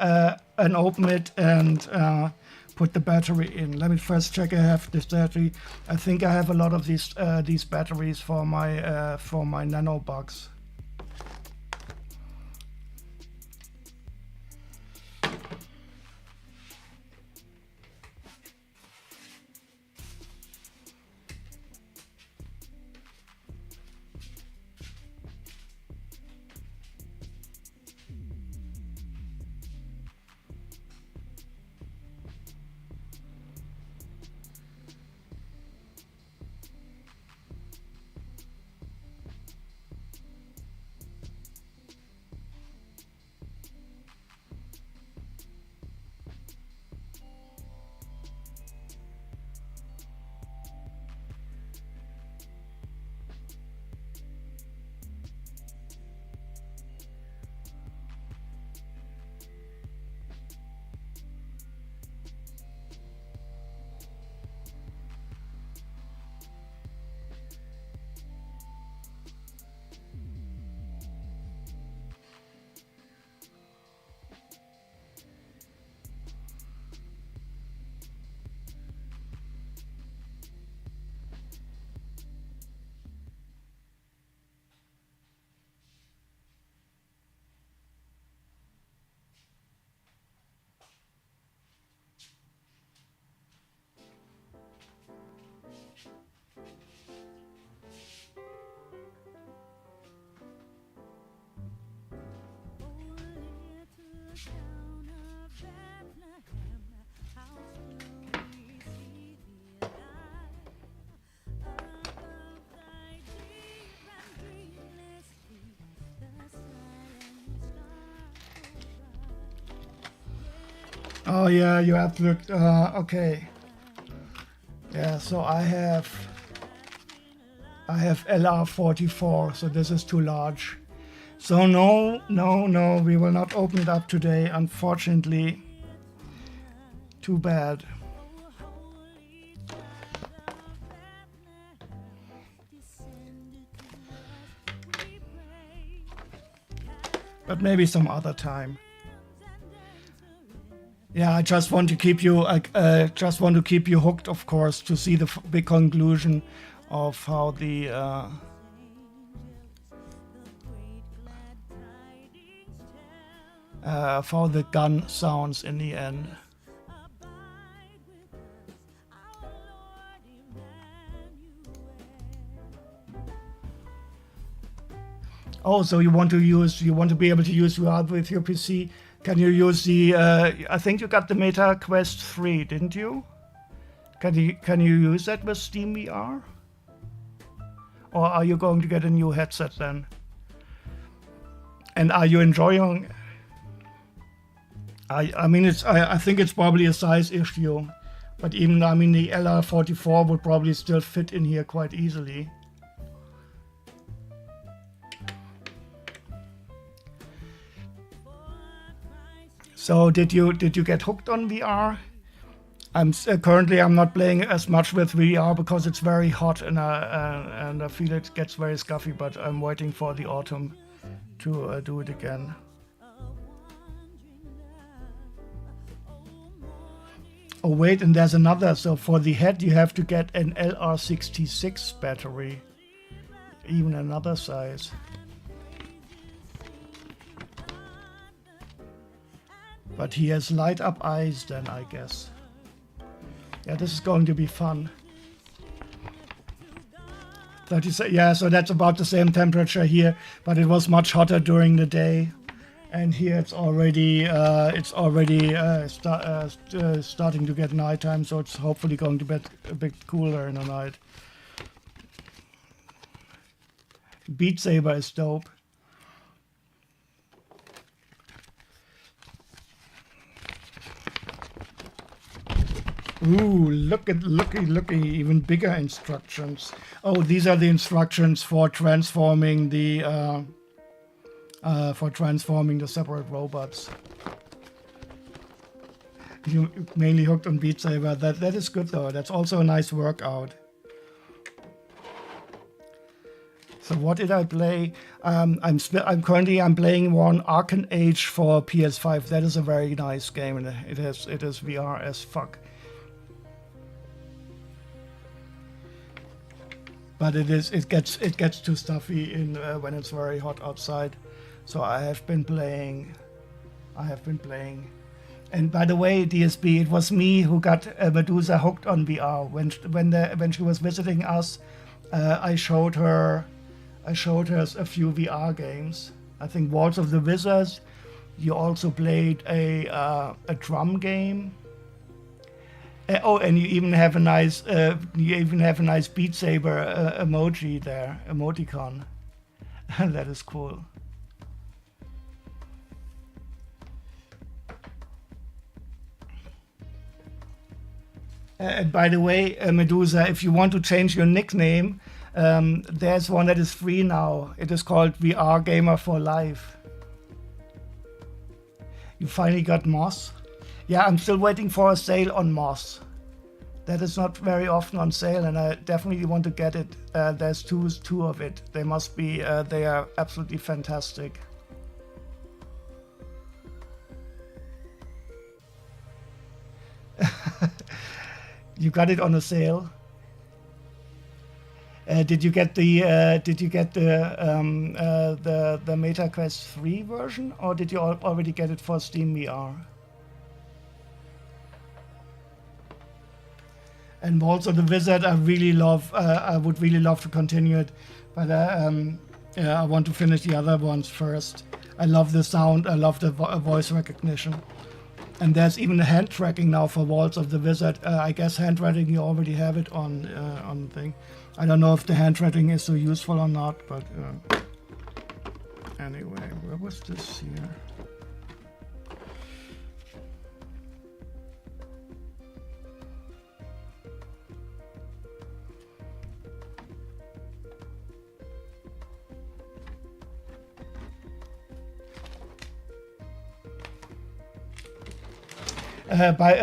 open it and put the battery in. Let me first check I have this battery. I think I have a lot of these batteries for my nano box. Oh yeah, you have to look. Okay. Yeah, so I have LR44, so this is too large. So no, we will not open it up today, unfortunately. Too bad. But maybe some other time. Yeah, I just want to keep you. Just want to keep you hooked, of course, to see the big conclusion of how the how the gun sounds in the end. Oh, so you want to be able to use VR with your PC? Can you use the? I think you got the Meta Quest 3, didn't you? Can you use that with Steam VR? Or are you going to get a new headset then? And are you enjoying? I mean, I think it's probably a size issue, but even I mean the LR44 would probably still fit in here quite easily. So did you get hooked on VR? I'm currently not playing as much with VR because it's very hot and I feel it gets very scuffy. But I'm waiting for the autumn to do it again. Oh wait, and there's another. So for the head you have to get an LR66 battery, even another size. But he has light up eyes then, I guess. Yeah, this is going to be fun. 36, yeah, so that's about the same temperature here, but it was much hotter during the day. And here it's already starting to get nighttime, so it's hopefully going to be a bit cooler in the night. Beat Saber is dope. Ooh, looky, even bigger instructions. Oh, these are the instructions for transforming the separate robots. You mainly hooked on Beat Saber. That is good though. That's also a nice workout. So what did I play? I'm currently playing one Arcane Age for PS5. That is a very nice game, and it is VR as fuck. But it gets too stuffy in when it's very hot outside. So I have been playing. And by the way, DSB, it was me who got Medusa hooked on VR. When she was visiting us, I showed her a few VR games. I think Walls of the Wizards. You also played a drum game. Oh, and you even have a nice Beat Saber emoji there, emoticon. That is cool. And by the way, Medusa, if you want to change your nickname, there's one that is free now. It is called VR Gamer for Life. You finally got Moss? Yeah, I'm still waiting for a sale on Moss. That is not very often on sale, and I definitely want to get it. There's two of it. They must be. They are absolutely fantastic. You got it on a sale. Did you get the Meta Quest 3 version, or did you already get it for Steam VR? And Walls of the Wizard, I really love. I would really love to continue it, but I want to finish the other ones first. I love the sound. I love the voice recognition. And there's even the hand tracking now for Walls of the Wizard. I guess hand tracking, you already have it on the thing. I don't know if the hand tracking is so useful or not, but anyway, where was this here?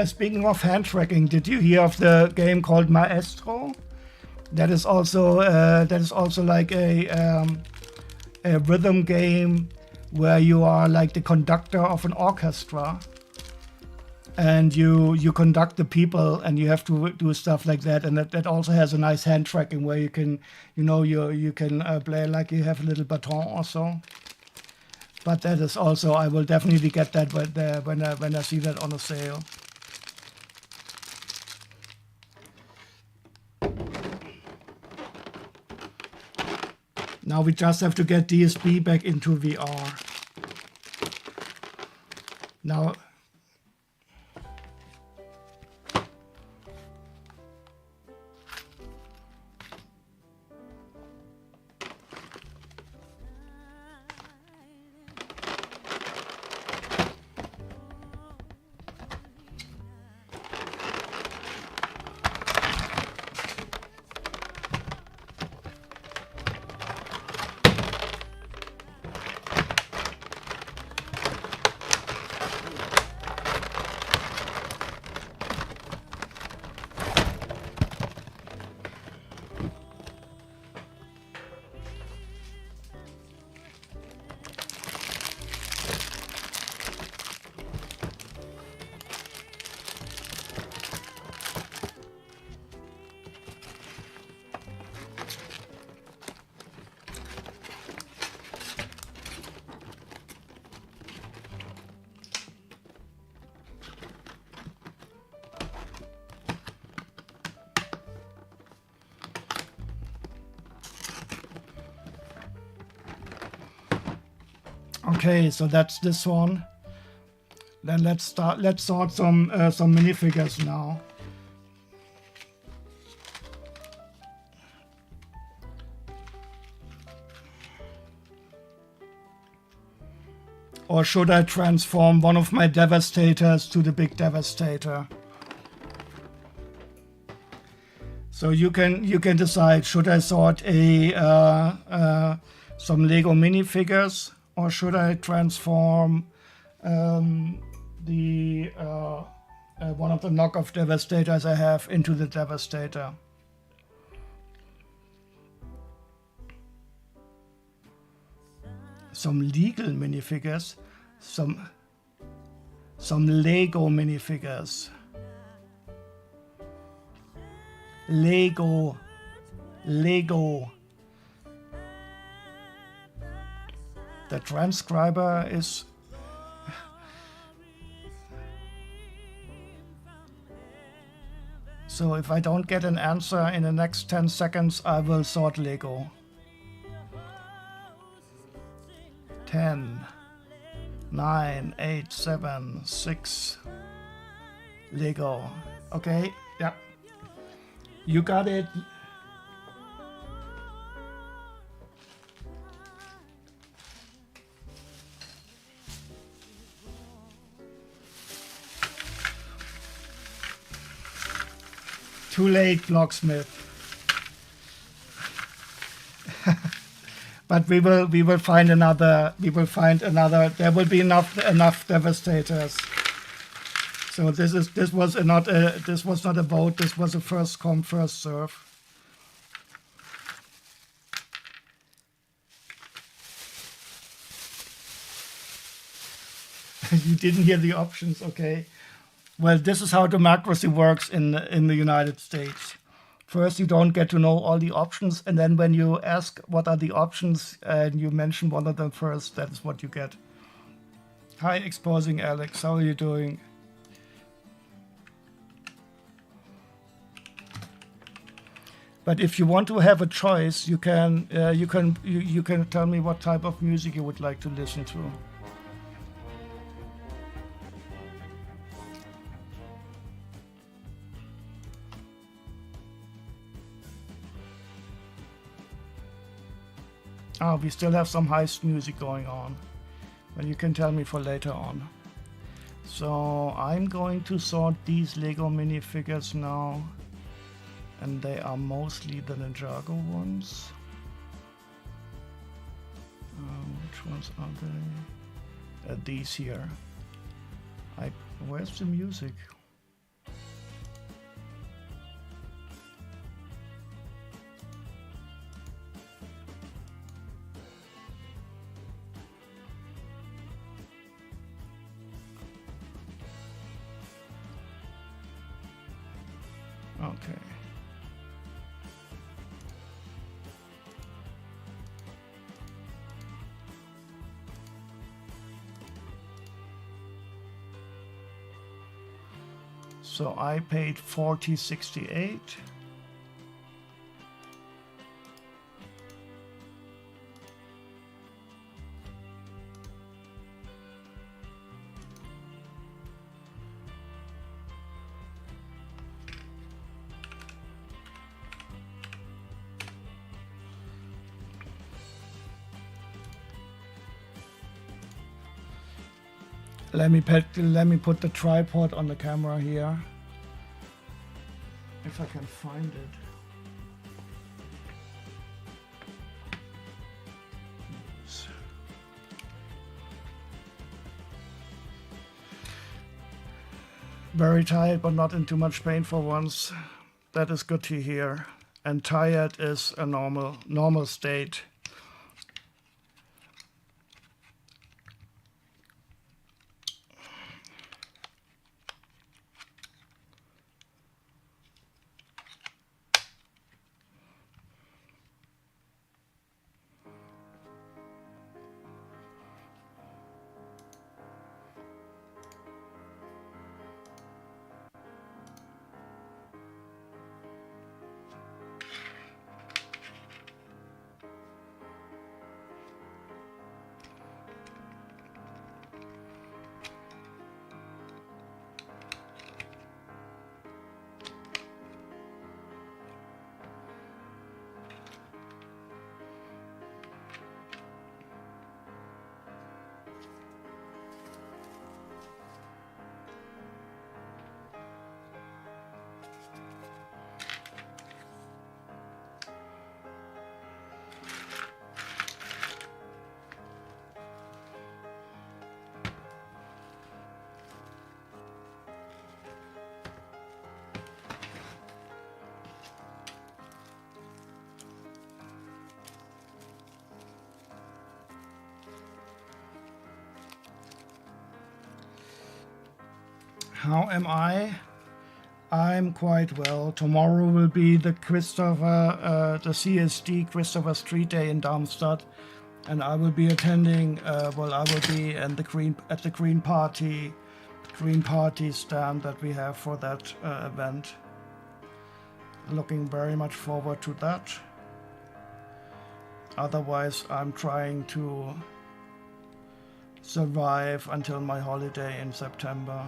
Speaking of hand tracking, did you hear of the game called Maestro? That is also like a rhythm game where you are like the conductor of an orchestra, and you conduct the people, and you have to do stuff like that. And that also has a nice hand tracking where you can play like you have a little baton or so. But that is also, I will definitely get that when I see that on a sale. Now we just have to get DSB back into VR. Now. Okay, so that's this one. Then let's sort some minifigures now. Or should I transform one of my devastators to the big devastator? So you can decide, should I sort some Lego minifigures, or should I transform one of the knockoff devastators I have into the devastator? Some legal minifigures, some Lego minifigures. Lego. The transcriber is so if I don't get an answer in the next 10 seconds, I will sort Lego. 10, 9, 8, 7, 6. Lego. Okay, yeah. You got it. Too late, locksmith. But we will find another. There will be enough devastators. So this was not a vote. This was a first come first serve. You didn't hear the options, okay? Well, this is how democracy works in the United States. First, you don't get to know all the options, and then when you ask what are the options and you mention one of them first, that's what you get. Hi, Exposing Alex. How are you doing? But if you want to have a choice, you can tell me what type of music you would like to listen to. We still have some heist music going on, but you can tell me for later on. So I'm going to sort these Lego minifigures now, and they are mostly the Ninjago ones. Which ones are they? These here. Where's the music? Okay. So I paid $40.68. Let me put the tripod on the camera here, if I can find it. Very tired, but not in too much pain for once. That is good to hear. And tired is a normal state. How am I? I'm quite well. Tomorrow will be the the CSD Christopher Street Day in Darmstadt, and I will be attending. I will be in the Green Party stand that we have for that event. Looking very much forward to that. Otherwise, I'm trying to survive until my holiday in September.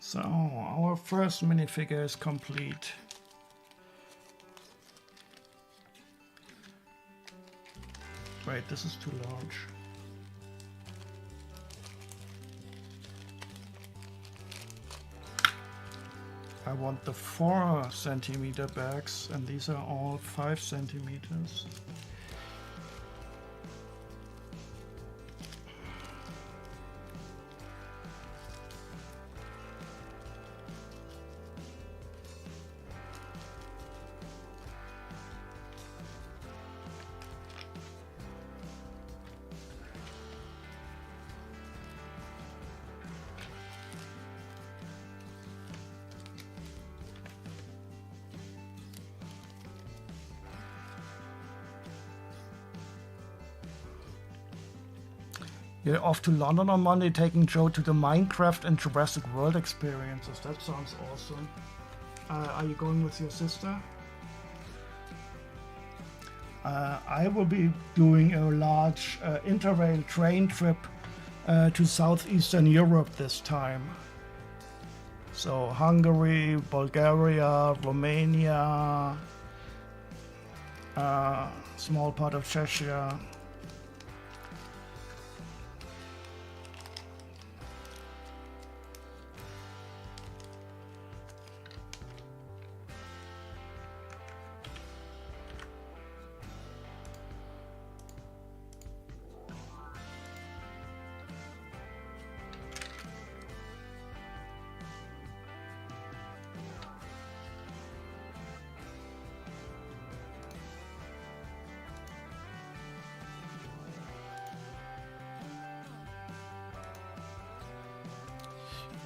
So our first minifigure is complete. Wait, this is too large. I want the 4 centimeter bags, and these are all 5 centimeters. You're off to London on Monday, taking Joe to the Minecraft and Jurassic World experiences. That sounds awesome. Are you going with your sister? I will be doing a large interrail train trip to southeastern Europe this time. So Hungary, Bulgaria, Romania, small part of Czechia.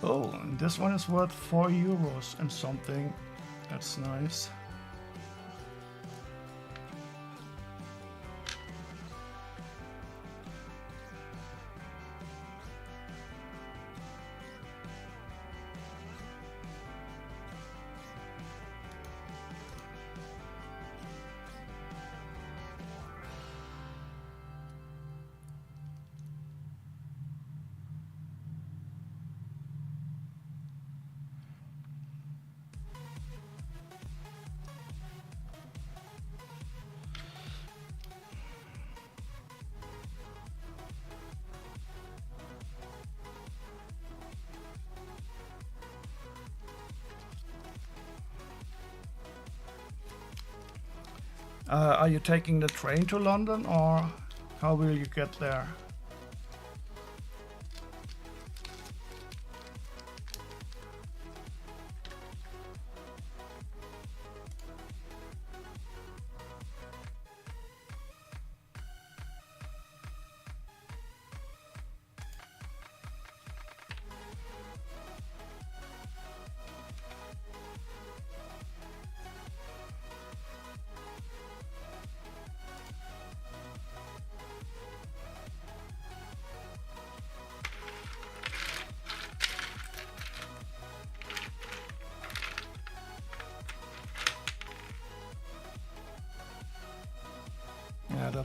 Oh, and this one is worth €4 and something. That's nice. Are you taking the train to London, or how will you get there?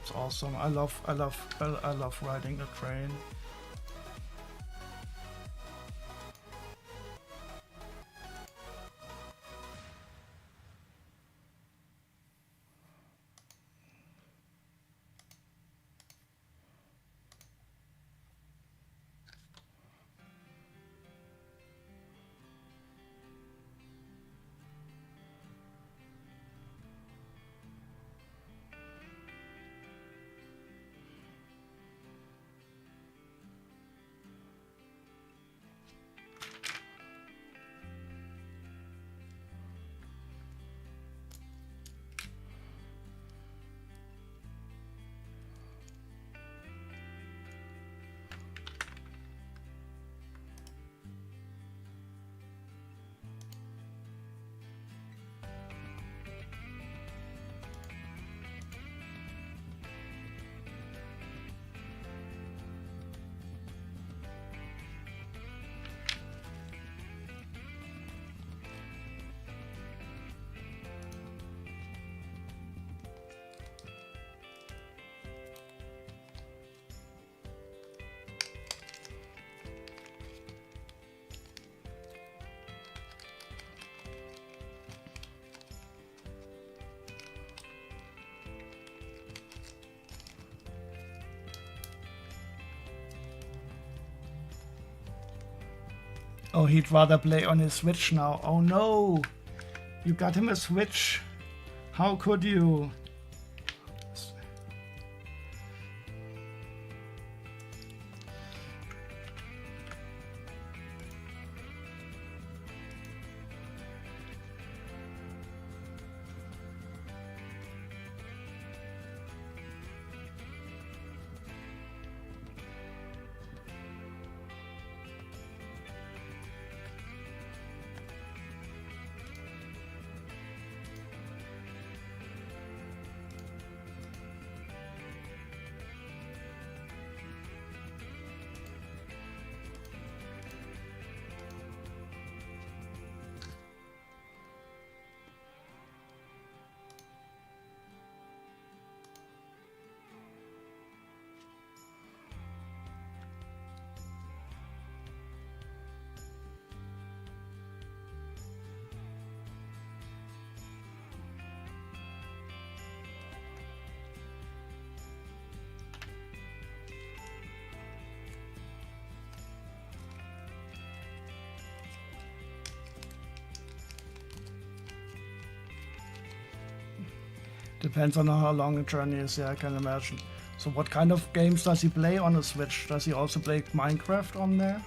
That's awesome. I love riding the train. Oh, he'd rather play on his Switch now. Oh no! You got him a Switch. How could you? Depends on how long the journey is, yeah, I can imagine. So what kind of games does he play on the Switch? Does he also play Minecraft on there?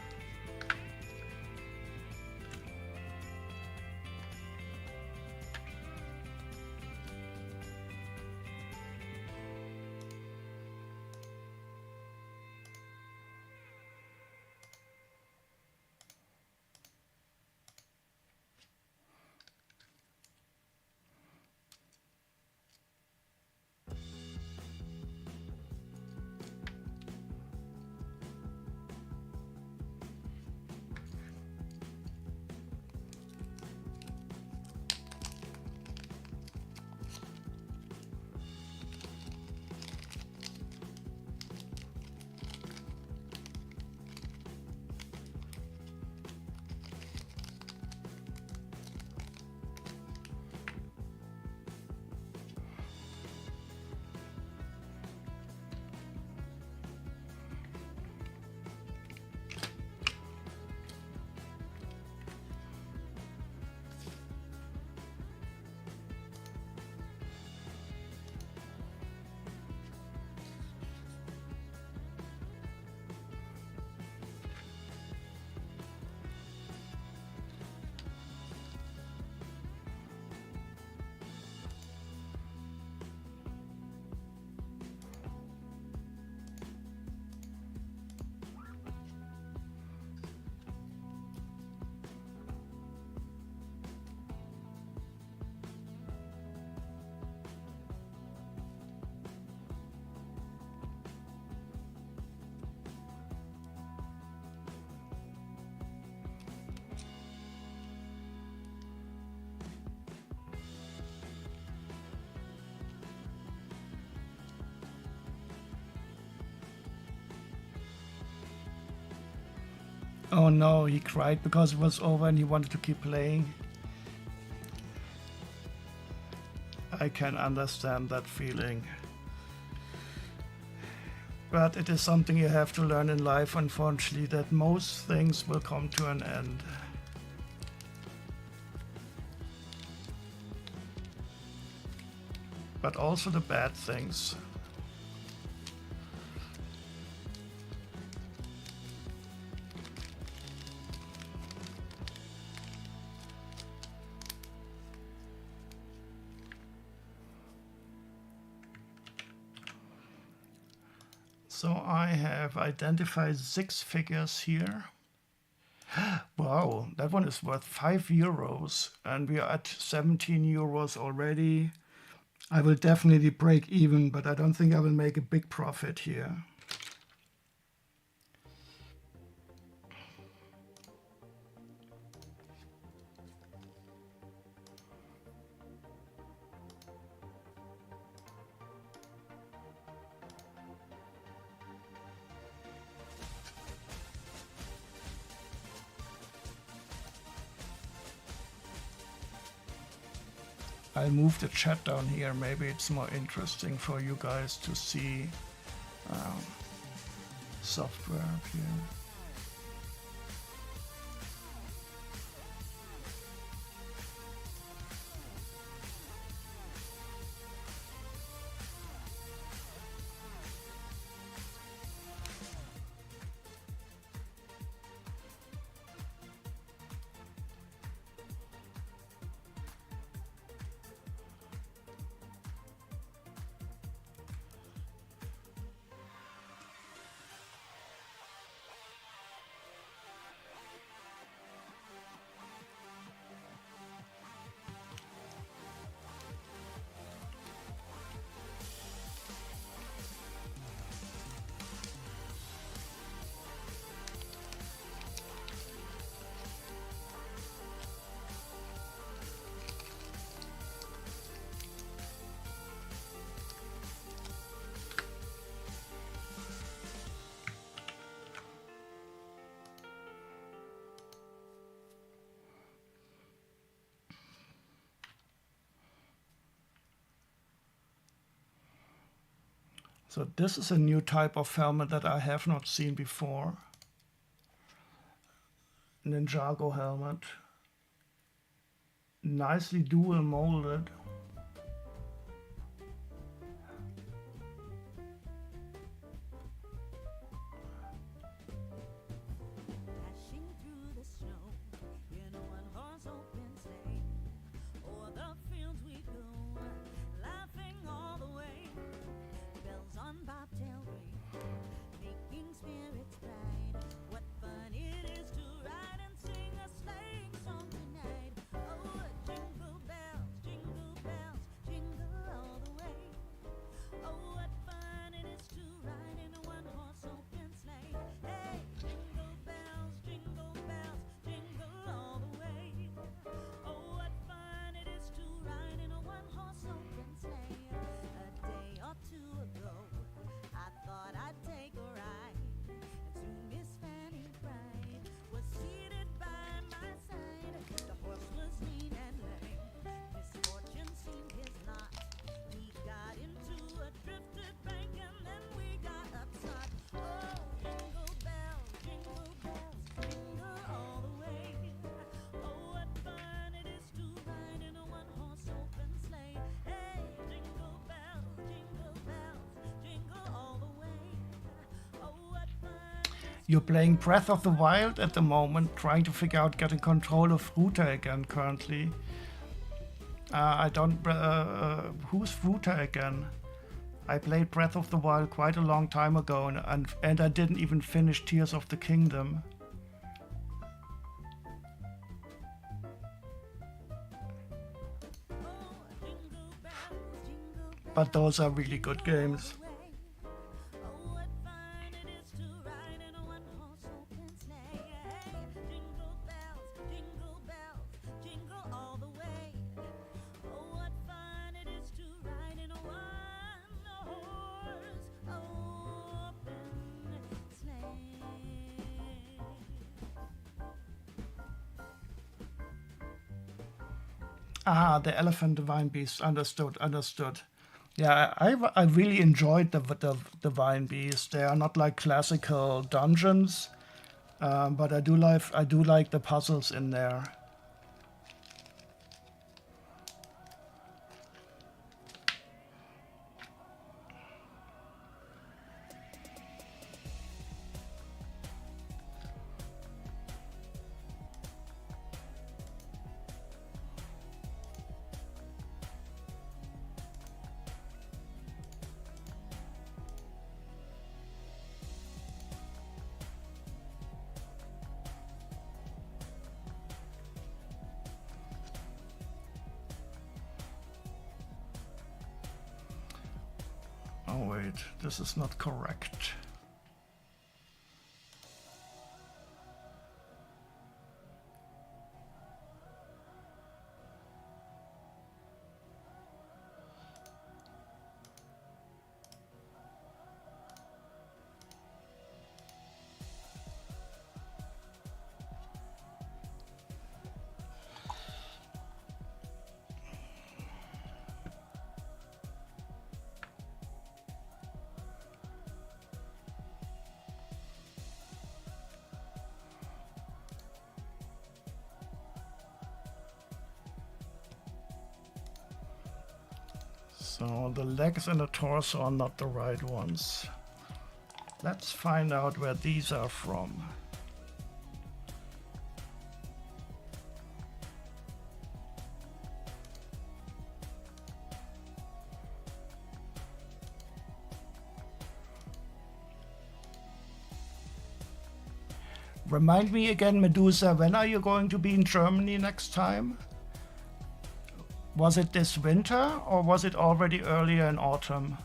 Oh no, he cried because it was over and he wanted to keep playing. I can understand that feeling. But it is something you have to learn in life, unfortunately, that most things will come to an end. But also the bad things. So I have identified 6 figures here. Wow, that one is worth 5 euros and we are at 17 euros already. I will definitely break even, but I don't think I will make a big profit here. I'll move the chat down here. Maybe it's more interesting for you guys to see software up here. So this is a new type of helmet that I have not seen before. Ninjago helmet. Nicely dual molded. You're playing Breath of the Wild at the moment, trying to figure out getting control of Ruta again currently. I don't... who's Ruta again? I played Breath of the Wild quite a long time ago and I didn't even finish Tears of the Kingdom. But those are really good games. Ah, the elephant divine beast. Understood, understood. Yeah, I really enjoyed the divine beast. They are not like classical dungeons, but I do like the puzzles in there. Oh wait, this is not correct. So the legs and the torso are not the right ones. Let's find out where these are from. Remind me again, Medusa, when are you going to be in Germany next time? Was it this winter or was it already earlier in autumn?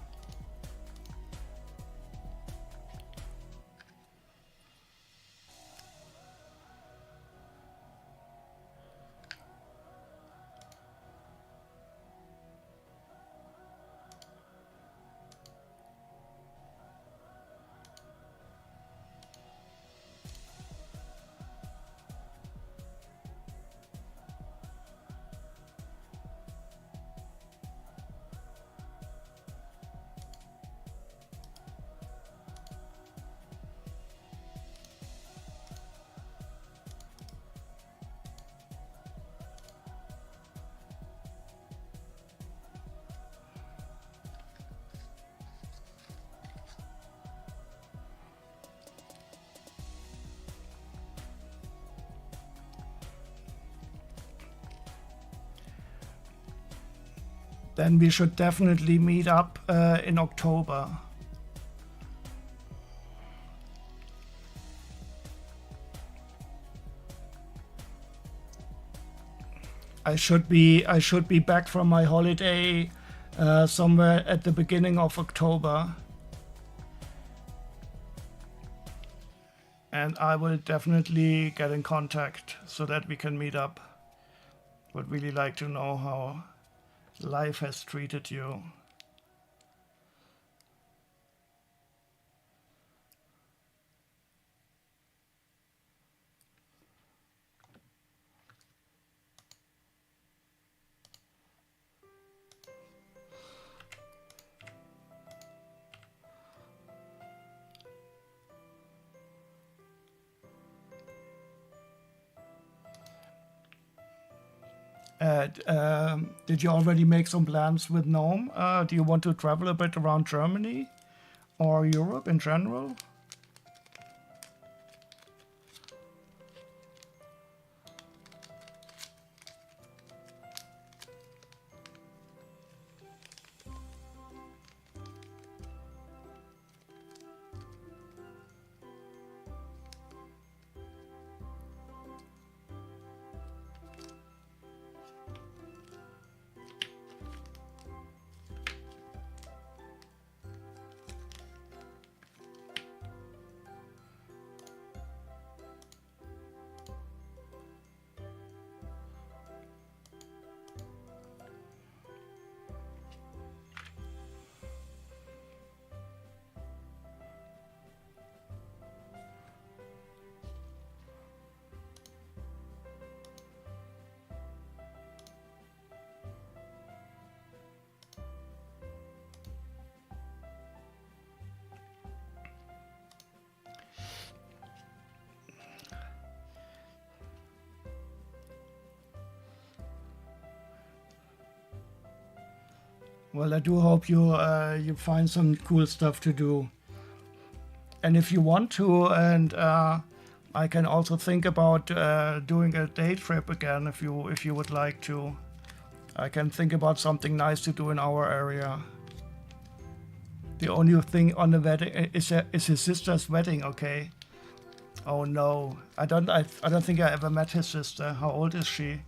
Then we should definitely meet up in October. I should be back from my holiday somewhere at the beginning of October. And I will definitely get in contact so that we can meet up. Would really like to know how life has treated you. Did you already make some plans with Gnome? Do you want to travel a bit around Germany or Europe in general? Well, I do hope you you find some cool stuff to do. And if you want to, and I can also think about doing a day trip again if you would like to. I can think about something nice to do in our area. The only thing on the wedding is his sister's wedding. Okay. Oh no, I don't think I ever met his sister. How old is she?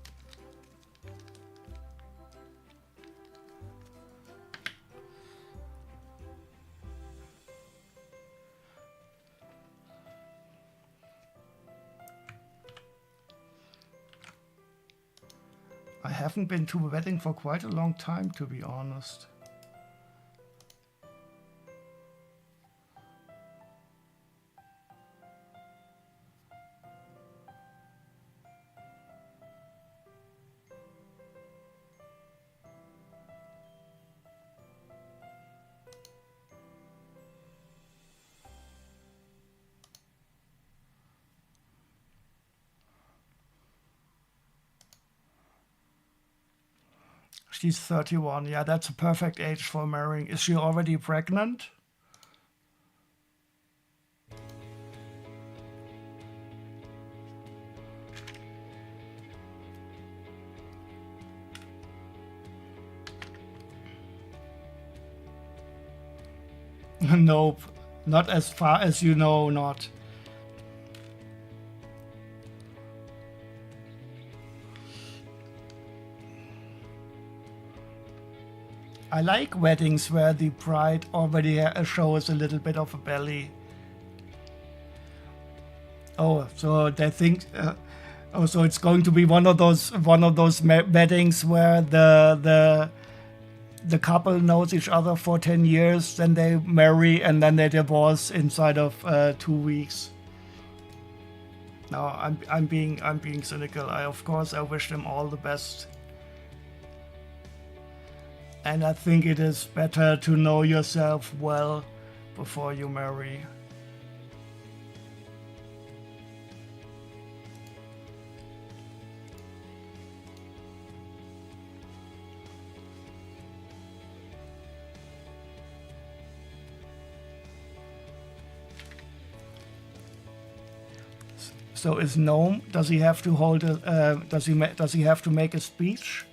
I haven't been to a wedding for quite a long time, to be honest. She's 31. Yeah, that's a perfect age for marrying. Is she already pregnant? Nope. Not as far as you know, not. I like weddings where the bride already shows a little bit of a belly. Oh, so they think. Oh, so it's going to be one of those weddings where the couple knows each other for 10 years, then they marry, and then they divorce inside of 2 weeks. No, I'm being cynical. Of course I wish them all the best. And I think it is better to know yourself well before you marry. So is Gnome? Does he have to hold a? Does he have to make a speech?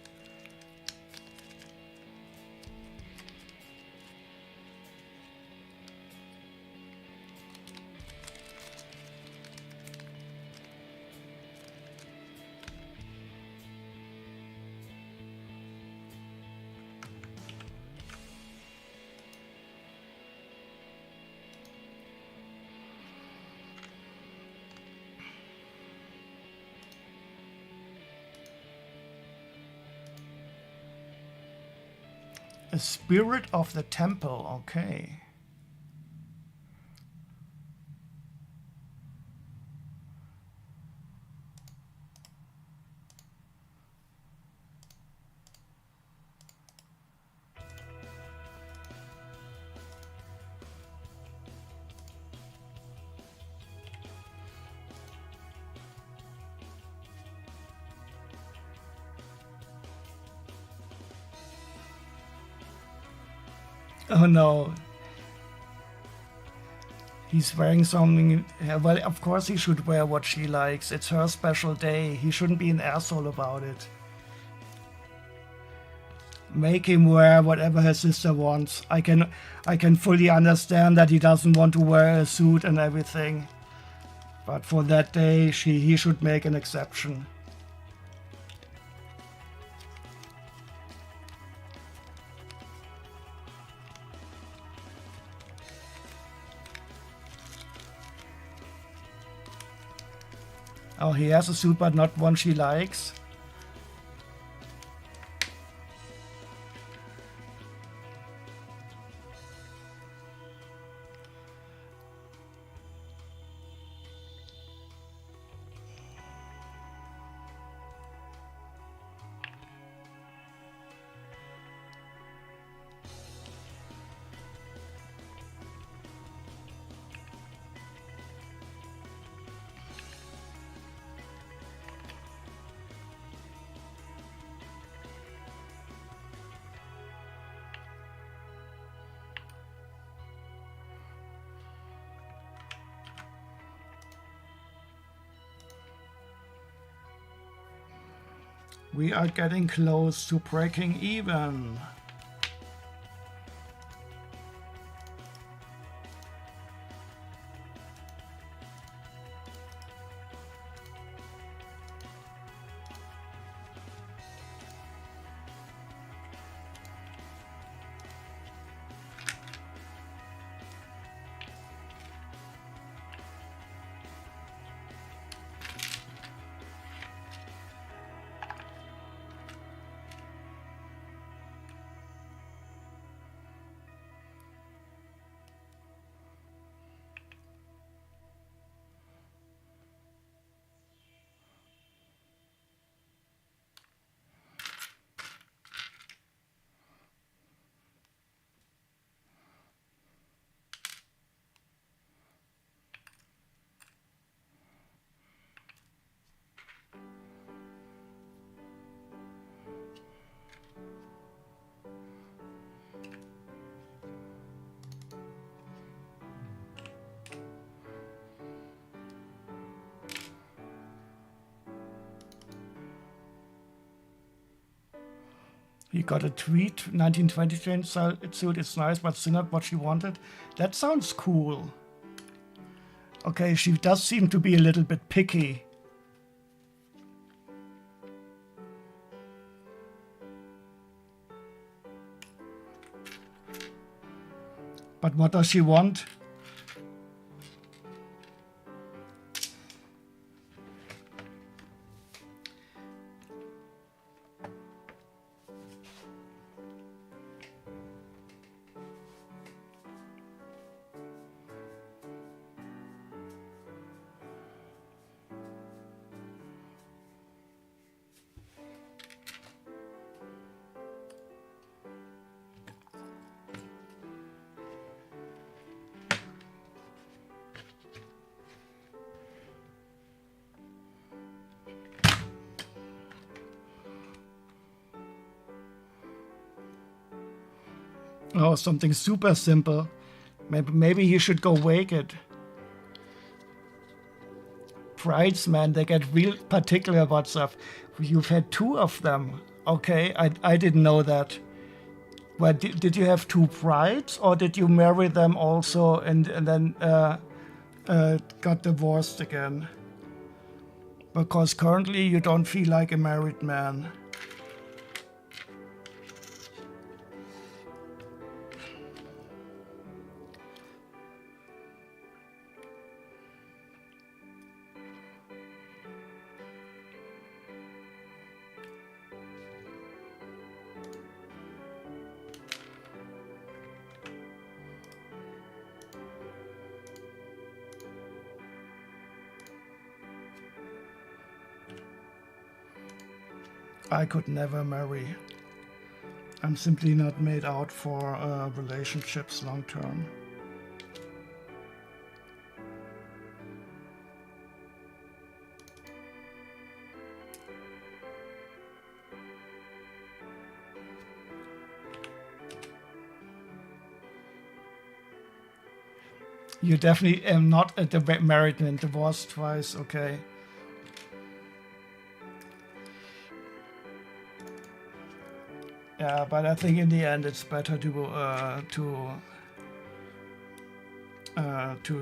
A spirit of the temple. Okay. Oh no. He's wearing something. Well, of course he should wear what she likes. It's her special day. He shouldn't be an asshole about it. Make him wear whatever his sister wants. I can fully understand that he doesn't want to wear a suit and everything. But for that day, he should make an exception. Oh, he has a suit, but not one she likes. We are getting close to breaking even. He got a tweet, 1920 change suit is nice, but still not what she wanted. That sounds cool. Okay, she does seem to be a little bit picky. But what does she want? Oh, something super simple. Maybe he should go wake it. Brides, man, they get real particular about stuff. You've had 2 of them. Okay, I didn't know that. Well, did you have 2 brides, or did you marry them also and then got divorced again? Because currently you don't feel like a married man. I could never marry. I'm simply not made out for relationships long term. You definitely am not a married man, divorced twice, okay. Yeah, but I think in the end it's better to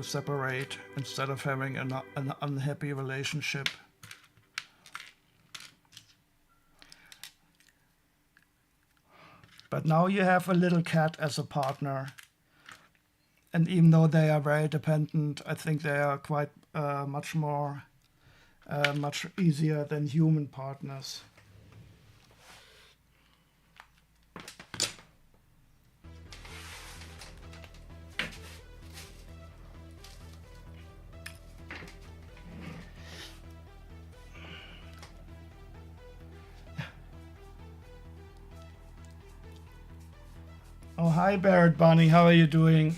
separate instead of having an unhappy relationship. But now you have a little cat as a partner. And even though they are very dependent, I think they are quite much easier than human partners. Oh, hi, Barrett Bunny. How are you doing?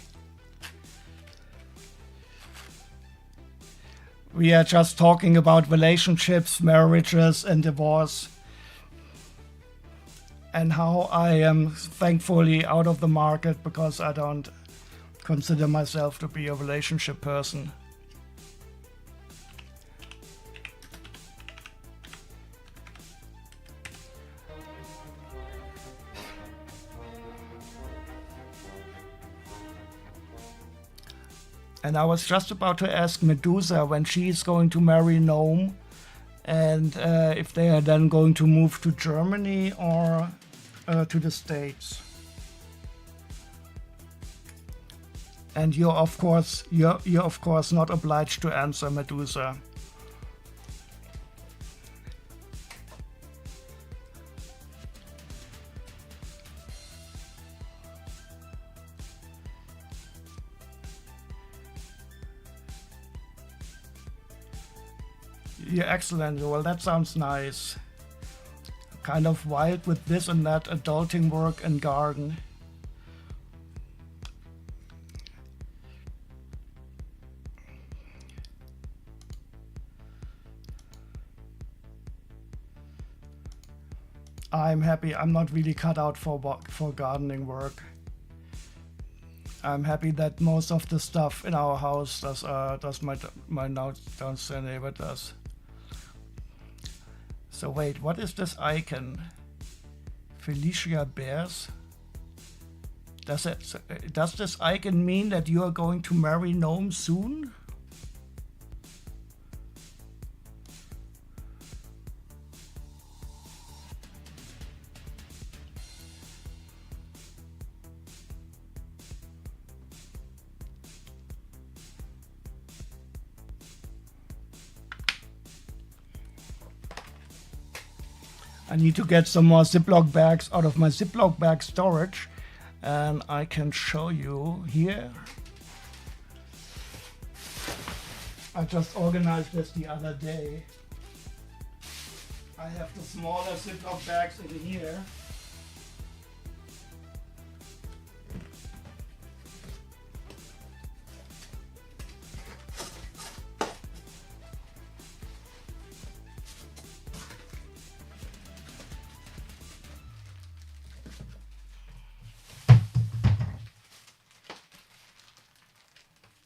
We are just talking about relationships, marriages, and divorce. And how I am thankfully out of the market because I don't consider myself to be a relationship person. And I was just about to ask Medusa when she's going to marry Gnome, and if they are then going to move to Germany or to the States. And you're of course not obliged to answer, Medusa. Yeah, excellent. Well, that sounds nice. Kind of wild with this and that, adulting work and garden. I'm happy. I'm not really cut out for gardening work. I'm happy that most of the stuff in our house does my downstairs neighbor does. So wait, what is this icon? Felicia Bears? Does this icon mean that you are going to marry Gnome soon? I need to get some more Ziploc bags out of my Ziploc bag storage, and I can show you here. I just organized this the other day. I have the smaller Ziploc bags in here.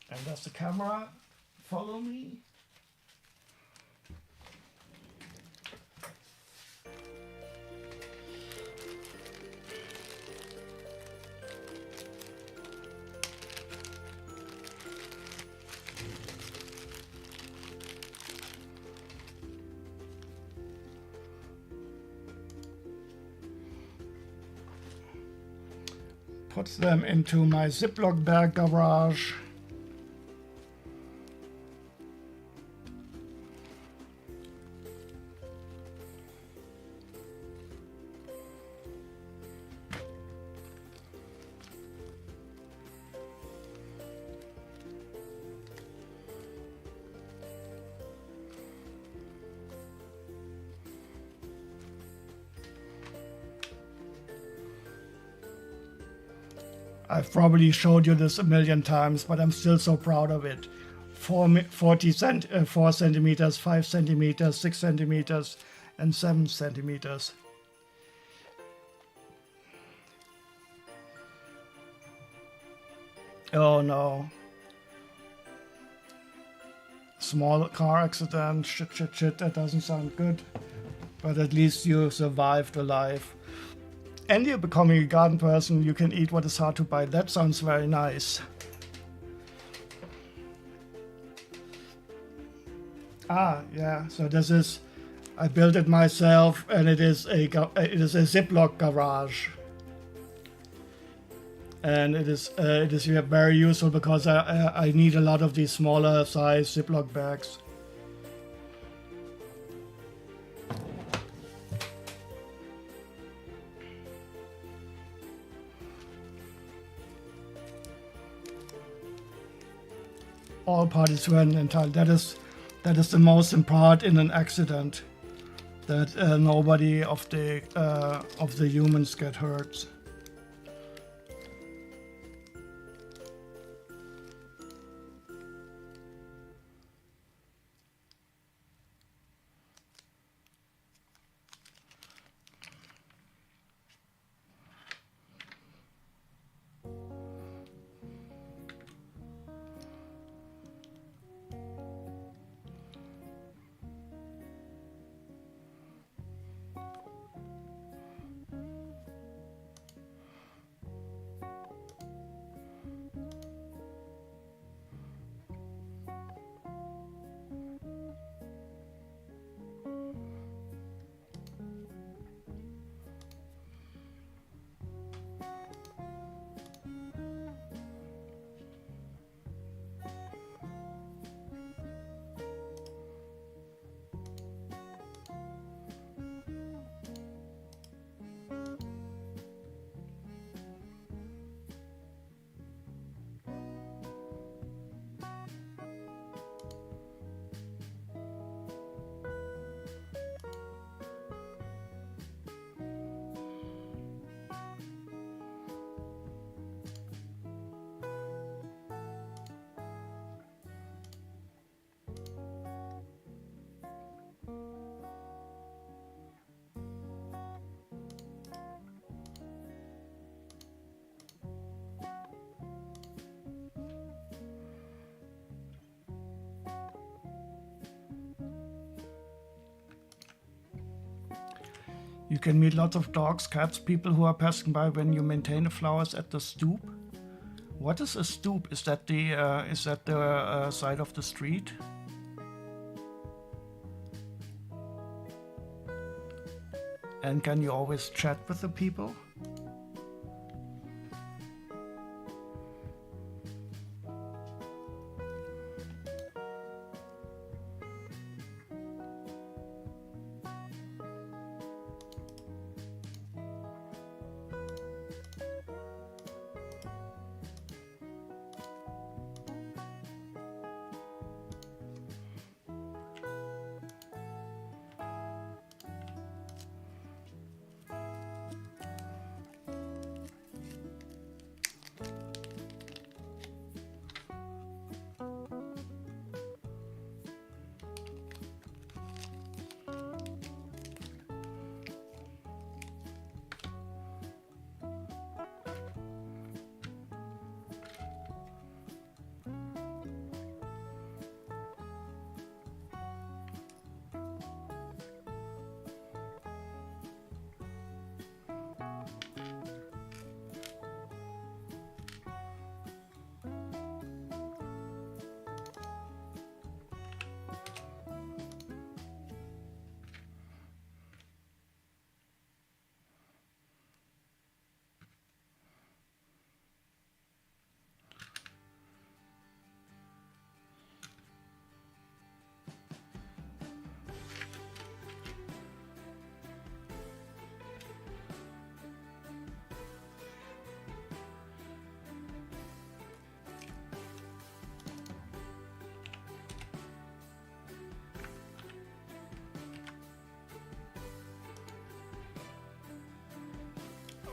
And does the camera follow me? Puts them into my Ziploc bag garage. I've probably showed you this a million times, but I'm still so proud of it. 4 centimeters, 5 centimeters, 6 centimeters, and 7 centimeters. Oh no. Small car accident, shit, that doesn't sound good. But at least you survived alive. And you're becoming a garden person, you can eat what is hard to buy. That sounds very nice. Ah, yeah, so this is, I built it myself, and it is a Ziploc garage. And it is very useful because I need a lot of these smaller size Ziploc bags. All parties were entitled. That is the most important in an accident, that nobody of the humans get hurt. You can meet lots of dogs, cats, people who are passing by when you maintain the flowers at the stoop. What is a stoop? Is that the side of the street? And can you always chat with the people?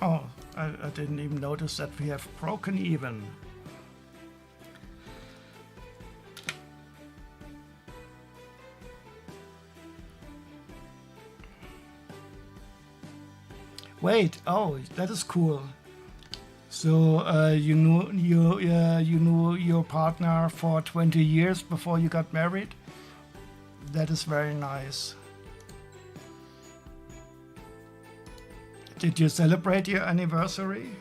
Oh, I didn't even notice that we have broken even. Wait, oh, that is cool. So you knew your partner for 20 years before you got married? That is very nice. Did you celebrate your anniversary?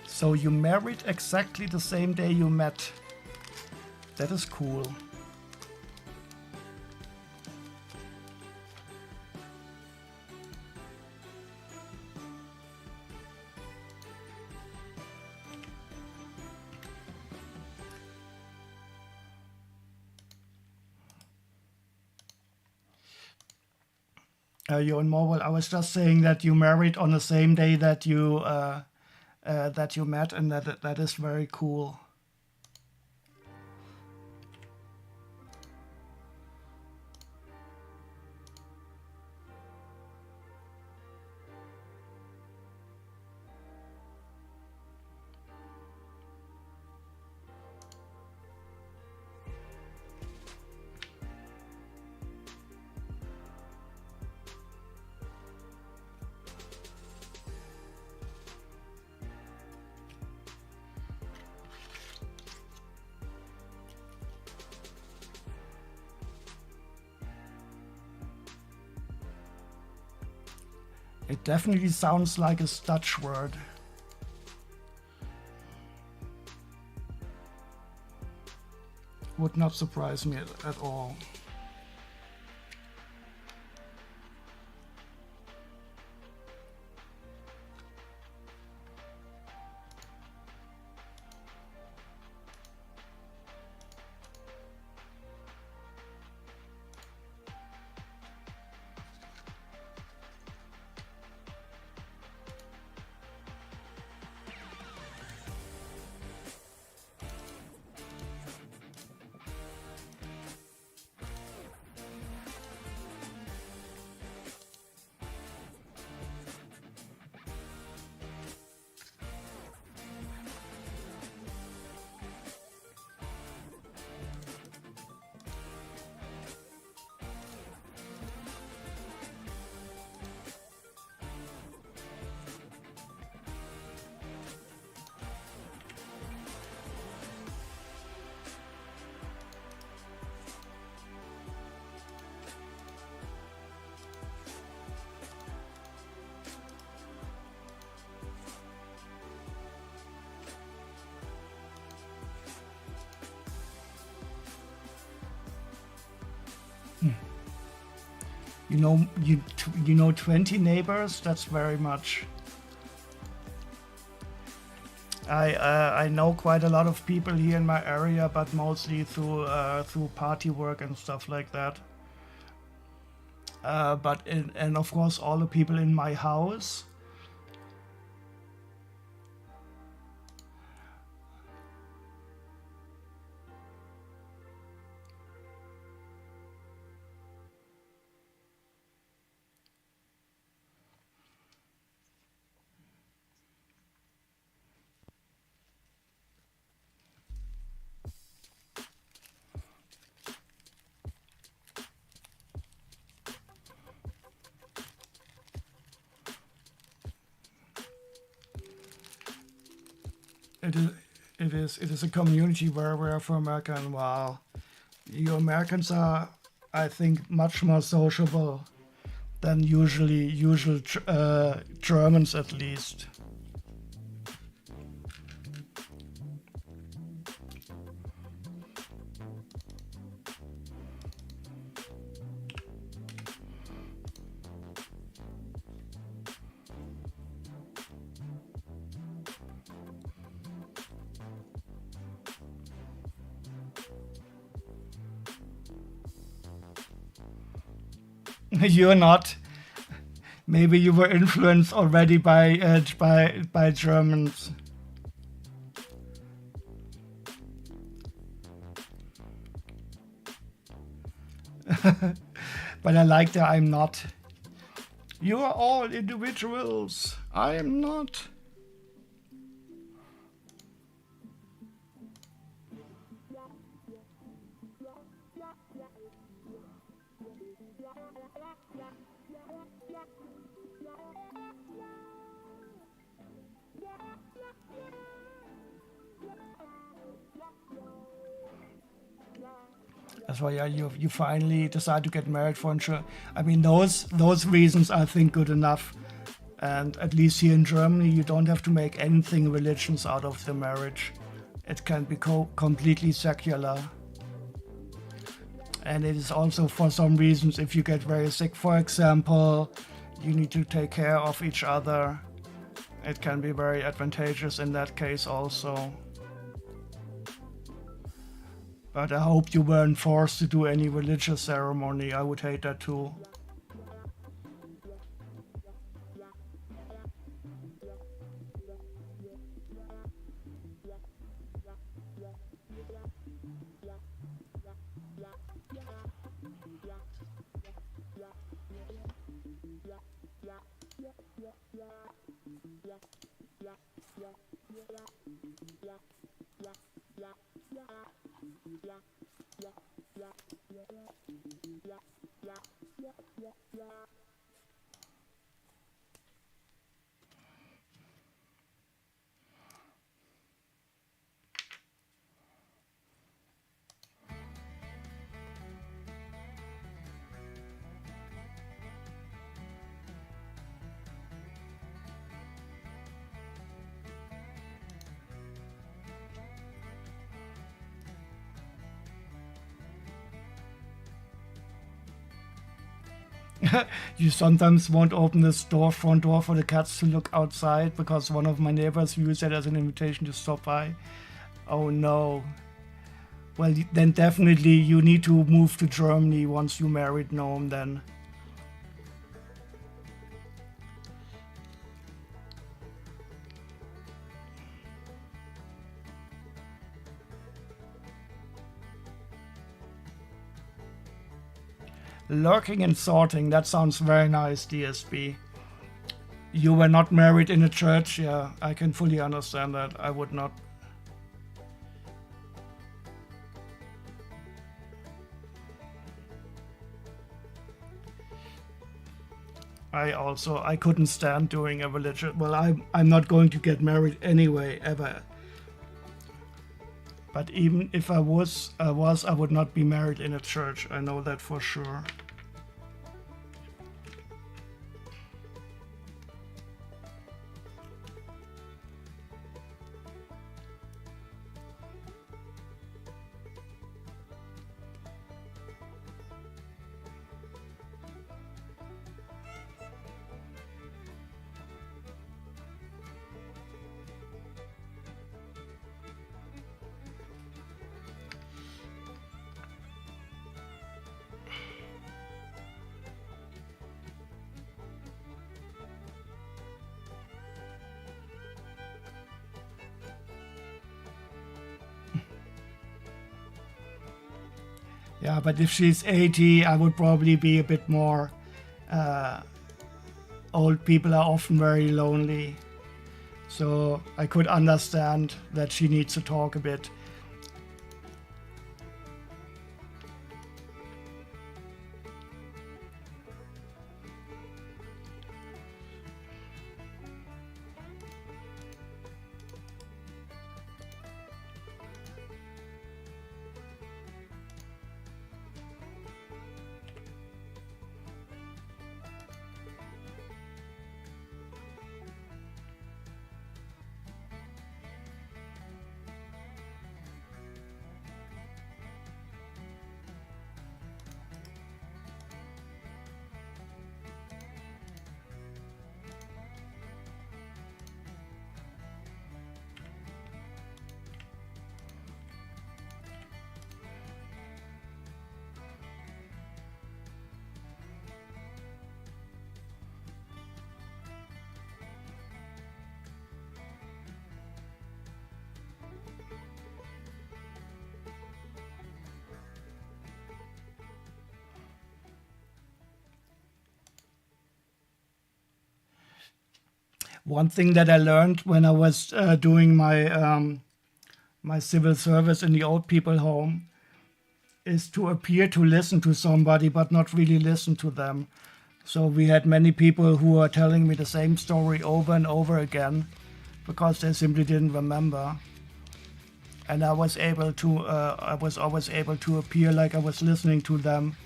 So you married exactly the same day you met. That is cool. You're in mobile. I was just saying that you married on the same day that you met, and that is very cool. It definitely sounds like a Dutch word. Would not surprise me at all. You know 20 neighbors. That's very much. I know quite a lot of people here in my area, but mostly through party work and stuff like that. And of course all the people in my house. It is a community where for American. Wow, you Americans are, I think, much more sociable than usual Germans, at least. You're not. Maybe you were influenced already by Germans. But I like that I'm not. You are all individuals. I am not. That's why you finally decide to get married for sure. I mean those reasons I think good enough. And at least here in Germany, you don't have to make anything religious out of the marriage. It can be completely secular. And it is also for some reasons, if you get very sick, for example, you need to take care of each other. It can be very advantageous in that case also. But I hope you weren't forced to do any religious ceremony. I would hate that too. You sometimes won't open this front door for the cats to look outside because one of my neighbors used it as an invitation to stop by. Oh no. Well, then definitely you need to move to Germany once you married Noam then. Lurking and sorting, that sounds very nice, DSB. You were not married in a church? Yeah, I can fully understand that. I would not. I couldn't stand doing a religious. Well, I'm not going to get married anyway, ever. But even if I would not be married in a church. I know that for sure. Yeah, but if she's 80, I would probably be a bit more. Old people are often very lonely. So I could understand that she needs to talk a bit. One thing that I learned when I was doing my civil service in the old people home is to appear to listen to somebody, but not really listen to them. So we had many people who were telling me the same story over and over again because they simply didn't remember. And I was always able to appear like I was listening to them.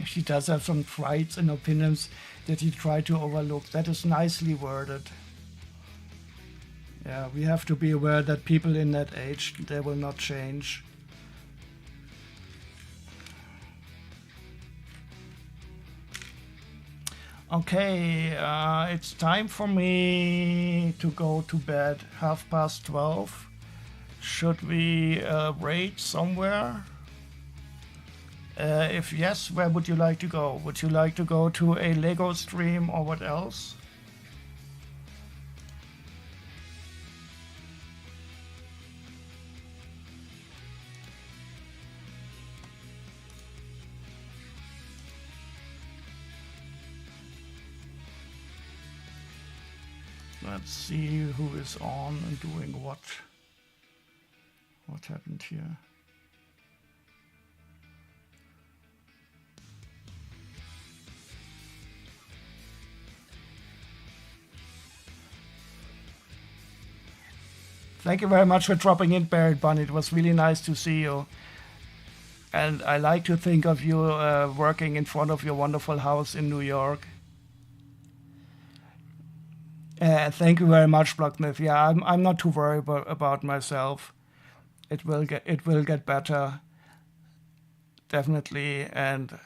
She does have some traits and opinions that he tried to overlook. That is nicely worded. Yeah, we have to be aware that people in that age, they will not change. Okay, it's time for me to go to bed. 12:30. Should we raid somewhere? If yes, where would you like to go? Would you like to go to a LEGO stream or what else? Let's see who is on and doing what. What happened here? Thank you very much for dropping in, Barrett Bunny. It was really nice to see you. And I like to think of you working in front of your wonderful house in New York. Thank you very much, Blacksmith. Yeah, I'm not too worried about myself. It will get better, definitely. And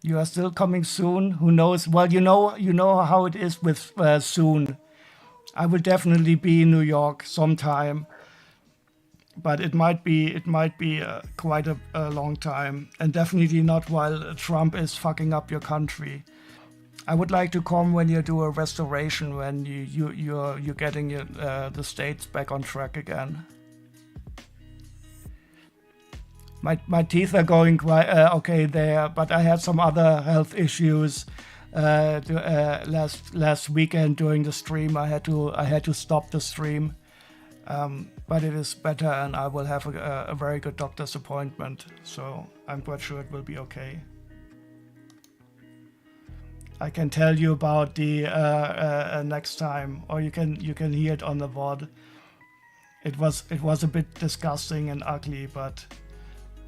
you are still coming soon. Who knows? Well, you know how it is with soon. I will definitely be in New York sometime, but it might be quite a long time, and definitely not while Trump is fucking up your country. I would like to come when you do a restoration, when you're getting the states back on track again. My teeth are going quite okay there, but I had some other health issues last weekend during the stream. I had to stop the stream. But it is better, and I will have a very good doctor's appointment, so I'm quite sure it will be okay. I can tell you about the next time, or you can hear it on the VOD. It was a bit disgusting and ugly, but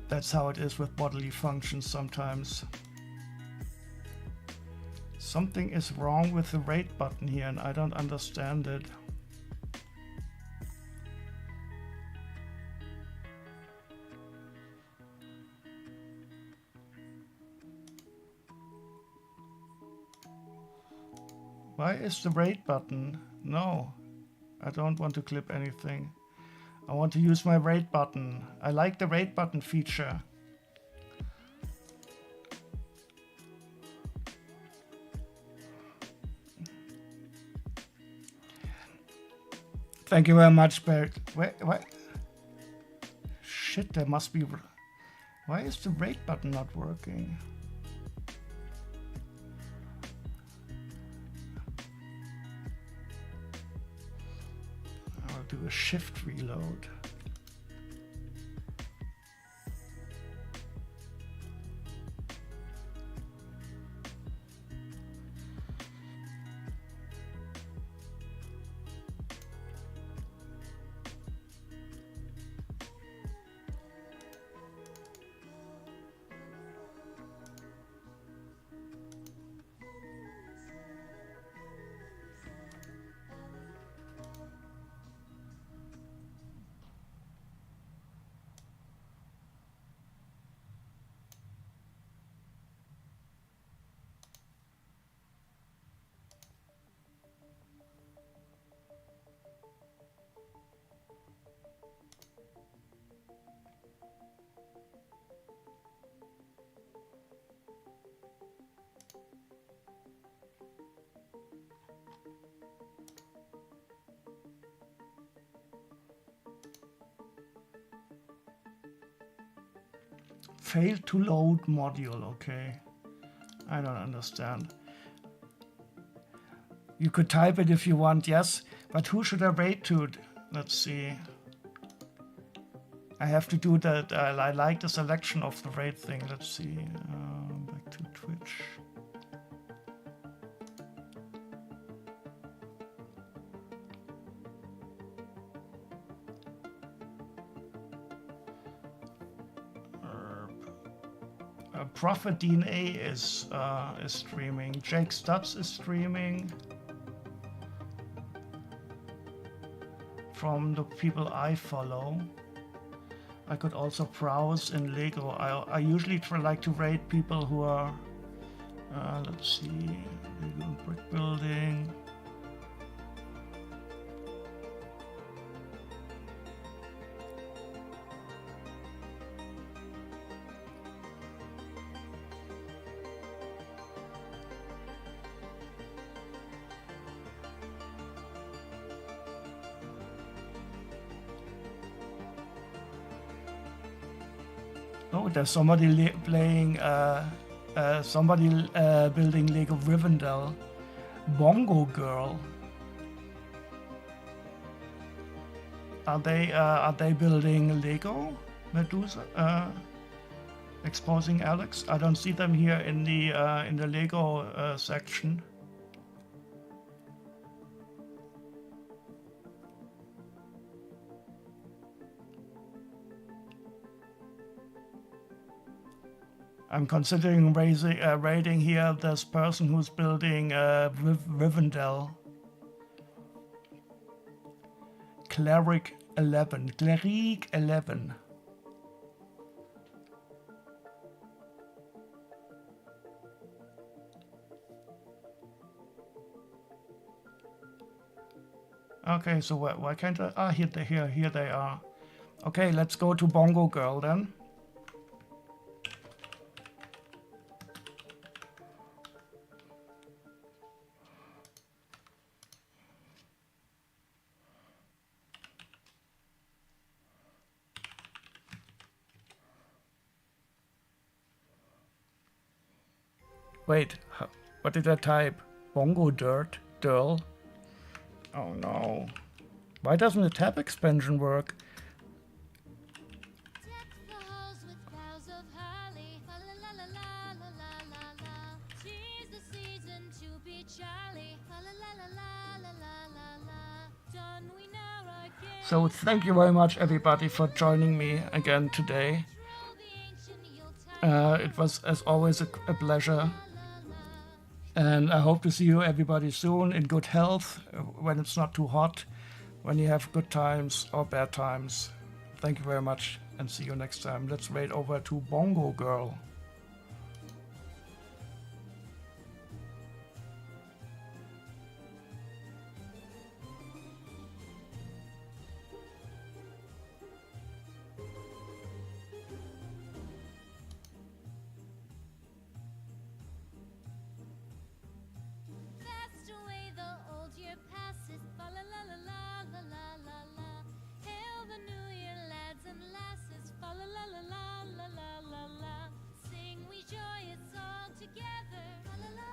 that's how it is with bodily functions sometimes. Something is wrong with the rate button here, and I don't understand it. Why is the rate button? No, I don't want to clip anything. I want to use my rate button. I like the rate button feature. Thank you very much, Bert. Wait. Shit, there must be... Why is the rate button not working? I'll do a shift reload. Failed to load module, okay. I don't understand. You could type it if you want, yes, but who should I rate to? Let's see. I have to do that. I like the selection of the rate thing. Let's see. Back to Twitch. Prophet DNA is streaming. Jake Stutz is streaming. From the people I follow. I could also browse in LEGO. I usually like to rate people who are, let's see, LEGO brick building. Oh, there's somebody playing, building Lego Rivendell. Bongo Girl. Are they building Lego Medusa? Exposing Alex? I don't see them here in the Lego section. I'm considering rating here this person who's building Rivendell. Cleric 11. Okay, so why can't I? Ah, here they are. Okay, let's go to Bongo Girl then. Wait, what did I type? Bongo Girl? Oh no. Why doesn't the tab expansion work? So thank you very much everybody for joining me again today. It was as always a pleasure. And I hope to see you everybody soon in good health, when it's not too hot, when you have good times or bad times. Thank you very much and see you next time. Let's raid over to Bongo Girl. Sing we joy, it's all together. La la la.